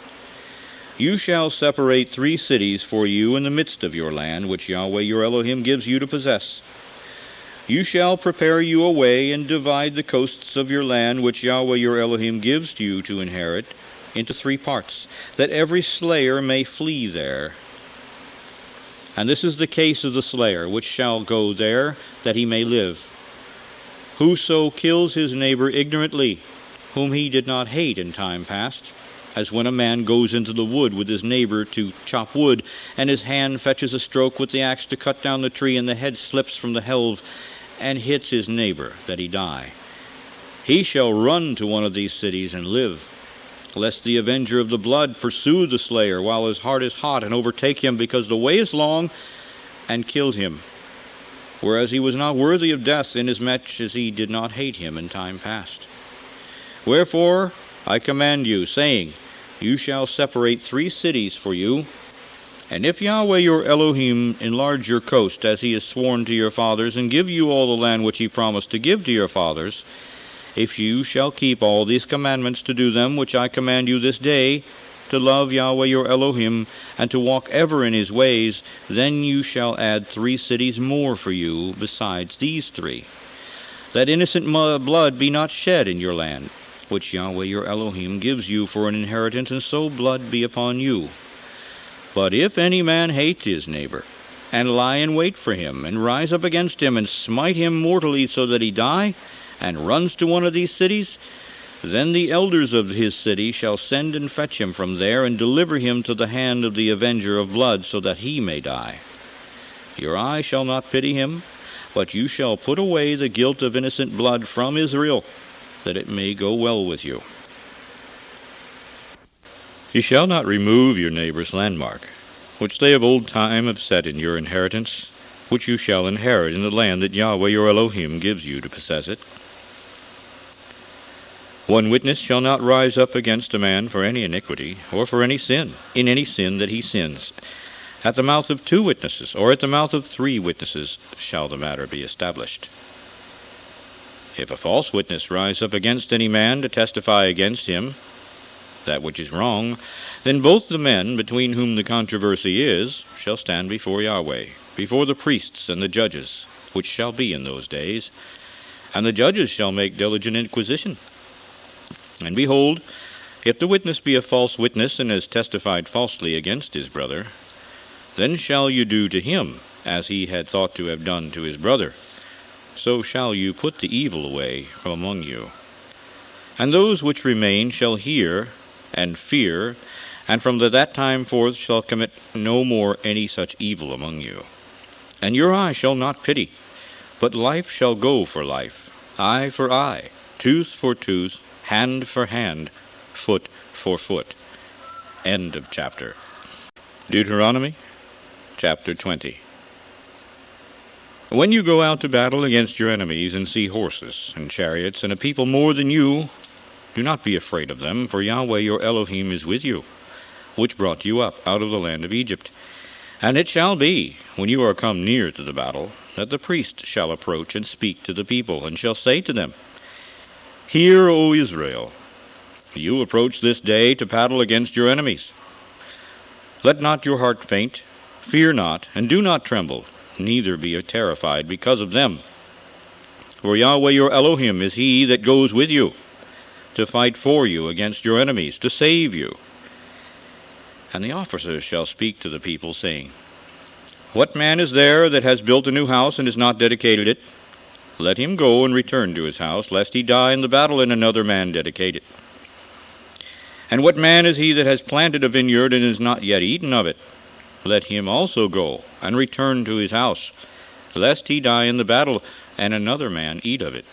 you shall separate 3 cities for you in the midst of your land, which Yahweh your Elohim gives you to possess. You shall prepare you a way and divide the coasts of your land, which Yahweh your Elohim gives to you to inherit, into 3 parts, that every slayer may flee there. And this is the case of the slayer, which shall go there, that he may live. Whoso kills his neighbor ignorantly, whom he did not hate in time past, as when a man goes into the wood with his neighbor to chop wood, and his hand fetches a stroke with the axe to cut down the tree, and the head slips from the helve, and hits his neighbor, that he die. He shall run to one of these cities and live, lest the avenger of the blood pursue the slayer while his heart is hot, and overtake him, because the way is long, and killed him, whereas he was not worthy of death, inasmuch as he did not hate him in time past. Wherefore I command you, saying, You shall separate 3 cities for you, and if Yahweh your Elohim enlarge your coast, as he has sworn to your fathers, and give you all the land which he promised to give to your fathers, if you shall keep all these commandments to do them, which I command you this day, to love Yahweh your Elohim, and to walk ever in his ways, then you shall add 3 cities more for you, besides these 3, that innocent blood be not shed in your land, which Yahweh your Elohim gives you for an inheritance, and so blood be upon you. But if any man hate his neighbor, and lie in wait for him, and rise up against him, and smite him mortally so that he die, and runs to one of these cities, then the elders of his city shall send and fetch him from there, and deliver him to the hand of the avenger of blood, so that he may die. Your eye shall not pity him, but you shall put away the guilt of innocent blood from Israel, that it may go well with you. You shall not remove your neighbor's landmark, which they of old time have set in your inheritance, which you shall inherit in the land that Yahweh your Elohim gives you to possess it. One witness shall not rise up against a man for any iniquity, or for any sin, in any sin that he sins. At the mouth of 2 witnesses, or at the mouth of 3 witnesses, shall the matter be established. If a false witness rise up against any man to testify against him, that which is wrong, then both the men between whom the controversy is shall stand before Yahweh, before the priests and the judges, which shall be in those days, and the judges shall make diligent inquisition. And behold, if the witness be a false witness, and has testified falsely against his brother, then shall you do to him as he had thought to have done to his brother. So shall you put the evil away from among you. And those which remain shall hear and fear, and from that time forth shall commit no more any such evil among you. And your eye shall not pity, but life shall go for life, eye for eye, tooth for tooth, hand for hand, foot for foot. End of chapter. Deuteronomy chapter 20. When you go out to battle against your enemies and see horses and chariots and a people more than you, do not be afraid of them, for Yahweh your Elohim is with you, which brought you up out of the land of Egypt. And it shall be, when you are come near to the battle, that the priest shall approach and speak to the people, and shall say to them, Hear, O Israel, you approach this day to battle against your enemies. Let not your heart faint, fear not, and do not tremble, neither be terrified because of them. For Yahweh your Elohim is he that goes with you, to fight for you against your enemies, to save you. And the officers shall speak to the people, saying, What man is there that has built a new house and has not dedicated it? Let him go and return to his house, lest he die in the battle and another man dedicate it. And what man is he that has planted a vineyard and has not yet eaten of it? Let him also go and return to his house, lest he die in the battle and another man eat of it.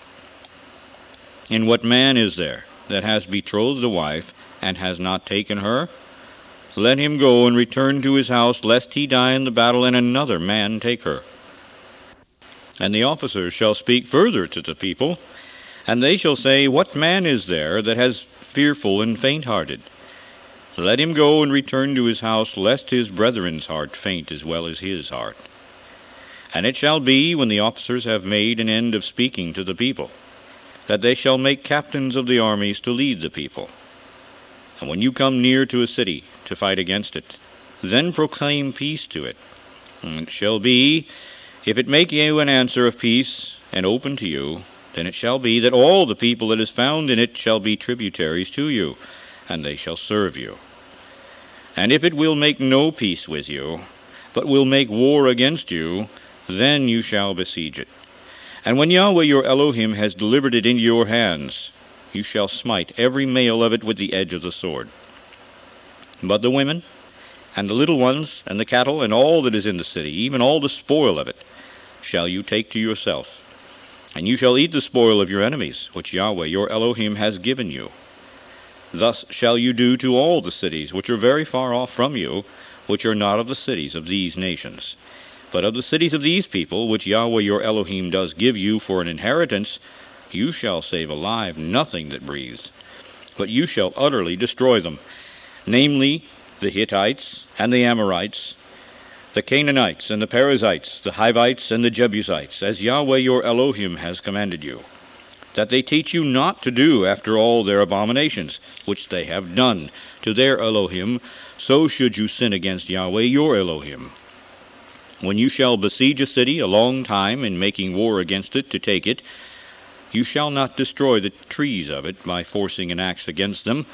And what man is there that has betrothed a wife and has not taken her? Let him go and return to his house, lest he die in the battle and another man take her. And the officers shall speak further to the people, and they shall say, What man is there that has fearful and faint-hearted? Let him go and return to his house, lest his brethren's heart faint as well as his heart. And it shall be, when the officers have made an end of speaking to the people, that they shall make captains of the armies to lead the people. And when you come near to a city to fight against it, then proclaim peace to it. And it shall be, if it make you an answer of peace, and open to you, then it shall be that all the people that is found in it shall be tributaries to you, and they shall serve you. And if it will make no peace with you, but will make war against you, then you shall besiege it. And when Yahweh your Elohim has delivered it into your hands, you shall smite every male of it with the edge of the sword. But the women, and the little ones, and the cattle, and all that is in the city, even all the spoil of it, shall you take to yourself. And you shall eat the spoil of your enemies, which Yahweh your Elohim has given you. Thus shall you do to all the cities which are very far off from you, which are not of the cities of these nations. But of the cities of these people, which Yahweh your Elohim does give you for an inheritance, you shall save alive nothing that breathes, but you shall utterly destroy them, namely the Hittites and the Amorites, the Canaanites and the Perizzites, the Hivites and the Jebusites, as Yahweh your Elohim has commanded you, that they teach you not to do after all their abominations, which they have done to their Elohim, so should you sin against Yahweh your Elohim. When you shall besiege a city a long time in making war against it to take it, you shall not destroy the trees of it by forcing an axe against them,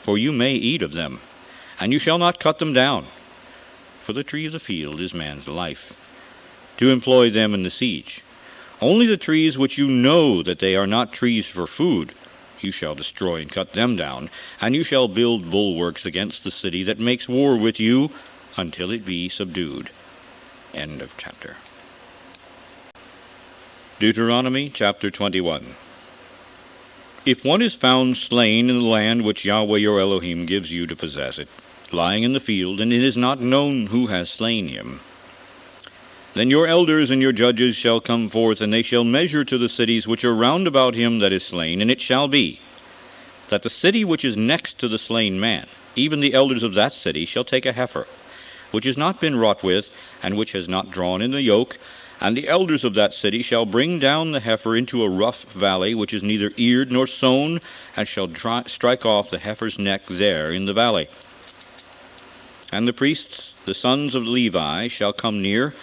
for you may eat of them. And you shall not cut them down, for the tree of the field is man's life, to employ them in the siege. Only the trees which you know that they are not trees for food, you shall destroy and cut them down, and you shall build bulwarks against the city that makes war with you until it be subdued. End of chapter. Deuteronomy chapter 21. If one is found slain in the land which Yahweh your Elohim gives you to possess it, lying in the field, and it is not known who has slain him, then your elders and your judges shall come forth, and they shall measure to the cities which are round about him that is slain. And it shall be, that the city which is next to the slain man, even the elders of that city, shall take a heifer, which has not been wrought with, and which has not drawn in the yoke, and the elders of that city shall bring down the heifer into a rough valley, which is neither eared nor sown, and shall strike off the heifer's neck there in the valley. And the priests, the sons of Levi, shall come near.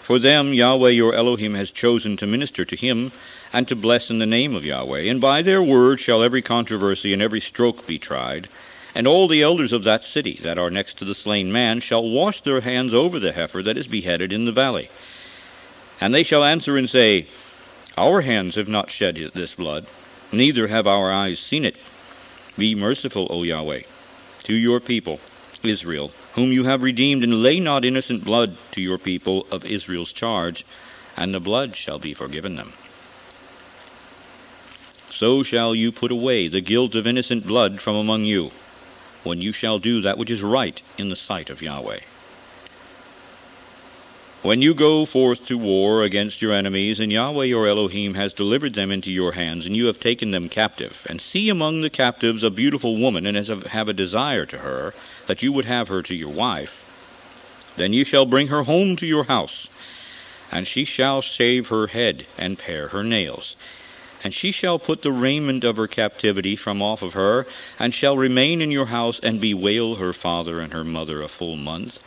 For them Yahweh your Elohim has chosen to minister to him, and to bless in the name of Yahweh. And by their word shall every controversy and every stroke be tried. And all the elders of that city that are next to the slain man shall wash their hands over the heifer that is beheaded in the valley. And they shall answer and say, Our hands have not shed this blood, neither have our eyes seen it. Be merciful, O Yahweh, to your people, Israel, whom you have redeemed, and lay not innocent blood to your people of Israel's charge, and the blood shall be forgiven them. So shall you put away the guilt of innocent blood from among you, when you shall do that which is right in the sight of Yahweh. When you go forth to war against your enemies, and Yahweh your Elohim has delivered them into your hands, and you have taken them captive, and see among the captives a beautiful woman, and have a desire to her, that you would have her to your wife, then you shall bring her home to your house, and she shall shave her head, and pare her nails. And she shall put the raiment of her captivity from off of her, and shall remain in your house, and bewail her father and her mother a full month.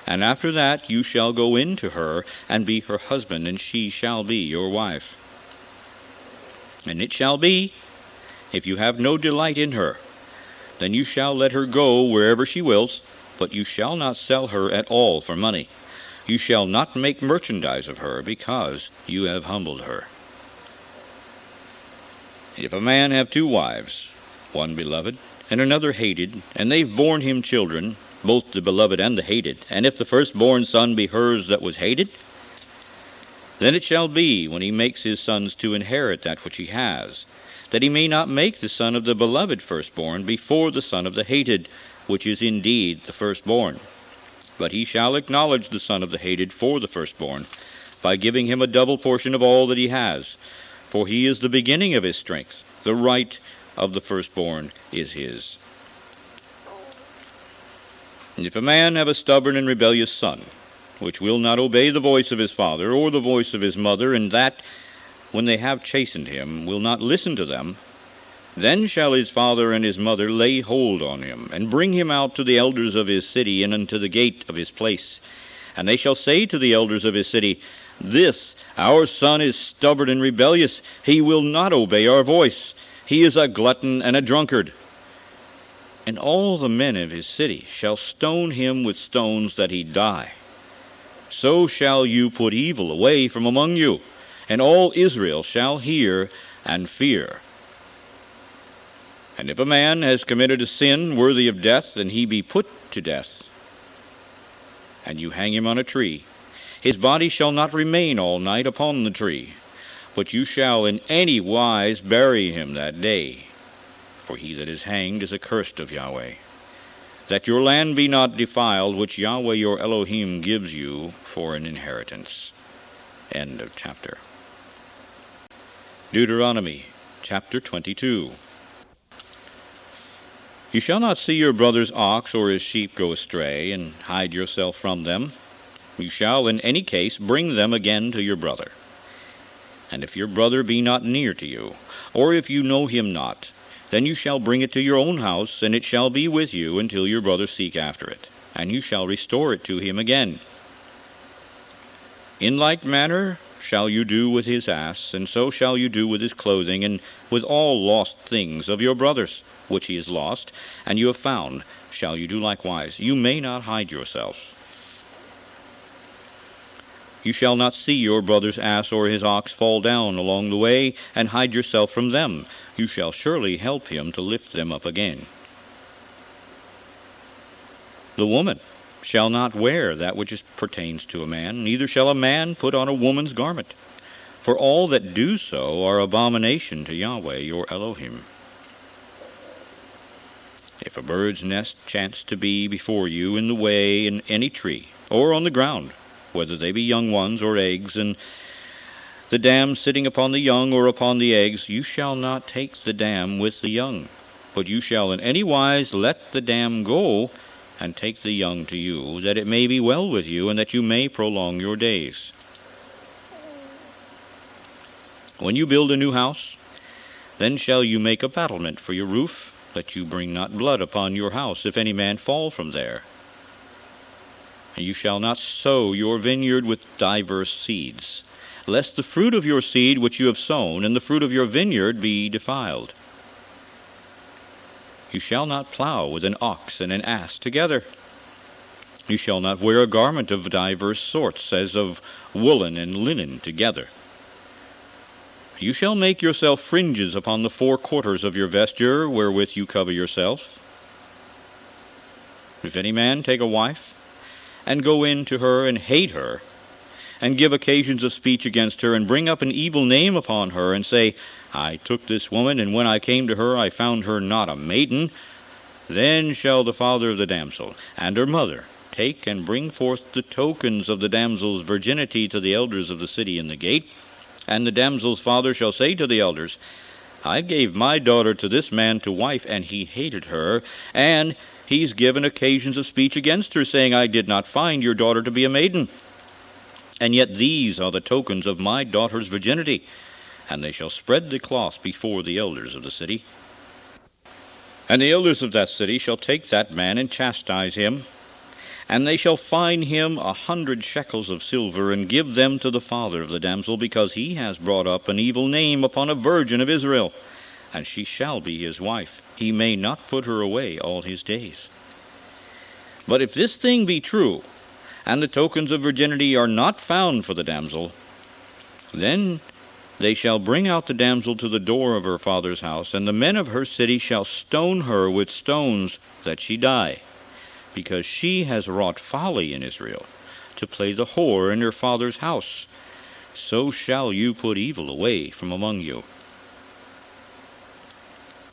And after that you shall go in to her, and be her husband, and she shall be your wife. And it shall be, if you have no delight in her, then you shall let her go wherever she wills, but you shall not sell her at all for money. You shall not make merchandise of her, because you have humbled her. If a man have 2 wives, one beloved, and another hated, and they've borne him children, both the beloved and the hated, and if the firstborn son be hers that was hated, then it shall be, when he makes his sons to inherit that which he has, that he may not make the son of the beloved firstborn before the son of the hated, which is indeed the firstborn. But he shall acknowledge the son of the hated for the firstborn, by giving him a double portion of all that he has, for he is the beginning of his strength. The right of the firstborn is his. And if a man have a stubborn and rebellious son, which will not obey the voice of his father or the voice of his mother, and that, when they have chastened him, will not listen to them, then shall his father and his mother lay hold on him, and bring him out to the elders of his city, and unto the gate of his place. And they shall say to the elders of his city, This, our son, is stubborn and rebellious. He will not obey our voice. He is a glutton and a drunkard. And all the men of his city shall stone him with stones that he die. So shall you put evil away from among you, and all Israel shall hear and fear. And if a man has committed a sin worthy of death, and he be put to death, and you hang him on a tree, his body shall not remain all night upon the tree, but you shall in any wise bury him that day. For he that is hanged is accursed of Yahweh. That your land be not defiled, which Yahweh your Elohim gives you for an inheritance. End of chapter. Deuteronomy, chapter 22. You shall not see your brother's ox or his sheep go astray, and hide yourself from them. You shall in any case bring them again to your brother. And if your brother be not near to you, or if you know him not, then you shall bring it to your own house, and it shall be with you until your brother seek after it, and you shall restore it to him again. In like manner shall you do with his ass, and so shall you do with his clothing, and with all lost things of your brothers, which he has lost, and you have found, shall you do likewise. You may not hide yourselves. You shall not see your brother's ass or his ox fall down along the way, and hide yourself from them. You shall surely help him to lift them up again. The woman shall not wear that which pertains to a man, neither shall a man put on a woman's garment. For all that do so are abomination to Yahweh your Elohim. If a bird's nest chance to be before you in the way in any tree, or on the ground, whether they be young ones or eggs, and the dam sitting upon the young or upon the eggs, you shall not take the dam with the young, but you shall in any wise let the dam go, and take the young to you, that it may be well with you, and that you may prolong your days. When you build a new house, then shall you make a battlement for your roof, that you bring not blood upon your house, if any man fall from there. And you shall not sow your vineyard with diverse seeds, lest the fruit of your seed which you have sown, and the fruit of your vineyard be defiled. You shall not plow with an ox and an ass together. You shall not wear a garment of divers sorts, as of woolen and linen together. You shall make yourself fringes upon the four quarters of your vesture, wherewith you cover yourself. If any man take a wife, and go in to her, and hate her, and give occasions of speech against her, and bring up an evil name upon her, and say, I took this woman, and when I came to her, I found her not a maiden, then shall the father of the damsel and her mother take and bring forth the tokens of the damsel's virginity to the elders of the city in the gate. And the damsel's father shall say to the elders, I gave my daughter to this man to wife, and he hated her, and he's given occasions of speech against her, saying, I did not find your daughter to be a maiden. And yet these are the tokens of my daughter's virginity. And they shall spread the cloth before the elders of the city. And the elders of that city shall take that man and chastise him, and they shall fine him 100 shekels of silver, and give them to the father of the damsel, because he has brought up an evil name upon a virgin of Israel, and she shall be his wife. He may not put her away all his days. But if this thing be true, and the tokens of virginity are not found for the damsel, then they shall bring out the damsel to the door of her father's house, and the men of her city shall stone her with stones, that she die, because she has wrought folly in Israel, to play the whore in her father's house. So shall you put evil away from among you.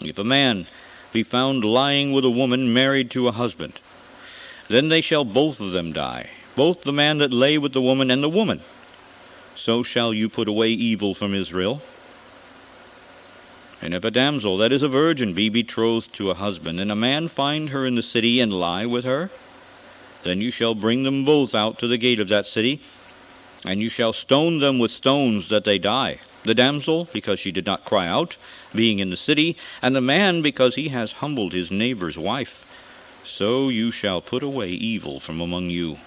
If a man be found lying with a woman married to a husband, then they shall both of them die, both the man that lay with the woman and the woman. So shall you put away evil from Israel. And if a damsel that is a virgin be betrothed to a husband, and a man find her in the city and lie with her, then you shall bring them both out to the gate of that city, and you shall stone them with stones, that they die, the damsel because she did not cry out, being in the city, and the man because he has humbled his neighbor's wife. So you shall put away evil from among you.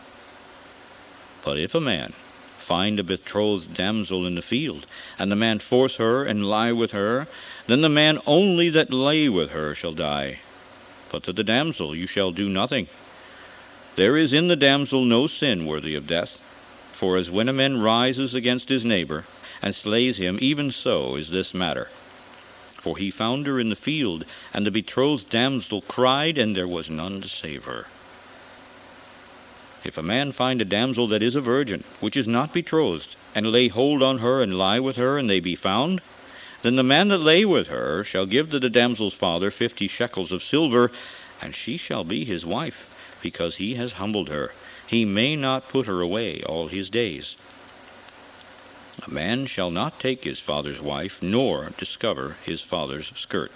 But if a man find a betrothed damsel in the field, and the man force her and lie with her, then the man only that lay with her shall die. But to the damsel you shall do nothing. There is in the damsel no sin worthy of death. For as when a man rises against his neighbor, and slays him, even so is this matter. For he found her in the field, and the betrothed damsel cried, and there was none to save her. If a man find a damsel that is a virgin, which is not betrothed, and lay hold on her and lie with her, and they be found, then the man that lay with her shall give to the damsel's father 50 shekels of silver, and she shall be his wife, because he has humbled her. He may not put her away all his days. A man shall not take his father's wife, nor discover his father's skirt.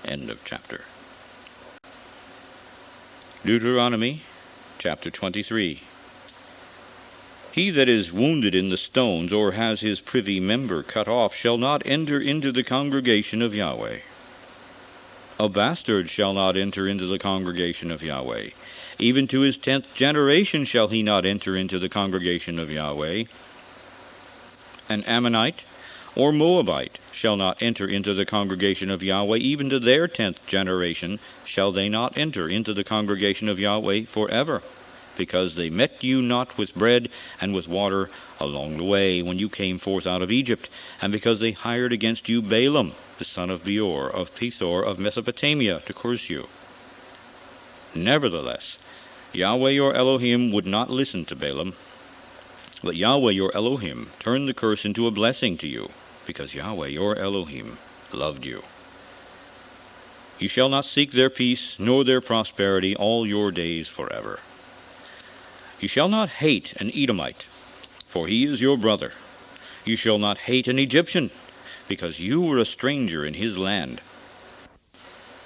End of chapter. Deuteronomy chapter 23. He that is wounded in the stones, or has his privy member cut off, shall not enter into the congregation of Yahweh. A bastard shall not enter into the congregation of Yahweh. Even to his 10th generation shall he not enter into the congregation of Yahweh. An Ammonite or Moabite shall not enter into the congregation of Yahweh. Even to their 10th generation shall they not enter into the congregation of Yahweh forever, because they met you not with bread and with water along the way when you came forth out of Egypt, and because they hired against you Balaam, the son of Beor, of Pethor, of Mesopotamia, to curse you. Nevertheless, Yahweh your Elohim would not listen to Balaam, but Yahweh your Elohim turned the curse into a blessing to you, because Yahweh your Elohim loved you. You shall not seek their peace, nor their prosperity all your days forever. You shall not hate an Edomite, for he is your brother. You shall not hate an Egyptian, because you were a stranger in his land.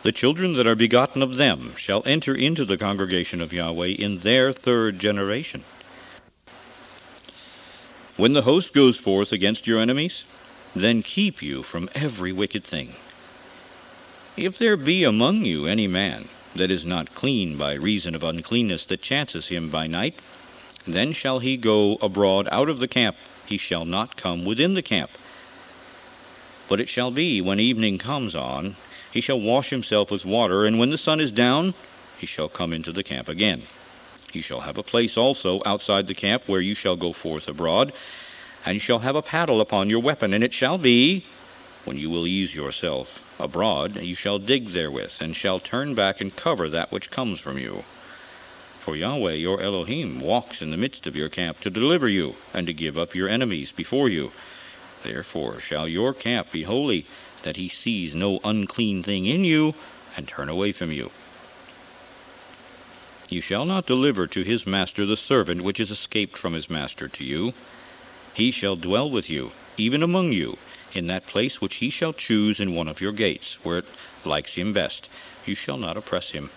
The children that are begotten of them shall enter into the congregation of Yahweh in their 3rd generation. When the host goes forth against your enemies, then keep you from every wicked thing. If there be among you any man that is not clean by reason of uncleanness that chances him by night, then shall he go abroad out of the camp. He shall not come within the camp. But it shall be, when evening comes on, he shall wash himself with water, and when the sun is down, he shall come into the camp again. He shall have a place also outside the camp where you shall go forth abroad, and you shall have a paddle upon your weapon, and it shall be, when you will ease yourself abroad, you shall dig therewith, and shall turn back and cover that which comes from you. For Yahweh your Elohim walks in the midst of your camp to deliver you, and to give up your enemies before you. Therefore shall your camp be holy, that he sees no unclean thing in you, and turn away from you. You shall not deliver to his master the servant which is escaped from his master to you. He shall dwell with you, even among you, in that place which he shall choose in one of your gates, where it likes him best. You shall not oppress him.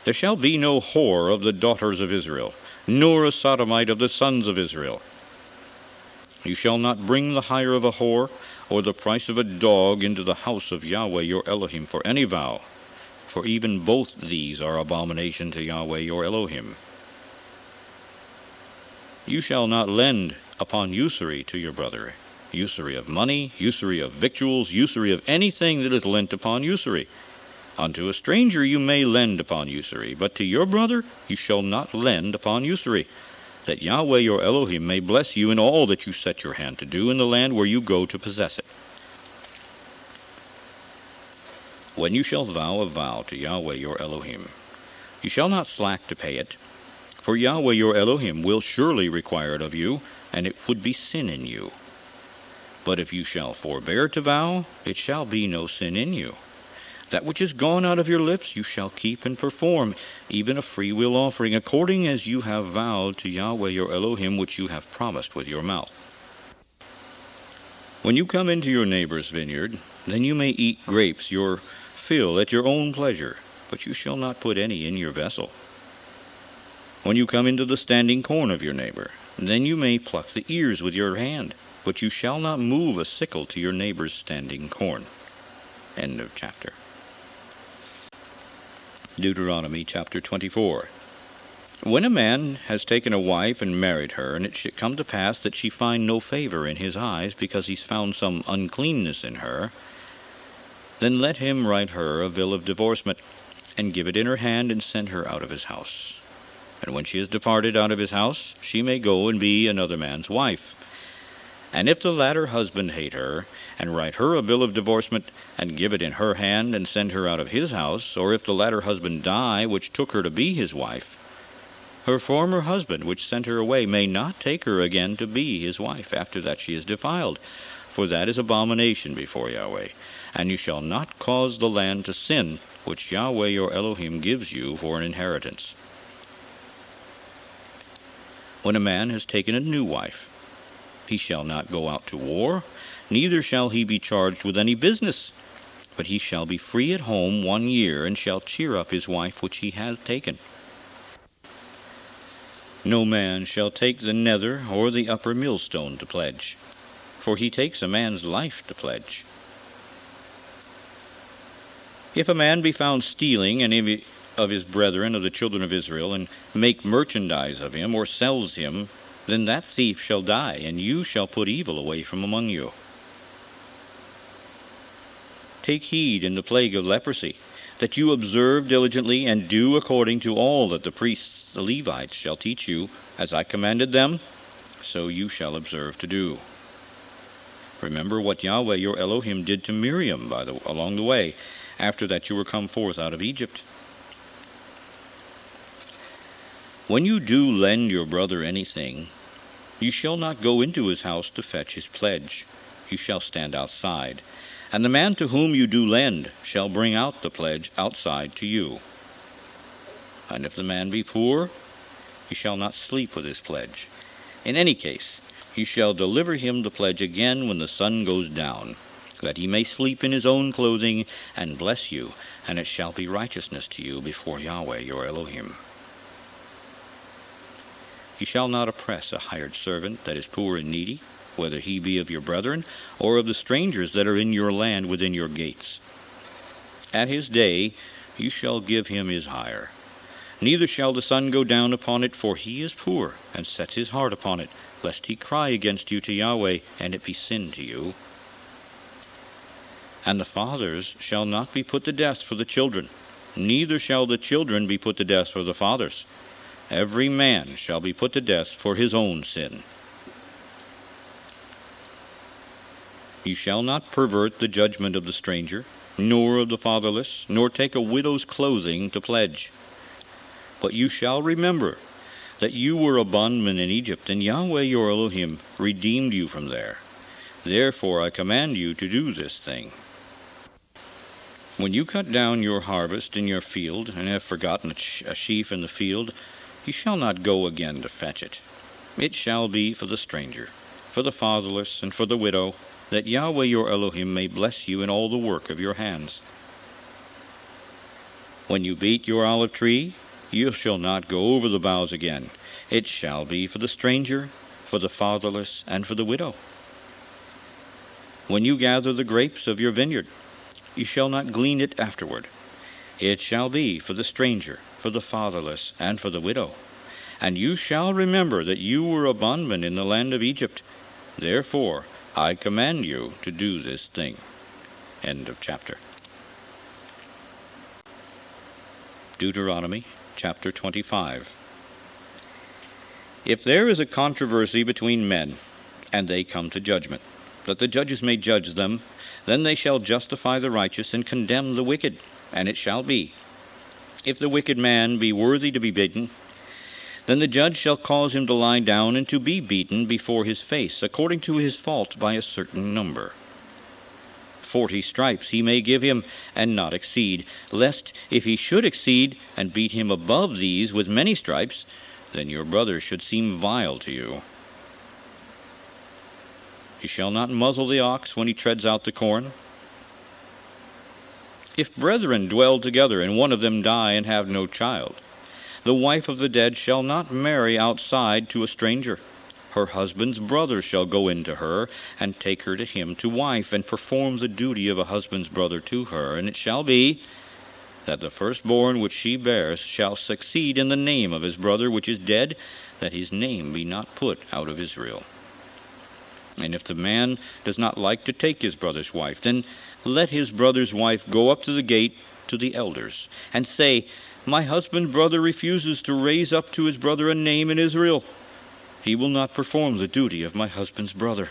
There shall be no whore of the daughters of Israel, nor a sodomite of the sons of Israel. You shall not bring the hire of a whore, or the price of a dog into the house of Yahweh your Elohim for any vow, for even both these are abomination to Yahweh your Elohim. You shall not lend upon usury to your brother, usury of money, usury of victuals, usury of anything that is lent upon usury. Unto a stranger you may lend upon usury, but to your brother you shall not lend upon usury, that Yahweh your Elohim may bless you in all that you set your hand to do in the land where you go to possess it. When you shall vow a vow to Yahweh your Elohim, you shall not slack to pay it, for Yahweh your Elohim will surely require it of you, and it would be sin in you. But if you shall forbear to vow, it shall be no sin in you. That which is gone out of your lips you shall keep and perform, even a freewill offering, according as you have vowed to Yahweh your Elohim, which you have promised with your mouth. When you come into your neighbor's vineyard, then you may eat grapes your fill at your own pleasure, but you shall not put any in your vessel. When you come into the standing corn of your neighbor, then you may pluck the ears with your hand, but you shall not move a sickle to your neighbor's standing corn. End of chapter. Deuteronomy chapter 24. When a man has taken a wife and married her, and it should come to pass that she find no favor in his eyes, because he's found some uncleanness in her, then let him write her a bill of divorcement, and give it in her hand, and send her out of his house. And when she is departed out of his house, she may go and be another man's wife. And if the latter husband hate her, and write her a bill of divorcement, and give it in her hand, and send her out of his house, or if the latter husband die, which took her to be his wife, her former husband, which sent her away, may not take her again to be his wife, after that she is defiled, for that is abomination before Yahweh. And you shall not cause the land to sin, which Yahweh your Elohim gives you for an inheritance. When a man has taken a new wife, he shall not go out to war, neither shall he be charged with any business, but he shall be free at home 1 year, and shall cheer up his wife which he has taken. No man shall take the nether or the upper millstone to pledge, for he takes a man's life to pledge. If a man be found stealing any of his brethren of the children of Israel, and make merchandise of him, or sells him, then that thief shall die, and you shall put evil away from among you. Take heed in the plague of leprosy, that you observe diligently, and do according to all that the priests, the Levites, shall teach you, as I commanded them, so you shall observe to do. Remember what Yahweh your Elohim did to Miriam along the way, after that you were come forth out of Egypt. When you do lend your brother anything, you shall not go into his house to fetch his pledge. You shall stand outside, and the man to whom you do lend shall bring out the pledge outside to you. And if the man be poor, you shall not sleep with his pledge. In any case, you shall deliver him the pledge again when the sun goes down, that he may sleep in his own clothing, and bless you, and it shall be righteousness to you before Yahweh your Elohim. You shall not oppress a hired servant that is poor and needy, whether he be of your brethren, or of the strangers that are in your land within your gates. At his day you shall give him his hire. Neither shall the sun go down upon it, for he is poor, and sets his heart upon it, lest he cry against you to Yahweh, and it be sin to you. And the fathers shall not be put to death for the children, neither shall the children be put to death for the fathers. Every man shall be put to death for his own sin. You shall not pervert the judgment of the stranger, nor of the fatherless, nor take a widow's clothing to pledge. But you shall remember that you were a bondman in Egypt, and Yahweh your Elohim redeemed you from there. Therefore I command you to do this thing. When you cut down your harvest in your field, and have forgotten a sheaf in the field, you shall not go again to fetch it. It shall be for the stranger, for the fatherless, and for the widow, that Yahweh your Elohim may bless you in all the work of your hands. When you beat your olive tree, you shall not go over the boughs again. It shall be for the stranger, for the fatherless, and for the widow. When you gather the grapes of your vineyard, you shall not glean it afterward. It shall be for the stranger, for the fatherless, and for the widow. And you shall remember that you were a bondman in the land of Egypt. Therefore I command you to do this thing. End of chapter. Deuteronomy chapter 25. If there is a controversy between men, and they come to judgment, that the judges may judge them, then they shall justify the righteous and condemn the wicked. And it shall be, if the wicked man be worthy to be beaten, then the judge shall cause him to lie down and to be beaten before his face, according to his fault by a certain number. 40 stripes he may give him, and not exceed, lest if he should exceed, and beat him above these with many stripes, then your brother should seem vile to you. You shall not muzzle the ox when he treads out the corn. If brethren dwell together, and one of them die and have no child, the wife of the dead shall not marry outside to a stranger. Her husband's brother shall go in to her, and take her to him to wife, and perform the duty of a husband's brother to her. And it shall be that the firstborn which she bears shall succeed in the name of his brother which is dead, that his name be not put out of Israel. And if the man does not like to take his brother's wife, then let his brother's wife go up to the gate to the elders, and say, My husband's brother refuses to raise up to his brother a name in Israel. He will not perform the duty of my husband's brother.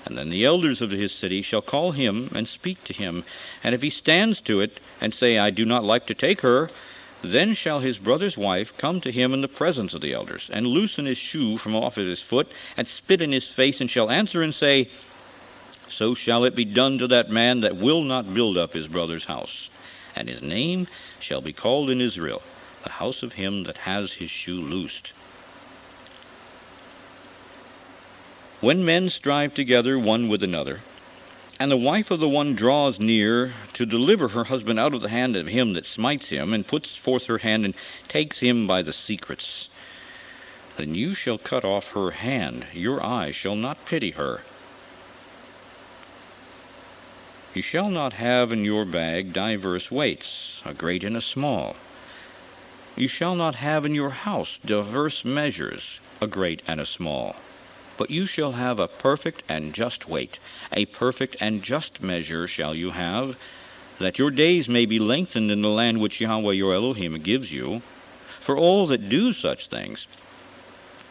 And then the elders of his city shall call him and speak to him. And if he stands to it, and say, I do not like to take her, then shall his brother's wife come to him in the presence of the elders, and loosen his shoe from off of his foot, and spit in his face, and shall answer and say, So shall it be done to that man that will not build up his brother's house. And his name shall be called in Israel, the house of him that has his shoe loosed. When men strive together one with another, and the wife of the one draws near to deliver her husband out of the hand of him that smites him, and puts forth her hand and takes him by the secrets, then you shall cut off her hand. Your eye shall not pity her. You shall not have in your bag diverse weights, a great and a small. You shall not have in your house diverse measures, a great and a small. But you shall have a perfect and just weight, a perfect and just measure shall you have, that your days may be lengthened in the land which Yahweh your Elohim gives you. For all that do such things,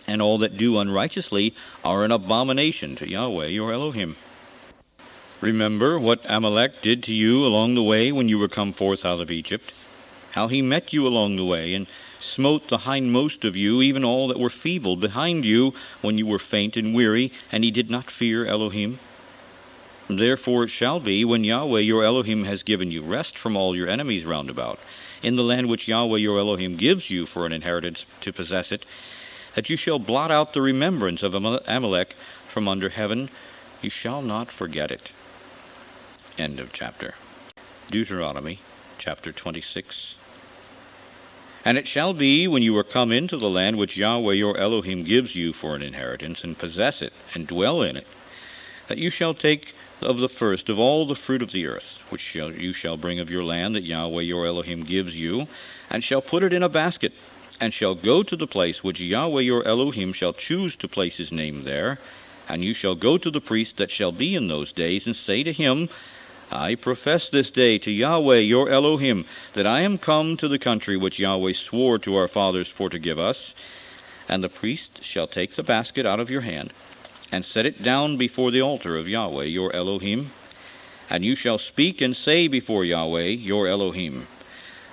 and all that do unrighteously, are an abomination to Yahweh your Elohim. Remember what Amalek did to you along the way when you were come forth out of Egypt, how he met you along the way, and smote the hindmost of you, even all that were feeble behind you, when you were faint and weary, and he did not fear Elohim. Therefore it shall be, when Yahweh your Elohim has given you rest from all your enemies round about, in the land which Yahweh your Elohim gives you for an inheritance to possess it, that you shall blot out the remembrance of Amalek from under heaven. You shall not forget it. End of chapter. Deuteronomy chapter 26. And it shall be, when you are come into the land which Yahweh your Elohim gives you for an inheritance, and possess it, and dwell in it, that you shall take of the first of all the fruit of the earth, which you shall bring of your land that Yahweh your Elohim gives you, and shall put it in a basket, and shall go to the place which Yahweh your Elohim shall choose to place his name there. And you shall go to the priest that shall be in those days, and say to him, I profess this day to Yahweh your Elohim that I am come to the country which Yahweh swore to our fathers for to give us. And the priest shall take the basket out of your hand, and set it down before the altar of Yahweh your Elohim. And you shall speak and say before Yahweh your Elohim,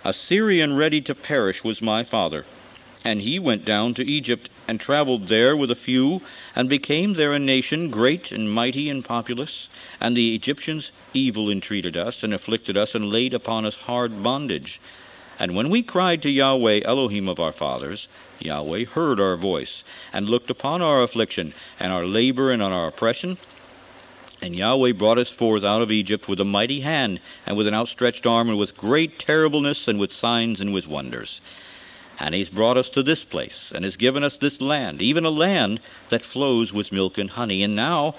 A Syrian ready to perish was my father, and he went down to Egypt, and traveled there with a few, and became there a nation great and mighty and populous. And the Egyptians evil entreated us, and afflicted us, and laid upon us hard bondage. And when we cried to Yahweh Elohim of our fathers, Yahweh heard our voice, and looked upon our affliction, and our labor, and on our oppression. And Yahweh brought us forth out of Egypt with a mighty hand, and with an outstretched arm, and with great terribleness, and with signs, and with wonders. And he's brought us to this place, and has given us this land, even a land that flows with milk and honey. And now,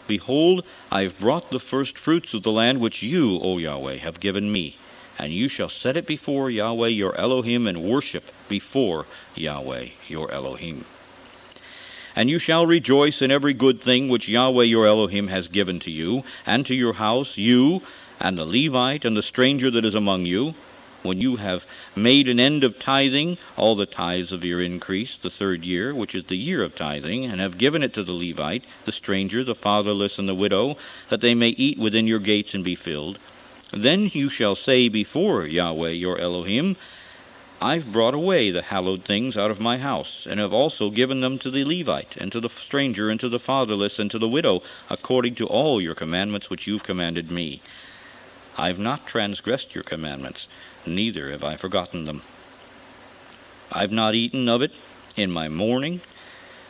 behold, I have brought the first fruits of the land which you, O Yahweh, have given me. And you shall set it before Yahweh your Elohim, and worship before Yahweh your Elohim. And you shall rejoice in every good thing which Yahweh your Elohim has given to you, and to your house, you, and the Levite, and the stranger that is among you, when you have made an end of tithing, all the tithes of your increase, the 3rd year, which is the year of tithing, and have given it to the Levite, the stranger, the fatherless, and the widow, that they may eat within your gates and be filled. Then you shall say before Yahweh your Elohim, I've brought away the hallowed things out of my house, and have also given them to the Levite, and to the stranger, and to the fatherless, and to the widow, according to all your commandments which you've commanded me. I've not transgressed your commandments, neither have I forgotten them. I've not eaten of it in my mourning,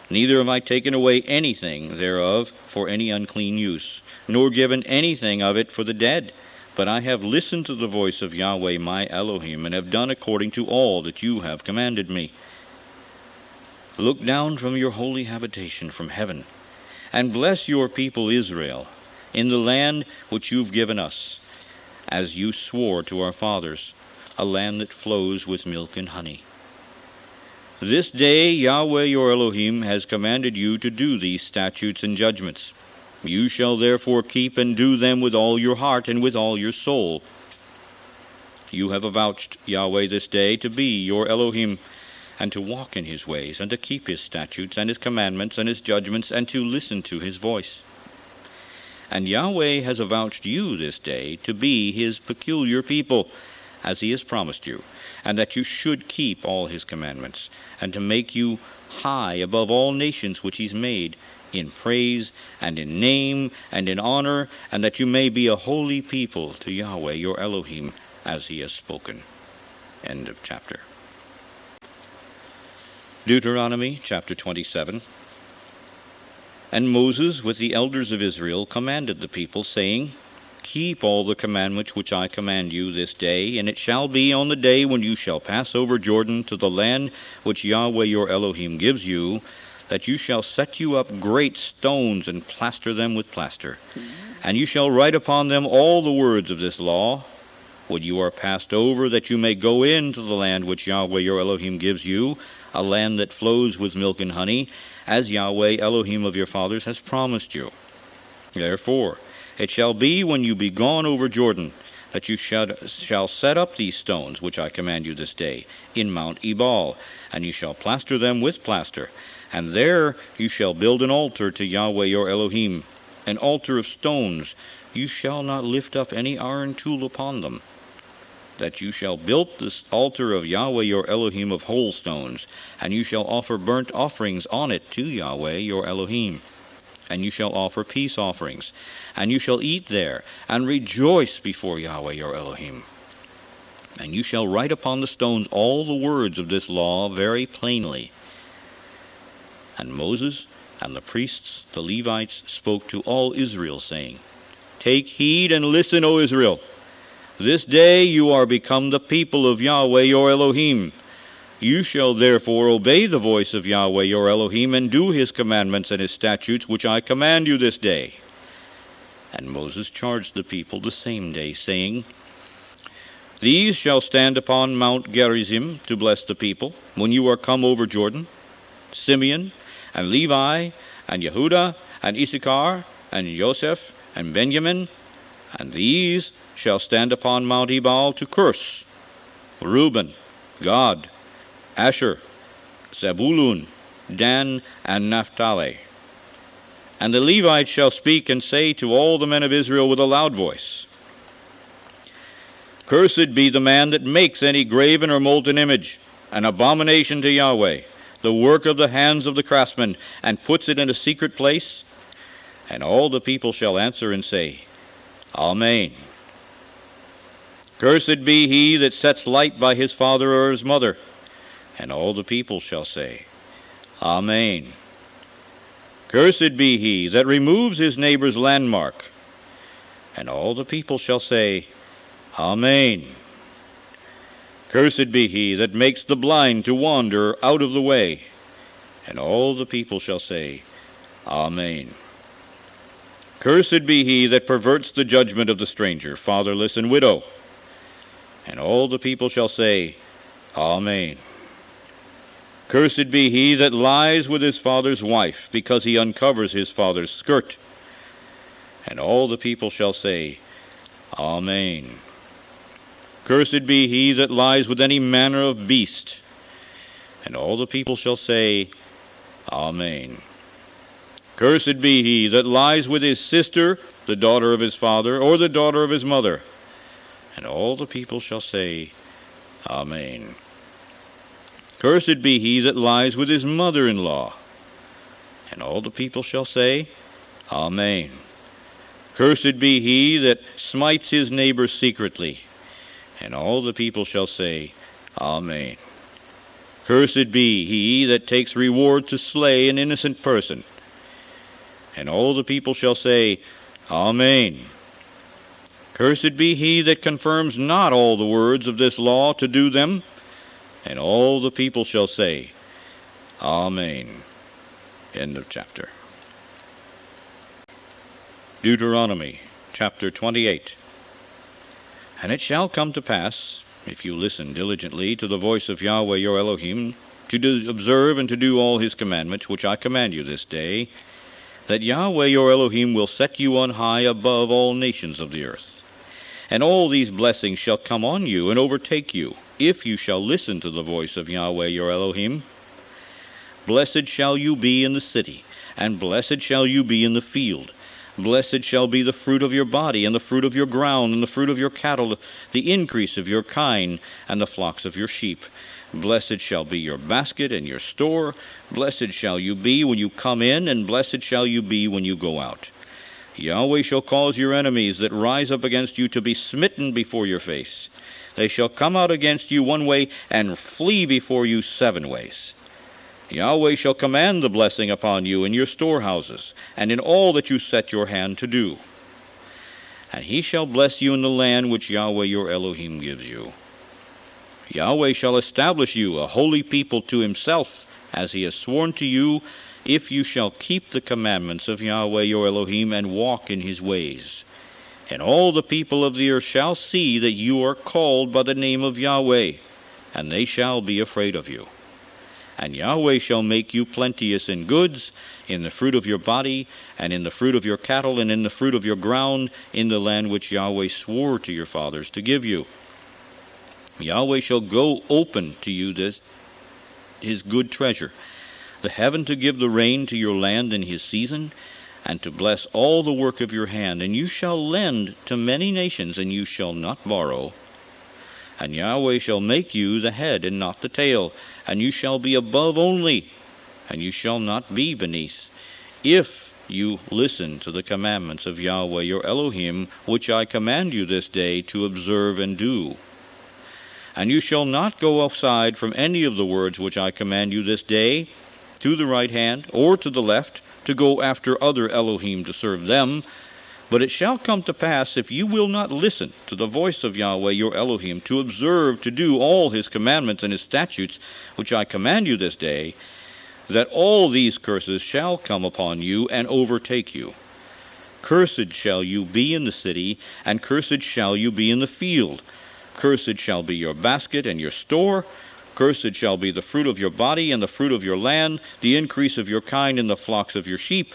neither have I taken away anything thereof for any unclean use, nor given anything of it for the dead. But I have listened to the voice of Yahweh my Elohim, and have done according to all that you have commanded me. Look down from your holy habitation from heaven, and bless your people Israel, in the land which you've given us, as you swore to our fathers, a land that flows with milk and honey. This day Yahweh your Elohim has commanded you to do these statutes and judgments. You shall therefore keep and do them with all your heart and with all your soul. You have avouched Yahweh this day to be your Elohim, and to walk in his ways, and to keep his statutes and his commandments and his judgments, and to listen to his voice. And Yahweh has avouched you this day to be his peculiar people, as he has promised you, and that you should keep all his commandments, and to make you high above all nations which he's made, in praise, and in name, and in honor, and that you may be a holy people to Yahweh your Elohim, as he has spoken. End of chapter. Deuteronomy chapter 27. And Moses with the elders of Israel commanded the people, saying, Keep all the commandments which I command you this day, and it shall be on the day when you shall pass over Jordan to the land which Yahweh your Elohim gives you, that you shall set you up great stones, and plaster them with plaster. And you shall write upon them all the words of this law, when you are passed over, that you may go into the land which Yahweh your Elohim gives you, a land that flows with milk and honey, as Yahweh Elohim of your fathers has promised you. Therefore it shall be when you be gone over Jordan, that you shall set up these stones, which I command you this day, in Mount Ebal, and you shall plaster them with plaster. And there you shall build an altar to Yahweh your Elohim, an altar of stones. You shall not lift up any iron tool upon them. That you shall build this altar of Yahweh your Elohim of whole stones, and you shall offer burnt offerings on it to Yahweh your Elohim. And you shall offer peace offerings, and you shall eat there, and rejoice before Yahweh your Elohim. And you shall write upon the stones all the words of this law very plainly. And Moses and the priests, the Levites, spoke to all Israel, saying, Take heed and listen, O Israel. This day you are become the people of Yahweh your Elohim. You shall therefore obey the voice of Yahweh your Elohim, and do his commandments and his statutes, which I command you this day. And Moses charged the people the same day, saying, These shall stand upon Mount Gerizim to bless the people, when you are come over Jordan: Simeon, and Levi, and Yehudah, and Issachar, and Joseph, and Benjamin, And these shall stand upon Mount Ebal to curse: Reuben, Gad, Asher, Zebulun, Dan, and Naphtali. And the Levites shall speak and say to all the men of Israel with a loud voice: Cursed be the man that makes any graven or molten image, an abomination to Yahweh, the work of the hands of the craftsman, and puts it in a secret place. And all the people shall answer and say, Amen. Cursed be he that sets light by his father or his mother. And all the people shall say, Amen. Cursed be he that removes his neighbor's landmark. And all the people shall say, Amen. Cursed be he that makes the blind to wander out of the way. And all the people shall say, Amen. Cursed be he that perverts the judgment of the stranger, fatherless, and widow. And all the people shall say, Amen. Cursed be he that lies with his father's wife, because he uncovers his father's skirt. And all the people shall say, Amen. Cursed be he that lies with any manner of beast. And all the people shall say, Amen. Cursed be he that lies with his sister, the daughter of his father, or the daughter of his mother. And all the people shall say, Amen. Cursed be he that lies with his mother-in-law. And all the people shall say, Amen. Cursed be he that smites his neighbor secretly. And all the people shall say, Amen. Cursed be he that takes reward to slay an innocent person. And all the people shall say, Amen. Cursed be he that confirms not all the words of this law to do them. And all the people shall say, Amen. End of chapter. Deuteronomy chapter 28. And it shall come to pass, if you listen diligently to the voice of Yahweh your Elohim, to observe and to do all his commandments, which I command you this day, that Yahweh your Elohim will set you on high above all nations of the earth. And all these blessings shall come on you and overtake you, if you shall listen to the voice of Yahweh your Elohim. Blessed shall you be in the city, and blessed shall you be in the field. Blessed shall be the fruit of your body, and the fruit of your ground, and the fruit of your cattle, the increase of your kine, and the flocks of your sheep. Blessed shall be your basket and your store. Blessed shall you be when you come in, and blessed shall you be when you go out. Yahweh shall cause your enemies that rise up against you to be smitten before your face. They shall come out against you one way, and flee before you 7 ways. Yahweh shall command the blessing upon you in your storehouses, and in all that you set your hand to do. And he shall bless you in the land which Yahweh your Elohim gives you. Yahweh shall establish you a holy people to himself, as he has sworn to you, if you shall keep the commandments of Yahweh your Elohim and walk in his ways. And all the people of the earth shall see that you are called by the name of Yahweh, and they shall be afraid of you. And Yahweh shall make you plenteous in goods, in the fruit of your body, and in the fruit of your cattle, and in the fruit of your ground, in the land which Yahweh swore to your fathers to give you. Yahweh shall go open to you his good treasure, the heaven to give the rain to your land in his season, and to bless all the work of your hand. And you shall lend to many nations, and you shall not borrow. And Yahweh shall make you the head and not the tail, and you shall be above only, and you shall not be beneath, if you listen to the commandments of Yahweh your Elohim, which I command you this day to observe and do. And you shall not go aside from any of the words which I command you this day, to the right hand or to the left, to go after other Elohim to serve them. But it shall come to pass, if you will not listen to the voice of Yahweh your Elohim, to observe to do all his commandments and his statutes, which I command you this day, that all these curses shall come upon you and overtake you. Cursed shall you be in the city, and cursed shall you be in the field. Cursed shall be your basket and your store. Cursed shall be the fruit of your body and the fruit of your land, the increase of your kind and the flocks of your sheep.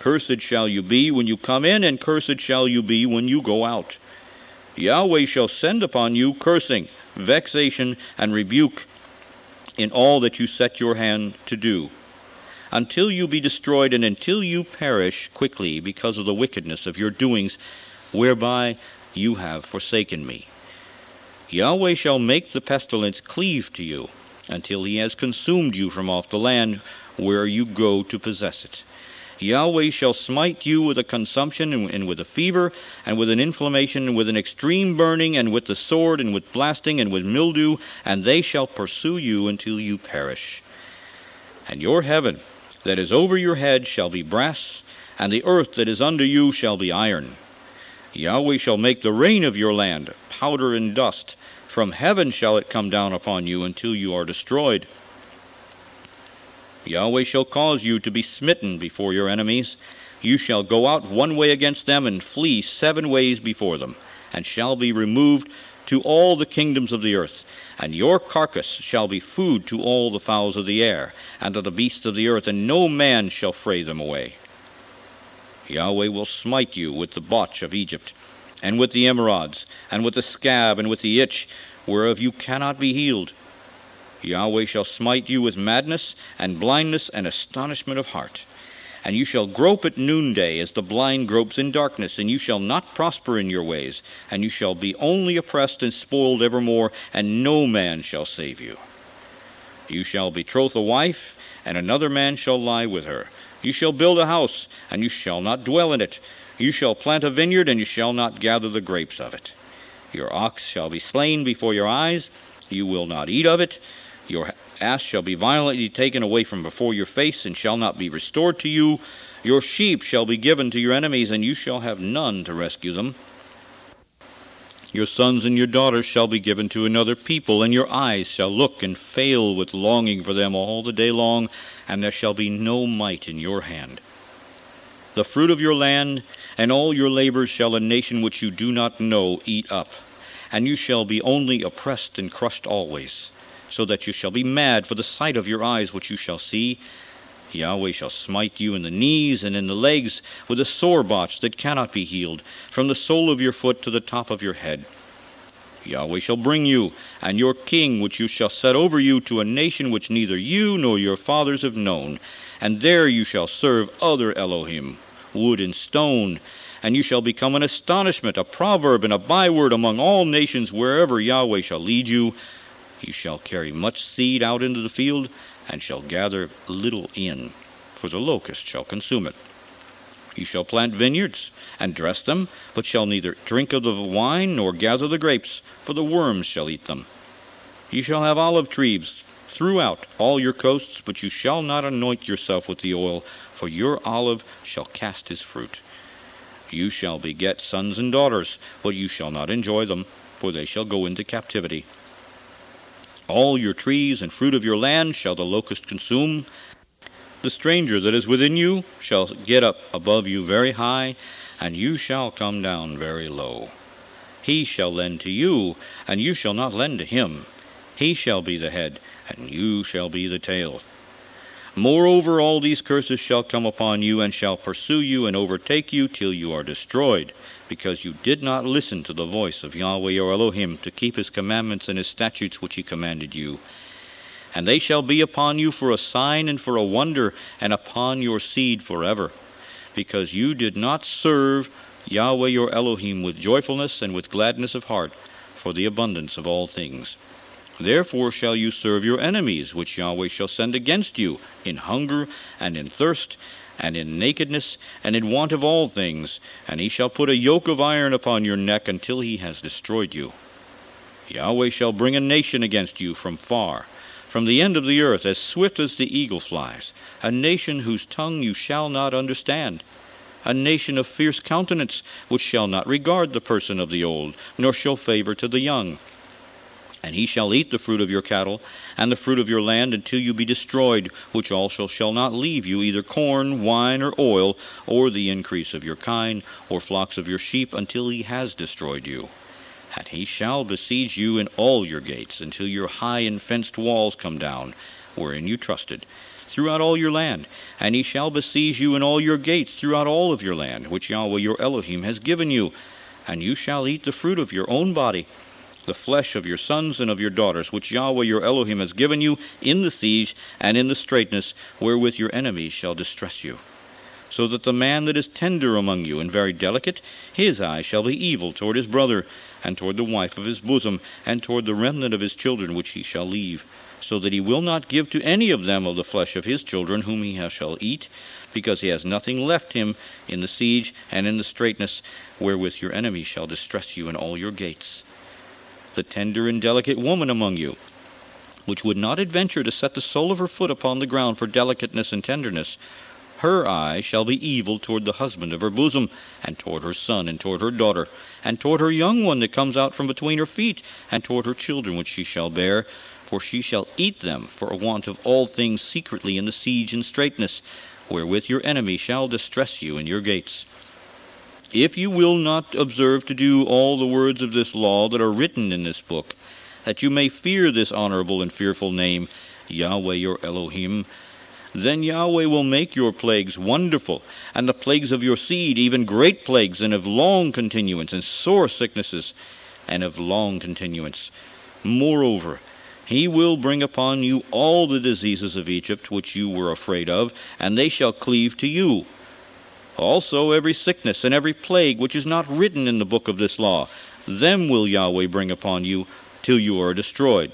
Cursed shall you be when you come in, and cursed shall you be when you go out. Yahweh shall send upon you cursing, vexation, and rebuke in all that you set your hand to do, until you be destroyed, and until you perish quickly because of the wickedness of your doings, whereby you have forsaken me. Yahweh shall make the pestilence cleave to you, until he has consumed you from off the land where you go to possess it. Yahweh shall smite you with a consumption, and with a fever, and with an inflammation, and with an extreme burning, and with the sword, and with blasting, and with mildew, and they shall pursue you until you perish. And your heaven that is over your head shall be brass, and the earth that is under you shall be iron. Yahweh shall make the rain of your land powder and dust. From heaven shall it come down upon you until you are destroyed. Yahweh shall cause you to be smitten before your enemies. You shall go out one way against them, and flee 7 ways before them, and shall be removed to all the kingdoms of the earth. And your carcass shall be food to all the fowls of the air, and to the beasts of the earth, and no man shall fray them away. Yahweh will smite you with the botch of Egypt, and with the emerods, and with the scab, and with the itch, whereof you cannot be healed. Yahweh shall smite you with madness, and blindness, and astonishment of heart. And you shall grope at noonday as the blind gropes in darkness, and you shall not prosper in your ways, and you shall be only oppressed and spoiled evermore, and no man shall save you. You shall betroth a wife, and another man shall lie with her. You shall build a house, and you shall not dwell in it. You shall plant a vineyard, and you shall not gather the grapes of it. Your ox shall be slain before your eyes. You will not eat of it. Your ass shall be violently taken away from before your face, and shall not be restored to you. Your sheep shall be given to your enemies, and you shall have none to rescue them. Your sons and your daughters shall be given to another people, and your eyes shall look and fail with longing for them all the day long, and there shall be no might in your hand. The fruit of your land and all your labors shall a nation which you do not know eat up, and you shall be only oppressed and crushed always, so that you shall be mad for the sight of your eyes which you shall see. Yahweh shall smite you in the knees and in the legs with a sore botch that cannot be healed, from the sole of your foot to the top of your head. Yahweh shall bring you and your king which you shall set over you to a nation which neither you nor your fathers have known, and there you shall serve other elohim, wood and stone, and you shall become an astonishment, a proverb, and a byword among all nations wherever Yahweh shall lead you. You shall carry much seed out into the field, and shall gather little in, for the locust shall consume it. You shall plant vineyards, and dress them, but shall neither drink of the wine, nor gather the grapes, for the worms shall eat them. You shall have olive trees throughout all your coasts, but you shall not anoint yourself with the oil, for your olive shall cast his fruit. You shall beget sons and daughters, but you shall not enjoy them, for they shall go into captivity. All your trees and fruit of your land shall the locust consume. The stranger that is within you shall get up above you very high, and you shall come down very low. He shall lend to you, and you shall not lend to him. He shall be the head, and you shall be the tail. Moreover, all these curses shall come upon you, and shall pursue you and overtake you till you are destroyed, because you did not listen to the voice of Yahweh your Elohim, to keep his commandments and his statutes which he commanded you. And they shall be upon you for a sign and for a wonder, and upon your seed forever, because you did not serve Yahweh your Elohim with joyfulness and with gladness of heart, for the abundance of all things. Therefore shall you serve your enemies, which Yahweh shall send against you, in hunger and in thirst, and in nakedness, and in want of all things, and he shall put a yoke of iron upon your neck until he has destroyed you. Yahweh shall bring a nation against you from far, from the end of the earth, as swift as the eagle flies, a nation whose tongue you shall not understand, a nation of fierce countenance, which shall not regard the person of the old, nor show favor to the young. And he shall eat the fruit of your cattle, and the fruit of your land, until you be destroyed, which also shall not leave you either corn, wine, or oil, or the increase of your kine, or flocks of your sheep, until he has destroyed you. And he shall besiege you in all your gates, until your high and fenced walls come down, wherein you trusted, throughout all your land, and he shall besiege you in all your gates throughout all of your land, which Yahweh your Elohim has given you. And you shall eat the fruit of your own body, the flesh of your sons and of your daughters, which Yahweh your Elohim has given you in the siege and in the straitness, wherewith your enemies shall distress you. So that the man that is tender among you and very delicate, his eye shall be evil toward his brother, and toward the wife of his bosom, and toward the remnant of his children which he shall leave, so that he will not give to any of them of the flesh of his children whom he shall eat, because he has nothing left him in the siege and in the straitness, wherewith your enemies shall distress you in all your gates. The tender and delicate woman among you, which would not adventure to set the sole of her foot upon the ground for delicateness and tenderness, her eye shall be evil toward the husband of her bosom, and toward her son, and toward her daughter, and toward her young one that comes out from between her feet, and toward her children which she shall bear, for she shall eat them for a want of all things secretly in the siege and straitness, wherewith your enemy shall distress you in your gates. If you will not observe to do all the words of this law that are written in this book, that you may fear this honorable and fearful name, Yahweh your Elohim, then Yahweh will make your plagues wonderful, and the plagues of your seed, even great plagues, and of long continuance, and sore sicknesses, and of long continuance. Moreover, he will bring upon you all the diseases of Egypt which you were afraid of, and they shall cleave to you. Also every sickness and every plague which is not written in the book of this law, them will Yahweh bring upon you, till you are destroyed.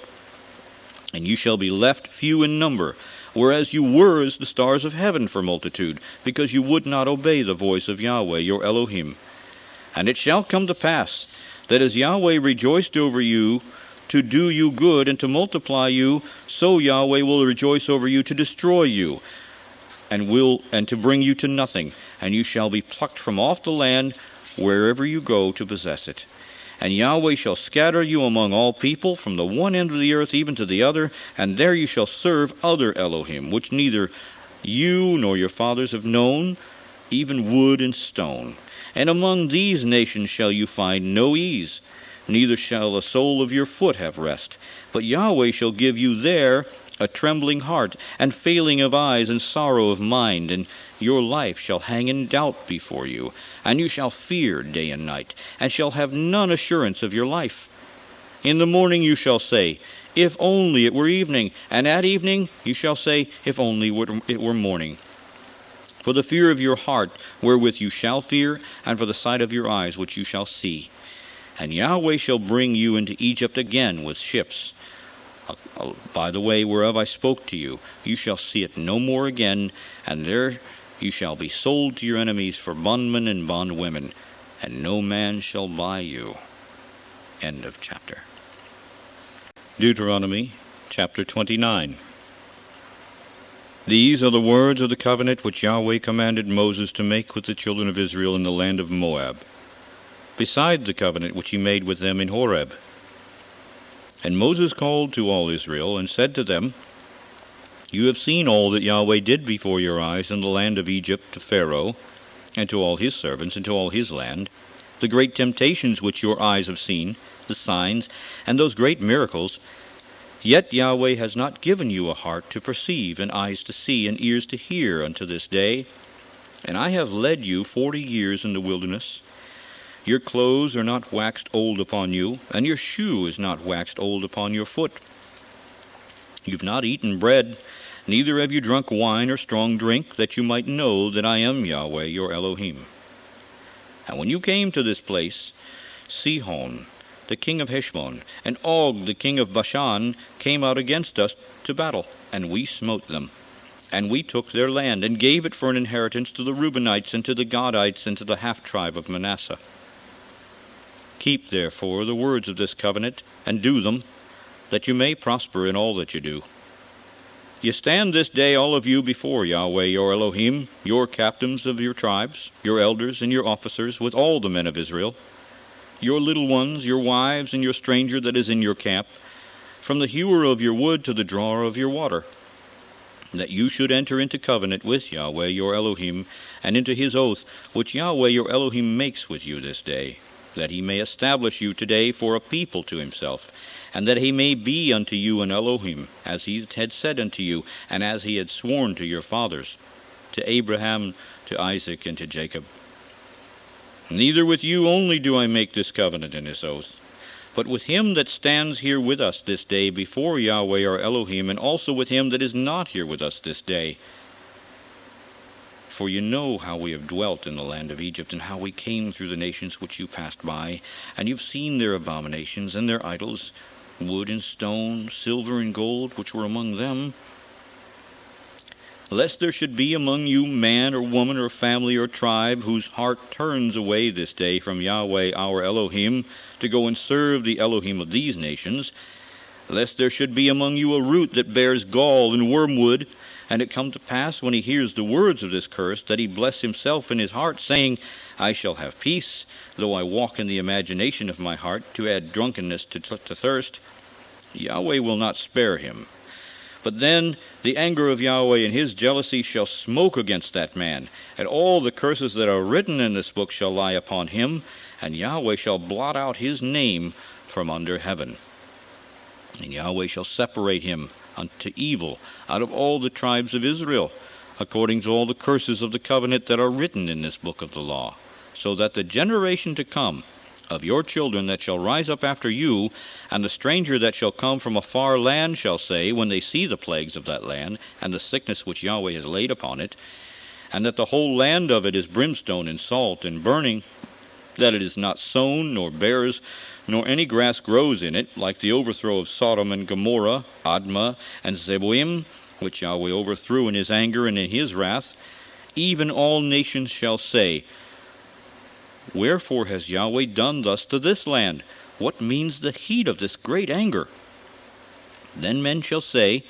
And you shall be left few in number, whereas you were as the stars of heaven for multitude, because you would not obey the voice of Yahweh your Elohim. And it shall come to pass, that as Yahweh rejoiced over you to do you good and to multiply you, so Yahweh will rejoice over you to destroy you, and to bring you to nothing, and you shall be plucked from off the land wherever you go to possess it. And Yahweh shall scatter you among all people, from the one end of the earth even to the other, and there you shall serve other Elohim, which neither you nor your fathers have known, even wood and stone. And among these nations shall you find no ease, neither shall the sole of your foot have rest. But Yahweh shall give you there a trembling heart, and failing of eyes, and sorrow of mind, and your life shall hang in doubt before you, and you shall fear day and night, and shall have none assurance of your life. In the morning you shall say, if only it were evening, and at evening you shall say, if only it were morning. For the fear of your heart wherewith you shall fear, and for the sight of your eyes which you shall see. And Yahweh shall bring you into Egypt again with ships. By the way whereof I spoke to you, you shall see it no more again, and there you shall be sold to your enemies for bondmen and bondwomen, and no man shall buy you. End of chapter. Deuteronomy chapter 29. These are the words of the covenant which Yahweh commanded Moses to make with the children of Israel in the land of Moab, beside the covenant which he made with them in Horeb. And Moses called to all Israel, and said to them, You have seen all that Yahweh did before your eyes in the land of Egypt to Pharaoh, and to all his servants, and to all his land, the great temptations which your eyes have seen, the signs, and those great miracles. Yet Yahweh has not given you a heart to perceive, and eyes to see, and ears to hear unto this day. And I have led you 40 years in the wilderness. Your clothes are not waxed old upon you, and your shoe is not waxed old upon your foot. You've not eaten bread, neither have you drunk wine or strong drink, that you might know that I am Yahweh your Elohim. And when you came to this place, Sihon, the king of Heshbon, and Og, the king of Bashan, came out against us to battle, and we smote them. And we took their land, and gave it for an inheritance to the Reubenites, and to the Gadites, and to the half-tribe of Manasseh. Keep, therefore, the words of this covenant, and do them, that you may prosper in all that you do. You stand this day, all of you, before Yahweh your Elohim, your captains of your tribes, your elders and your officers, with all the men of Israel, your little ones, your wives, and your stranger that is in your camp, from the hewer of your wood to the drawer of your water, that you should enter into covenant with Yahweh your Elohim, and into his oath, which Yahweh your Elohim makes with you this day. that he may establish you today for a people to himself, and that he may be unto you an Elohim, as he had said unto you, and as he had sworn to your fathers, to Abraham, to Isaac, and to Jacob. Neither with you only do I make this covenant and this oath, but with him that stands here with us this day before Yahweh our Elohim, and also with him that is not here with us this day. For you know how we have dwelt in the land of Egypt, and how we came through the nations which you passed by, and you've seen their abominations and their idols, wood and stone, silver and gold, which were among them. Lest there should be among you man or woman or family or tribe whose heart turns away this day from Yahweh our Elohim to go and serve the Elohim of these nations, lest there should be among you a root that bears gall and wormwood, and it come to pass, when he hears the words of this curse, that he bless himself in his heart, saying, I shall have peace, though I walk in the imagination of my heart, to add drunkenness to thirst. Yahweh will not spare him. But then the anger of Yahweh and his jealousy shall smoke against that man, and all the curses that are written in this book shall lie upon him, and Yahweh shall blot out his name from under heaven. And Yahweh shall separate him unto evil out of all the tribes of Israel, according to all the curses of the covenant that are written in this book of the law, so that the generation to come of your children that shall rise up after you, and the stranger that shall come from a far land shall say, when they see the plagues of that land, and the sickness which Yahweh has laid upon it, and that the whole land of it is brimstone and salt and burning, that it is not sown, nor bears, nor any grass grows in it, like the overthrow of Sodom and Gomorrah, Admah, and Zeboim, which Yahweh overthrew in his anger and in his wrath, even all nations shall say, Wherefore has Yahweh done thus to this land? What means the heat of this great anger? Then men shall say,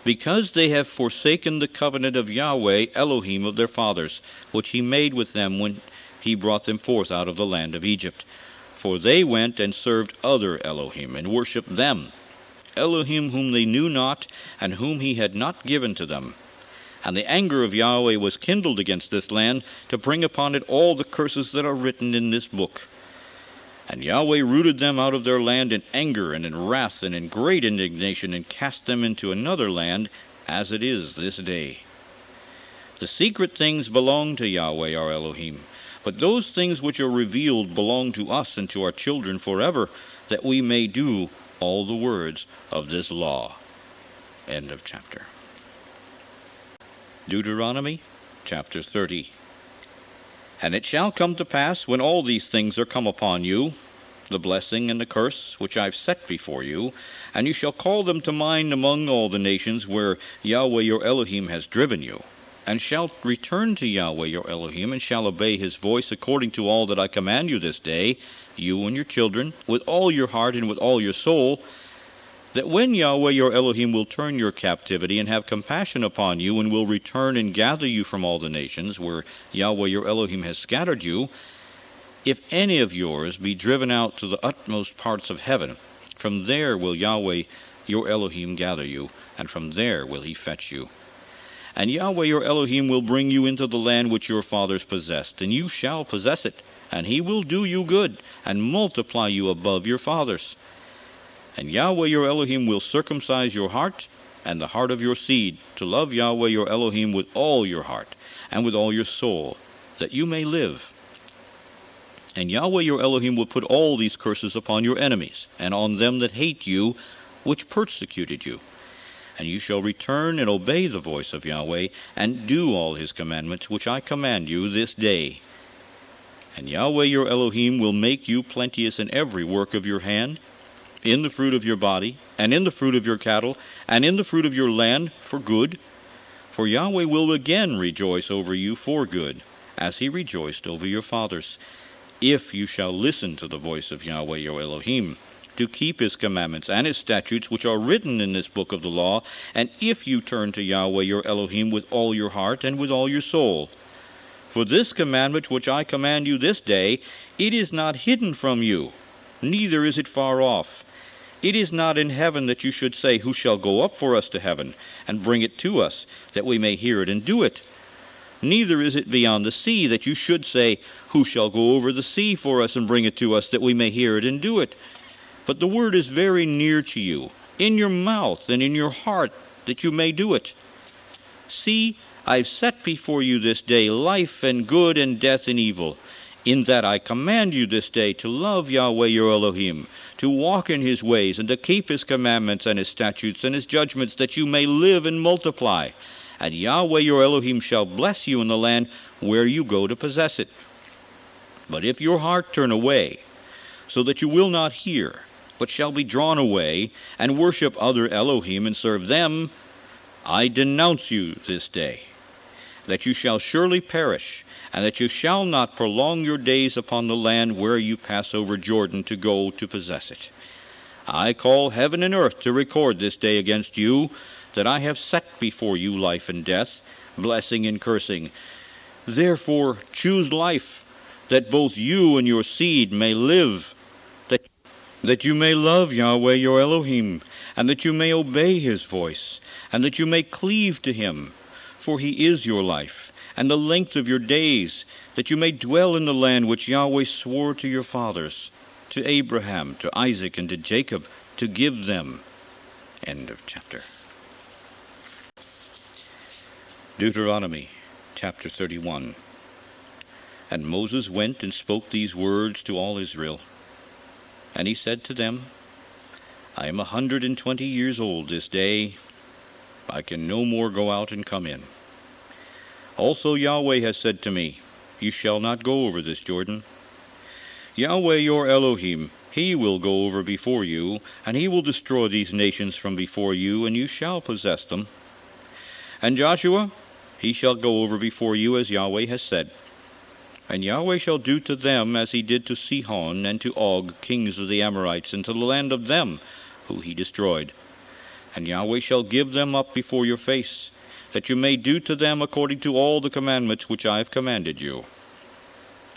Because they have forsaken the covenant of Yahweh, Elohim of their fathers, which he made with them when he brought them forth out of the land of Egypt. For they went and served other Elohim, and worshipped them, Elohim whom they knew not, and whom he had not given to them. And the anger of Yahweh was kindled against this land, to bring upon it all the curses that are written in this book. And Yahweh rooted them out of their land in anger and in wrath and in great indignation, and cast them into another land, as it is this day. The secret things belong to Yahweh our Elohim, but those things which are revealed belong to us and to our children forever, that we may do all the words of this law. End of chapter. Deuteronomy chapter 30. And it shall come to pass, when all these things are come upon you, the blessing and the curse which I have set before you, and you shall call them to mind among all the nations where Yahweh your Elohim has driven you, and shall return to Yahweh your Elohim, and shall obey his voice according to all that I command you this day, you and your children, with all your heart and with all your soul, that when Yahweh your Elohim will turn your captivity and have compassion upon you, and will return and gather you from all the nations where Yahweh your Elohim has scattered you, if any of yours be driven out to the utmost parts of heaven, from there will Yahweh your Elohim gather you, and from there will he fetch you. And Yahweh your Elohim will bring you into the land which your fathers possessed, and you shall possess it, and he will do you good, and multiply you above your fathers. And Yahweh your Elohim will circumcise your heart, and the heart of your seed, to love Yahweh your Elohim with all your heart, and with all your soul, that you may live. And Yahweh your Elohim will put all these curses upon your enemies, and on them that hate you, which persecuted you. And you shall return and obey the voice of Yahweh, and do all his commandments which I command you this day. And Yahweh your Elohim will make you plenteous in every work of your hand, in the fruit of your body, and in the fruit of your cattle, and in the fruit of your land, for good. For Yahweh will again rejoice over you for good, as he rejoiced over your fathers, if you shall listen to the voice of Yahweh your Elohim, to keep his commandments and his statutes which are written in this book of the law, and if you turn to Yahweh your Elohim with all your heart and with all your soul. For this commandment which I command you this day, it is not hidden from you, neither is it far off. It is not in heaven, that you should say, Who shall go up for us to heaven, and bring it to us, that we may hear it and do it? neither is it beyond the sea, that you should say, Who shall go over the sea for us and bring it to us, that we may hear it and do it? But the word is very near to you, in your mouth and in your heart, that you may do it. See, I've set before you this day life and good and death and evil. In that I command you this day to love Yahweh your Elohim, to walk in his ways, and to keep his commandments and his statutes and his judgments, that you may live and multiply. And Yahweh your Elohim shall bless you in the land where you go to possess it. But if your heart turn away, so that you will not hear, but shall be drawn away, and worship other Elohim and serve them, I denounce you this day, that you shall surely perish, and that you shall not prolong your days upon the land where you pass over Jordan to go to possess it. I call heaven and earth to record this day against you, that I have set before you life and death, blessing and cursing. Therefore choose life, that both you and your seed may live, that you may love Yahweh your Elohim, and that you may obey his voice, and that you may cleave to him, for he is your life, and the length of your days, that you may dwell in the land which Yahweh swore to your fathers, to Abraham, to Isaac, and to Jacob, to give them. End of chapter. Deuteronomy chapter 31. And Moses went and spoke these words to all Israel. And he said to them, I am 120 years old this day. I can no more go out and come in. Also Yahweh has said to me, You shall not go over this Jordan. Yahweh your Elohim, he will go over before you, and he will destroy these nations from before you, and you shall possess them. And Joshua, he shall go over before you as Yahweh has said. And Yahweh shall do to them as he did to Sihon and to Og, kings of the Amorites, and to the land of them, who he destroyed. And Yahweh shall give them up before your face, that you may do to them according to all the commandments which I have commanded you.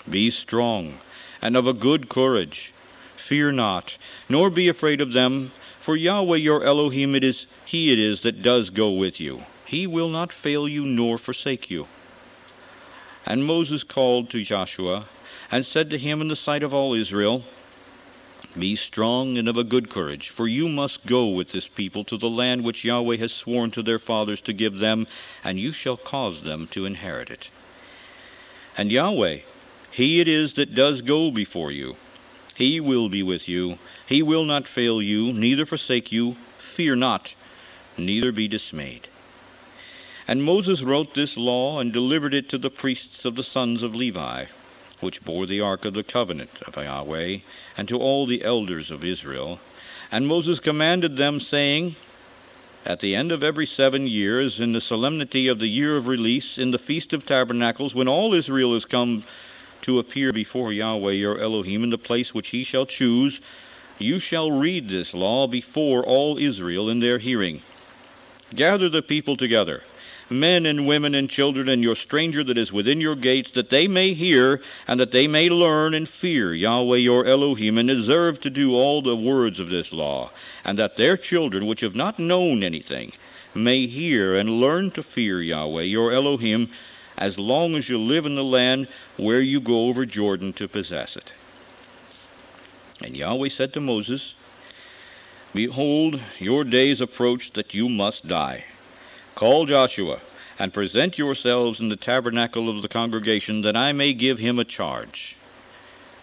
Be strong, and of a good courage. Fear not, nor be afraid of them, for Yahweh your Elohim it is that does go with you. He will not fail you nor forsake you. And Moses called to Joshua, and said to him in the sight of all Israel, Be strong and of a good courage, for you must go with this people to the land which Yahweh has sworn to their fathers to give them, and you shall cause them to inherit it. And Yahweh, he it is that does go before you. He will be with you. He will not fail you, neither forsake you. Fear not, neither be dismayed. And Moses wrote this law, and delivered it to the priests of the sons of Levi, which bore the ark of the covenant of Yahweh, and to all the elders of Israel. And Moses commanded them, saying, At the end of every 7 years, in the solemnity of the year of release, in the Feast of Tabernacles, when all Israel is come to appear before Yahweh your Elohim in the place which he shall choose, you shall read this law before all Israel in their hearing. Gather the people together, men and women and children, and your stranger that is within your gates, that they may hear, and that they may learn and fear Yahweh your Elohim, and observe to do all the words of this law, and that their children, which have not known anything, may hear and learn to fear Yahweh your Elohim, as long as you live in the land where you go over Jordan to possess it. And Yahweh said to Moses, Behold, your days approach that you must die. Call Joshua, and present yourselves in the tabernacle of the congregation, that I may give him a charge.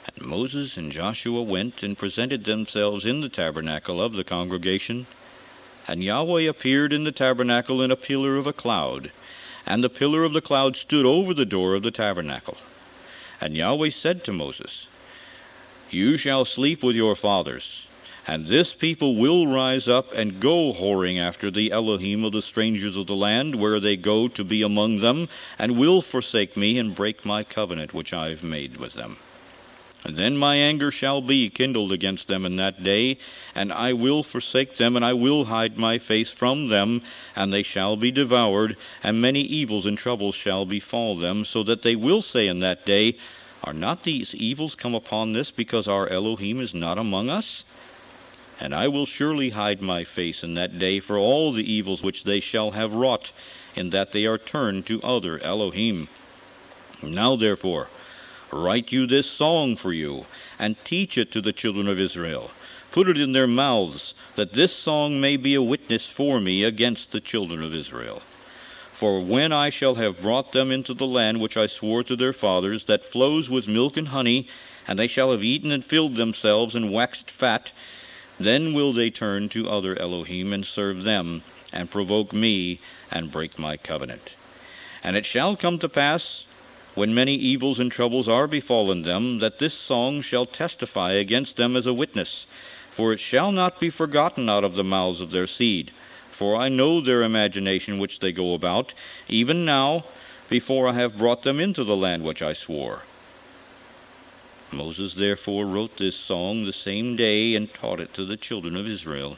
And Moses and Joshua went and presented themselves in the tabernacle of the congregation. And Yahweh appeared in the tabernacle in a pillar of a cloud, and the pillar of the cloud stood over the door of the tabernacle. And Yahweh said to Moses, You shall sleep with your fathers, and this people will rise up and go whoring after the Elohim of the strangers of the land, where they go to be among them, and will forsake me and break my covenant which I have made with them. And then my anger shall be kindled against them in that day, and I will forsake them, and I will hide my face from them, and they shall be devoured, and many evils and troubles shall befall them, so that they will say in that day, Are not these evils come upon this, because our Elohim is not among us? And I will surely hide my face in that day for all the evils which they shall have wrought, in that they are turned to other elohim. Now therefore, write you this song for you, and teach it to the children of Israel. Put it in their mouths, that this song may be a witness for me against the children of Israel. For when I shall have brought them into the land which I swore to their fathers, that flows with milk and honey, and they shall have eaten and filled themselves and waxed fat, then will they turn to other elohim and serve them, and provoke me, and break my covenant. And it shall come to pass, when many evils and troubles are befallen them, that this song shall testify against them as a witness. For it shall not be forgotten out of the mouths of their seed. For I know their imagination which they go about, even now, before I have brought them into the land which I swore. Moses therefore wrote this song the same day, and taught it to the children of Israel.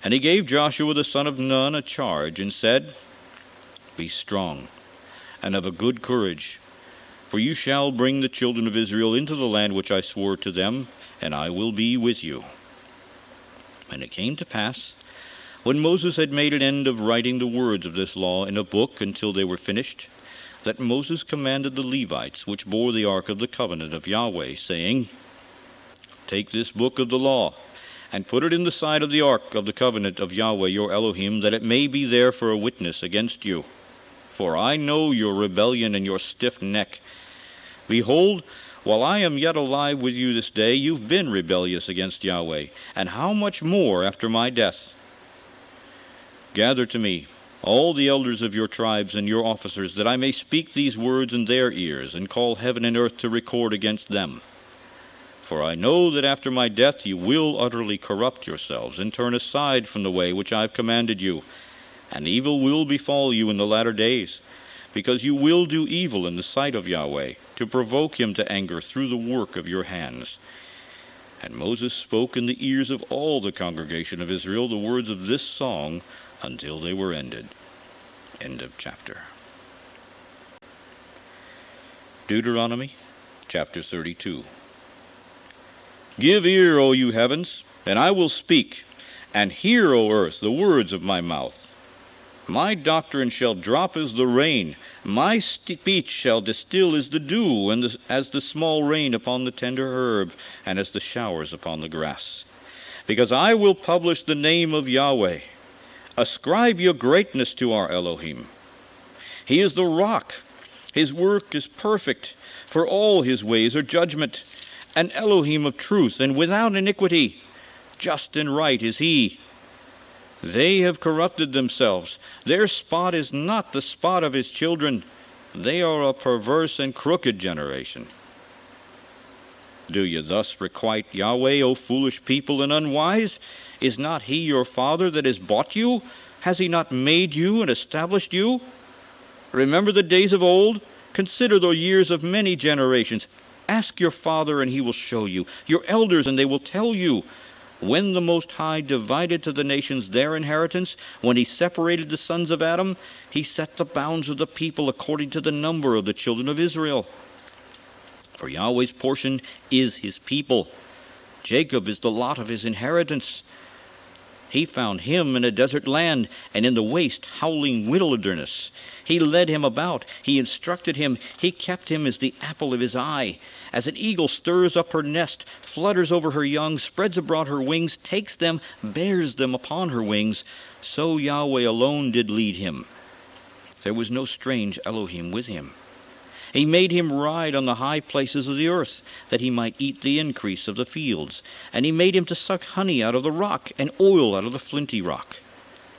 And he gave Joshua the son of Nun a charge, and said, Be strong, and of a good courage, for you shall bring the children of Israel into the land which I swore to them, and I will be with you. And it came to pass, when Moses had made an end of writing the words of this law in a book until they were finished, that Moses commanded the Levites, which bore the ark of the covenant of Yahweh, saying, Take this book of the law, and put it in the side of the ark of the covenant of Yahweh your Elohim, that it may be there for a witness against you. For I know your rebellion and your stiff neck. Behold, while I am yet alive with you this day, you've been rebellious against Yahweh, and how much more after my death? Gather to me all the elders of your tribes and your officers, that I may speak these words in their ears, and call heaven and earth to record against them. For I know that after my death you will utterly corrupt yourselves, and turn aside from the way which I have commanded you, and evil will befall you in the latter days, because you will do evil in the sight of Yahweh, to provoke him to anger through the work of your hands. And Moses spoke in the ears of all the congregation of Israel the words of this song until they were ended. End of chapter. Deuteronomy chapter 32. Give ear, O you heavens, and I will speak, and hear, O earth, the words of my mouth. My doctrine shall drop as the rain, my speech shall distill as the dew, and as the small rain upon the tender herb, and as the showers upon the grass. Because I will publish the name of Yahweh. Ascribe your greatness to our Elohim. He is the rock. His work is perfect, for all his ways are judgment. An Elohim of truth, and without iniquity. Just and right is he. They have corrupted themselves. Their spot is not the spot of his children. They are a perverse and crooked generation. Do you thus requite Yahweh, O foolish people and unwise? Is not he your father that has bought you? Has he not made you and established you? Remember the days of old. Consider the years of many generations. Ask your father, and he will show you. Your elders, and they will tell you. When the Most High divided to the nations their inheritance, when he separated the sons of Adam, he set the bounds of the people according to the number of the children of Israel. For Yahweh's portion is his people. Jacob is the lot of his inheritance. He found him in a desert land, and in the waste howling wilderness. He led him about, he instructed him, he kept him as the apple of his eye. As an eagle stirs up her nest, flutters over her young, spreads abroad her wings, takes them, bears them upon her wings, so Yahweh alone did lead him. There was no strange Elohim with him. He made him ride on the high places of the earth, that he might eat the increase of the fields. And he made him to suck honey out of the rock, and oil out of the flinty rock.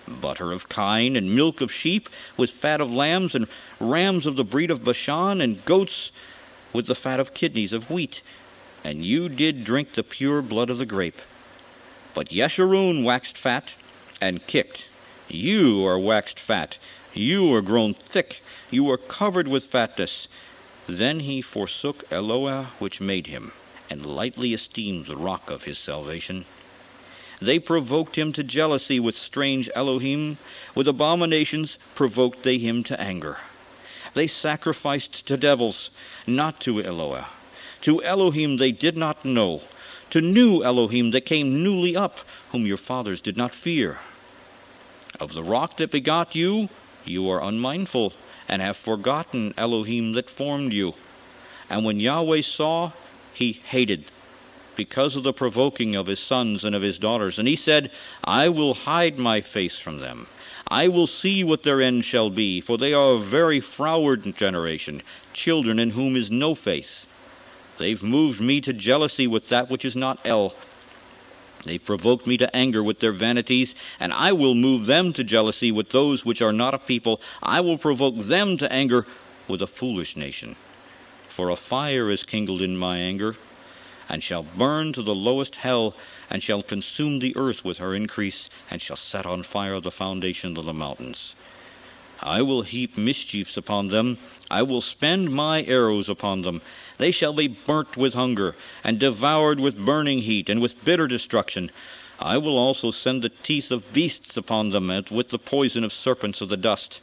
Butter of kine, and milk of sheep, with fat of lambs, and rams of the breed of Bashan, and goats with the fat of kidneys of wheat. And you did drink the pure blood of the grape. But Yeshurun waxed fat, and kicked. You are waxed fat. You are grown thick. You are covered with fatness. Then he forsook Eloah which made him, and lightly esteemed the rock of his salvation. They provoked him to jealousy with strange Elohim. With abominations provoked they him to anger. They sacrificed to devils, not to Eloah. To Elohim they did not know. to new elohim that came newly up, whom your fathers did not fear. Of the rock that begot you, you are unmindful, and have forgotten elohim that formed you. And when Yahweh saw, he hated, because of the provoking of his sons and of his daughters. And he said, I will hide my face from them. I will see what their end shall be, for they are a very froward generation, children in whom is no faith. They've moved me to jealousy with that which is not El. They've provoked me to anger with their vanities, and I will move them to jealousy with those which are not a people. I will provoke them to anger with a foolish nation. For a fire is kindled in my anger, and shall burn to the lowest hell, and shall consume the earth with her increase, and shall set on fire the foundation of the mountains. I will heap mischiefs upon them. I will spend my arrows upon them. They shall be burnt with hunger, and devoured with burning heat, and with bitter destruction. I will also send the teeth of beasts upon them, and with the poison of serpents of the dust.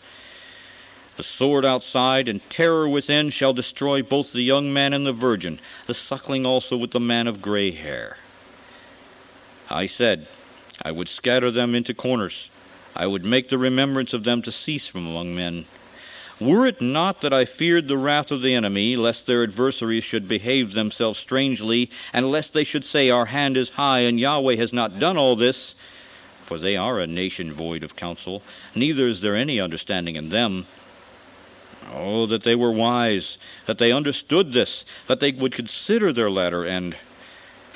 The sword outside and terror within shall destroy both the young man and the virgin, the suckling also with the man of gray hair. I said, I would scatter them into corners. I would make the remembrance of them to cease from among men. Were it not that I feared the wrath of the enemy, lest their adversaries should behave themselves strangely, and lest they should say, Our hand is high, and Yahweh has not done all this, for they are a nation void of counsel, neither is there any understanding in them. Oh, that they were wise, that they understood this, that they would consider their latter end.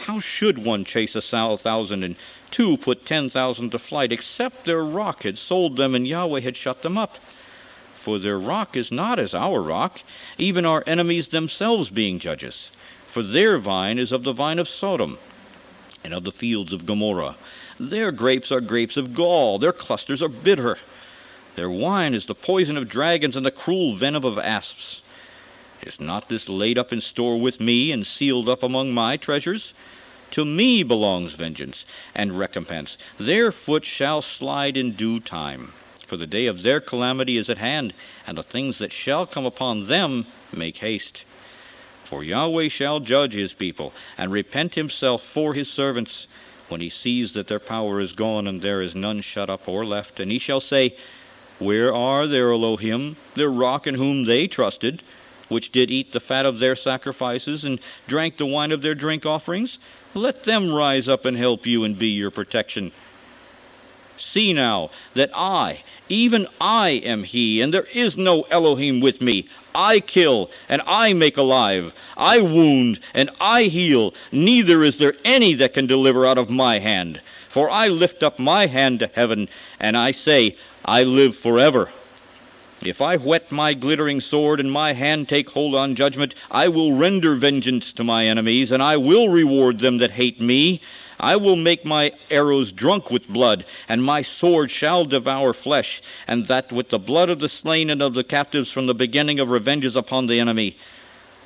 How should one chase 1,000 and two put 10,000 to flight, except their rock had sold them and Yahweh had shut them up? For their rock is not as our rock, even our enemies themselves being judges. For their vine is of the vine of Sodom, and of the fields of Gomorrah. Their grapes are grapes of gall, their clusters are bitter. Their wine is the poison of dragons and the cruel venom of asps. Is not this laid up in store with me and sealed up among my treasures? To me belongs vengeance and recompense. Their foot shall slide in due time. For the day of their calamity is at hand, and the things that shall come upon them make haste. For Yahweh shall judge his people, and repent himself for his servants, when he sees that their power is gone, and there is none shut up or left. And he shall say, Where are their Elohim, their rock in whom they trusted, which did eat the fat of their sacrifices, and drank the wine of their drink offerings? Let them rise up and help you and be your protection. See now that I, even I, am he, and there is no Elohim with me. I kill, and I make alive. I wound, and I heal. Neither is there any that can deliver out of my hand. For I lift up my hand to heaven, and I say, I live forever. If I whet my glittering sword, and my hand take hold on judgment, I will render vengeance to my enemies, and I will reward them that hate me. I will make my arrows drunk with blood, and my sword shall devour flesh, and that with the blood of the slain and of the captives from the beginning of revenges upon the enemy.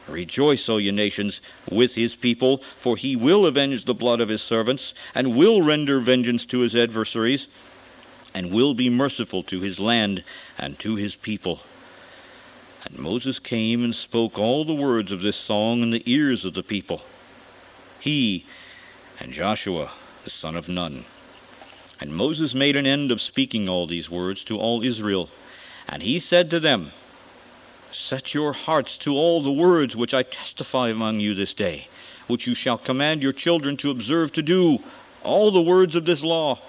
Rejoice, O ye nations, with his people, for he will avenge the blood of his servants, and will render vengeance to his adversaries, and will be merciful to his land and to his people. And Moses came and spoke all the words of this song in the ears of the people, he and Joshua the son of Nun. And Moses made an end of speaking all these words to all Israel. And he said to them, Set your hearts to all the words which I testify among you this day, which you shall command your children to observe to do, all the words of this law.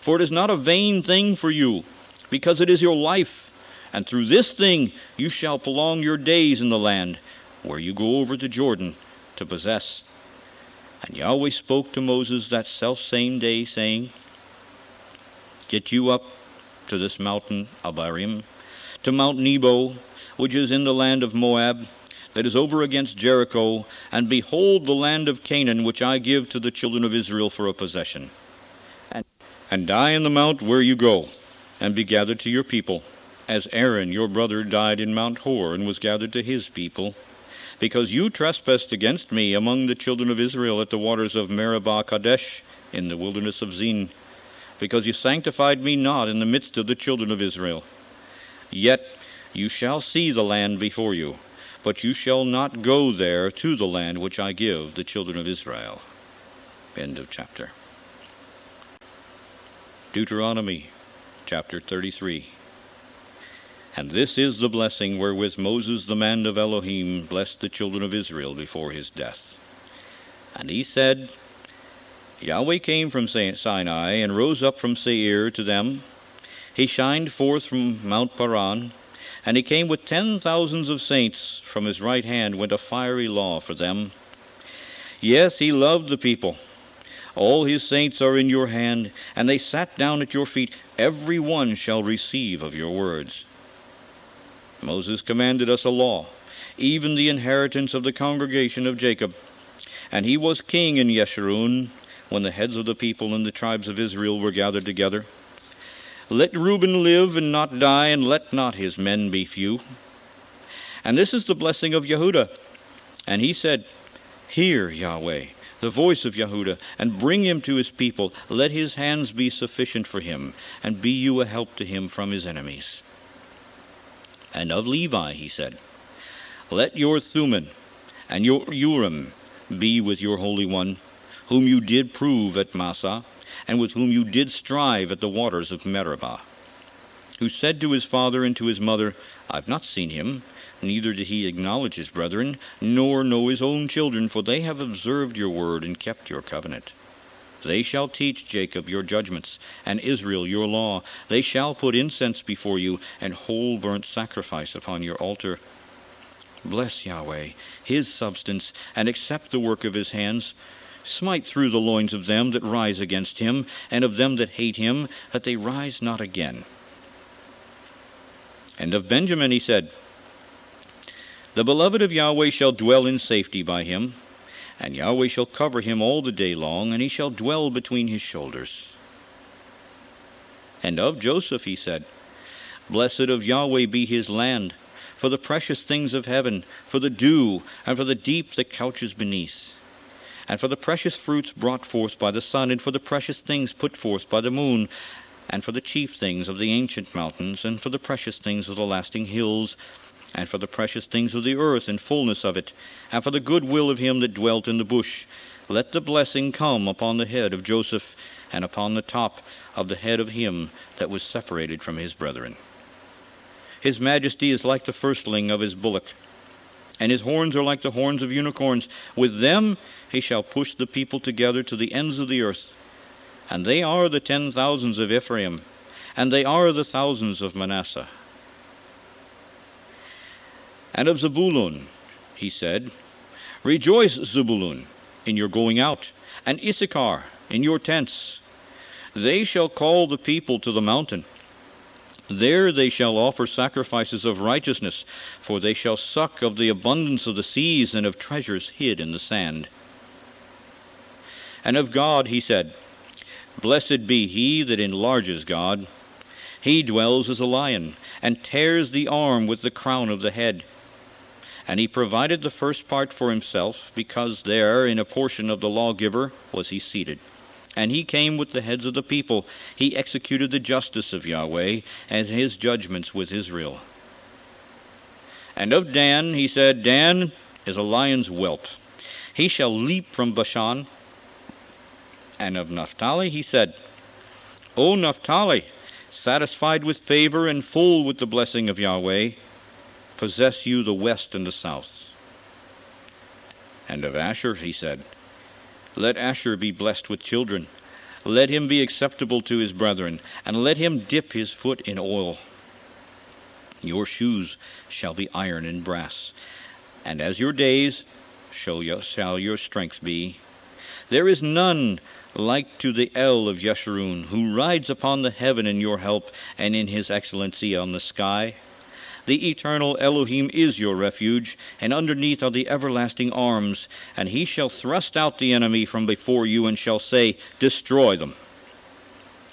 For it is not a vain thing for you, because it is your life. And through this thing you shall prolong your days in the land, where you go over the Jordan to possess. And Yahweh spoke to Moses that selfsame day, saying, Get you up to this mountain Abarim, to Mount Nebo, which is in the land of Moab, that is over against Jericho, and behold the land of Canaan, which I give to the children of Israel for a possession. And die in the mount where you go, and be gathered to your people, as Aaron your brother died in Mount Hor, and was gathered to his people, because you trespassed against me among the children of Israel at the waters of Meribah Kadesh, in the wilderness of Zin, because you sanctified me not in the midst of the children of Israel. Yet you shall see the land before you, but you shall not go there to the land which I give the children of Israel. End of chapter. Deuteronomy chapter 33. And this is the blessing wherewith Moses the man of Elohim blessed the children of Israel before his death. And he said, Yahweh came from Sinai and rose up from Seir to them. He shined forth from Mount Paran, and he came with 10,000s of saints. From his right hand went a fiery law for them. Yes, he loved the people. All his saints are in your hand, and they sat down at your feet. Every one shall receive of your words. Moses commanded us a law, even the inheritance of the congregation of Jacob. And he was king in Yeshurun, when the heads of the people and the tribes of Israel were gathered together. Let Reuben live and not die, and let not his men be few. And this is the blessing of Yehudah. And he said, Hear, Yahweh, the voice of Yehudah, and bring him to his people. Let his hands be sufficient for him, and be you a help to him from his enemies. And of Levi he said, Let your Thummim and your Urim be with your Holy One, whom you did prove at Massah, and with whom you did strive at the waters of Meribah, who said to his father and to his mother, I've not seen him, neither did he acknowledge his brethren, nor know his own children, for they have observed your word and kept your covenant. They shall teach Jacob your judgments, and Israel your law. They shall put incense before you, and whole burnt sacrifice upon your altar. Bless Yahweh, his substance, and accept the work of his hands. Smite through the loins of them that rise against him, and of them that hate him, that they rise not again. And of Benjamin he said, The beloved of Yahweh shall dwell in safety by him, and Yahweh shall cover him all the day long, and he shall dwell between his shoulders. And of Joseph he said, Blessed of Yahweh be his land, for the precious things of heaven, for the dew, and for the deep that couches beneath, and for the precious fruits brought forth by the sun, and for the precious things put forth by the moon, and for the chief things of the ancient mountains, and for the precious things of the lasting hills, and for the precious things of the earth and fullness of it, and for the good will of him that dwelt in the bush. Let the blessing come upon the head of Joseph, and upon the top of the head of him that was separated from his brethren. His majesty is like the firstling of his bullock, and his horns are like the horns of unicorns. With them he shall push the people together to the ends of the earth. And they are the 10,000s of Ephraim, and they are the thousands of Manasseh. And of Zebulun he said, Rejoice, Zebulun, in your going out, and Issachar in your tents. They shall call the people to the mountain. There they shall offer sacrifices of righteousness, for they shall suck of the abundance of the seas, and of treasures hid in the sand. And of God he said, Blessed be he that enlarges God. He dwells as a lion, and tears the arm with the crown of the head. And he provided the first part for himself, because there in a portion of the lawgiver was he seated. And he came with the heads of the people. He executed the justice of Yahweh, and his judgments with Israel. And of Dan he said, Dan is a lion's whelp. He shall leap from Bashan. And of Naphtali he said, O Naphtali, satisfied with favor and full with the blessing of Yahweh, possess you the west and the south. And of Asher he said, Let Asher be blessed with children. Let him be acceptable to his brethren, and let him dip his foot in oil. Your shoes shall be iron and brass, and as your days shall your strength be. There is none like to the El of Yeshurun, who rides upon the heaven in your help, and in his excellency on the sky. The eternal Elohim is your refuge, and underneath are the everlasting arms. And he shall thrust out the enemy from before you, and shall say, Destroy them.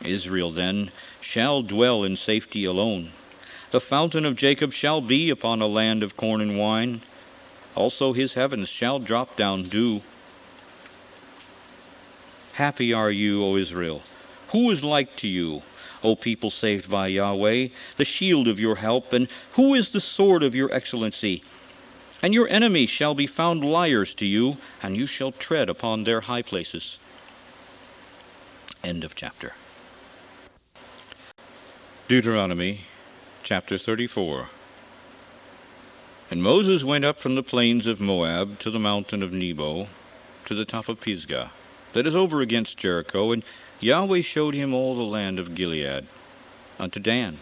Israel then shall dwell in safety alone. The fountain of Jacob shall be upon a land of corn and wine. Also his heavens shall drop down dew. Happy are you, O Israel! Who is like to you, O people saved by Yahweh, the shield of your help, and who is the sword of your excellency? And your enemies shall be found liars to you, and you shall tread upon their high places. End of chapter. Deuteronomy chapter 34. And Moses went up from the plains of Moab to the mountain of Nebo, to the top of Pisgah, that is over against Jericho, and Yahweh showed him all the land of Gilead, unto Dan,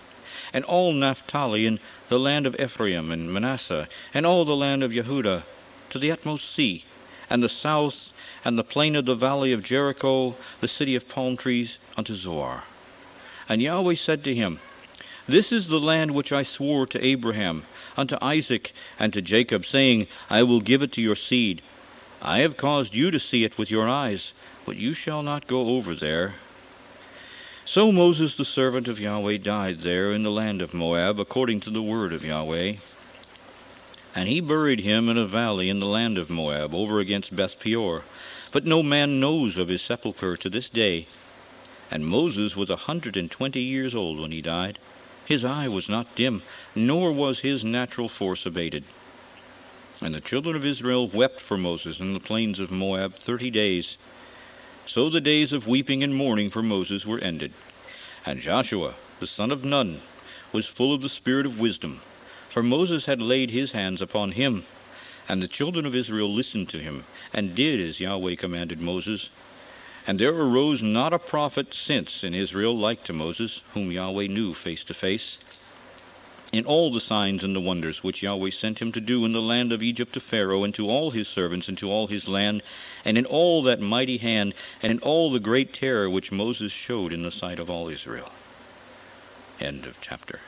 and all Naphtali, and the land of Ephraim and Manasseh, and all the land of Yehudah, to the utmost sea, and the south, and the plain of the valley of Jericho, the city of palm trees, unto Zoar. And Yahweh said to him, This is the land which I swore to Abraham, unto Isaac, and to Jacob, saying, I will give it to your seed. I have caused you to see it with your eyes, but you shall not go over there. So Moses the servant of Yahweh died there in the land of Moab, according to the word of Yahweh. And he buried him in a valley in the land of Moab, over against Beth Peor. But no man knows of his sepulchre to this day. And Moses was 120 years old when he died. His eye was not dim, nor was his natural force abated. And the children of Israel wept for Moses in the plains of Moab 30 days. So the days of weeping and mourning for Moses were ended. And Joshua, the son of Nun, was full of the spirit of wisdom, for Moses had laid his hands upon him. And the children of Israel listened to him, and did as Yahweh commanded Moses. And there arose not a prophet since in Israel like to Moses, whom Yahweh knew face to face. In all the signs and the wonders which Yahweh sent him to do in the land of Egypt to Pharaoh, and to all his servants, and to all his land, and in all that mighty hand, and in all the great terror which Moses showed in the sight of all Israel. End of chapter.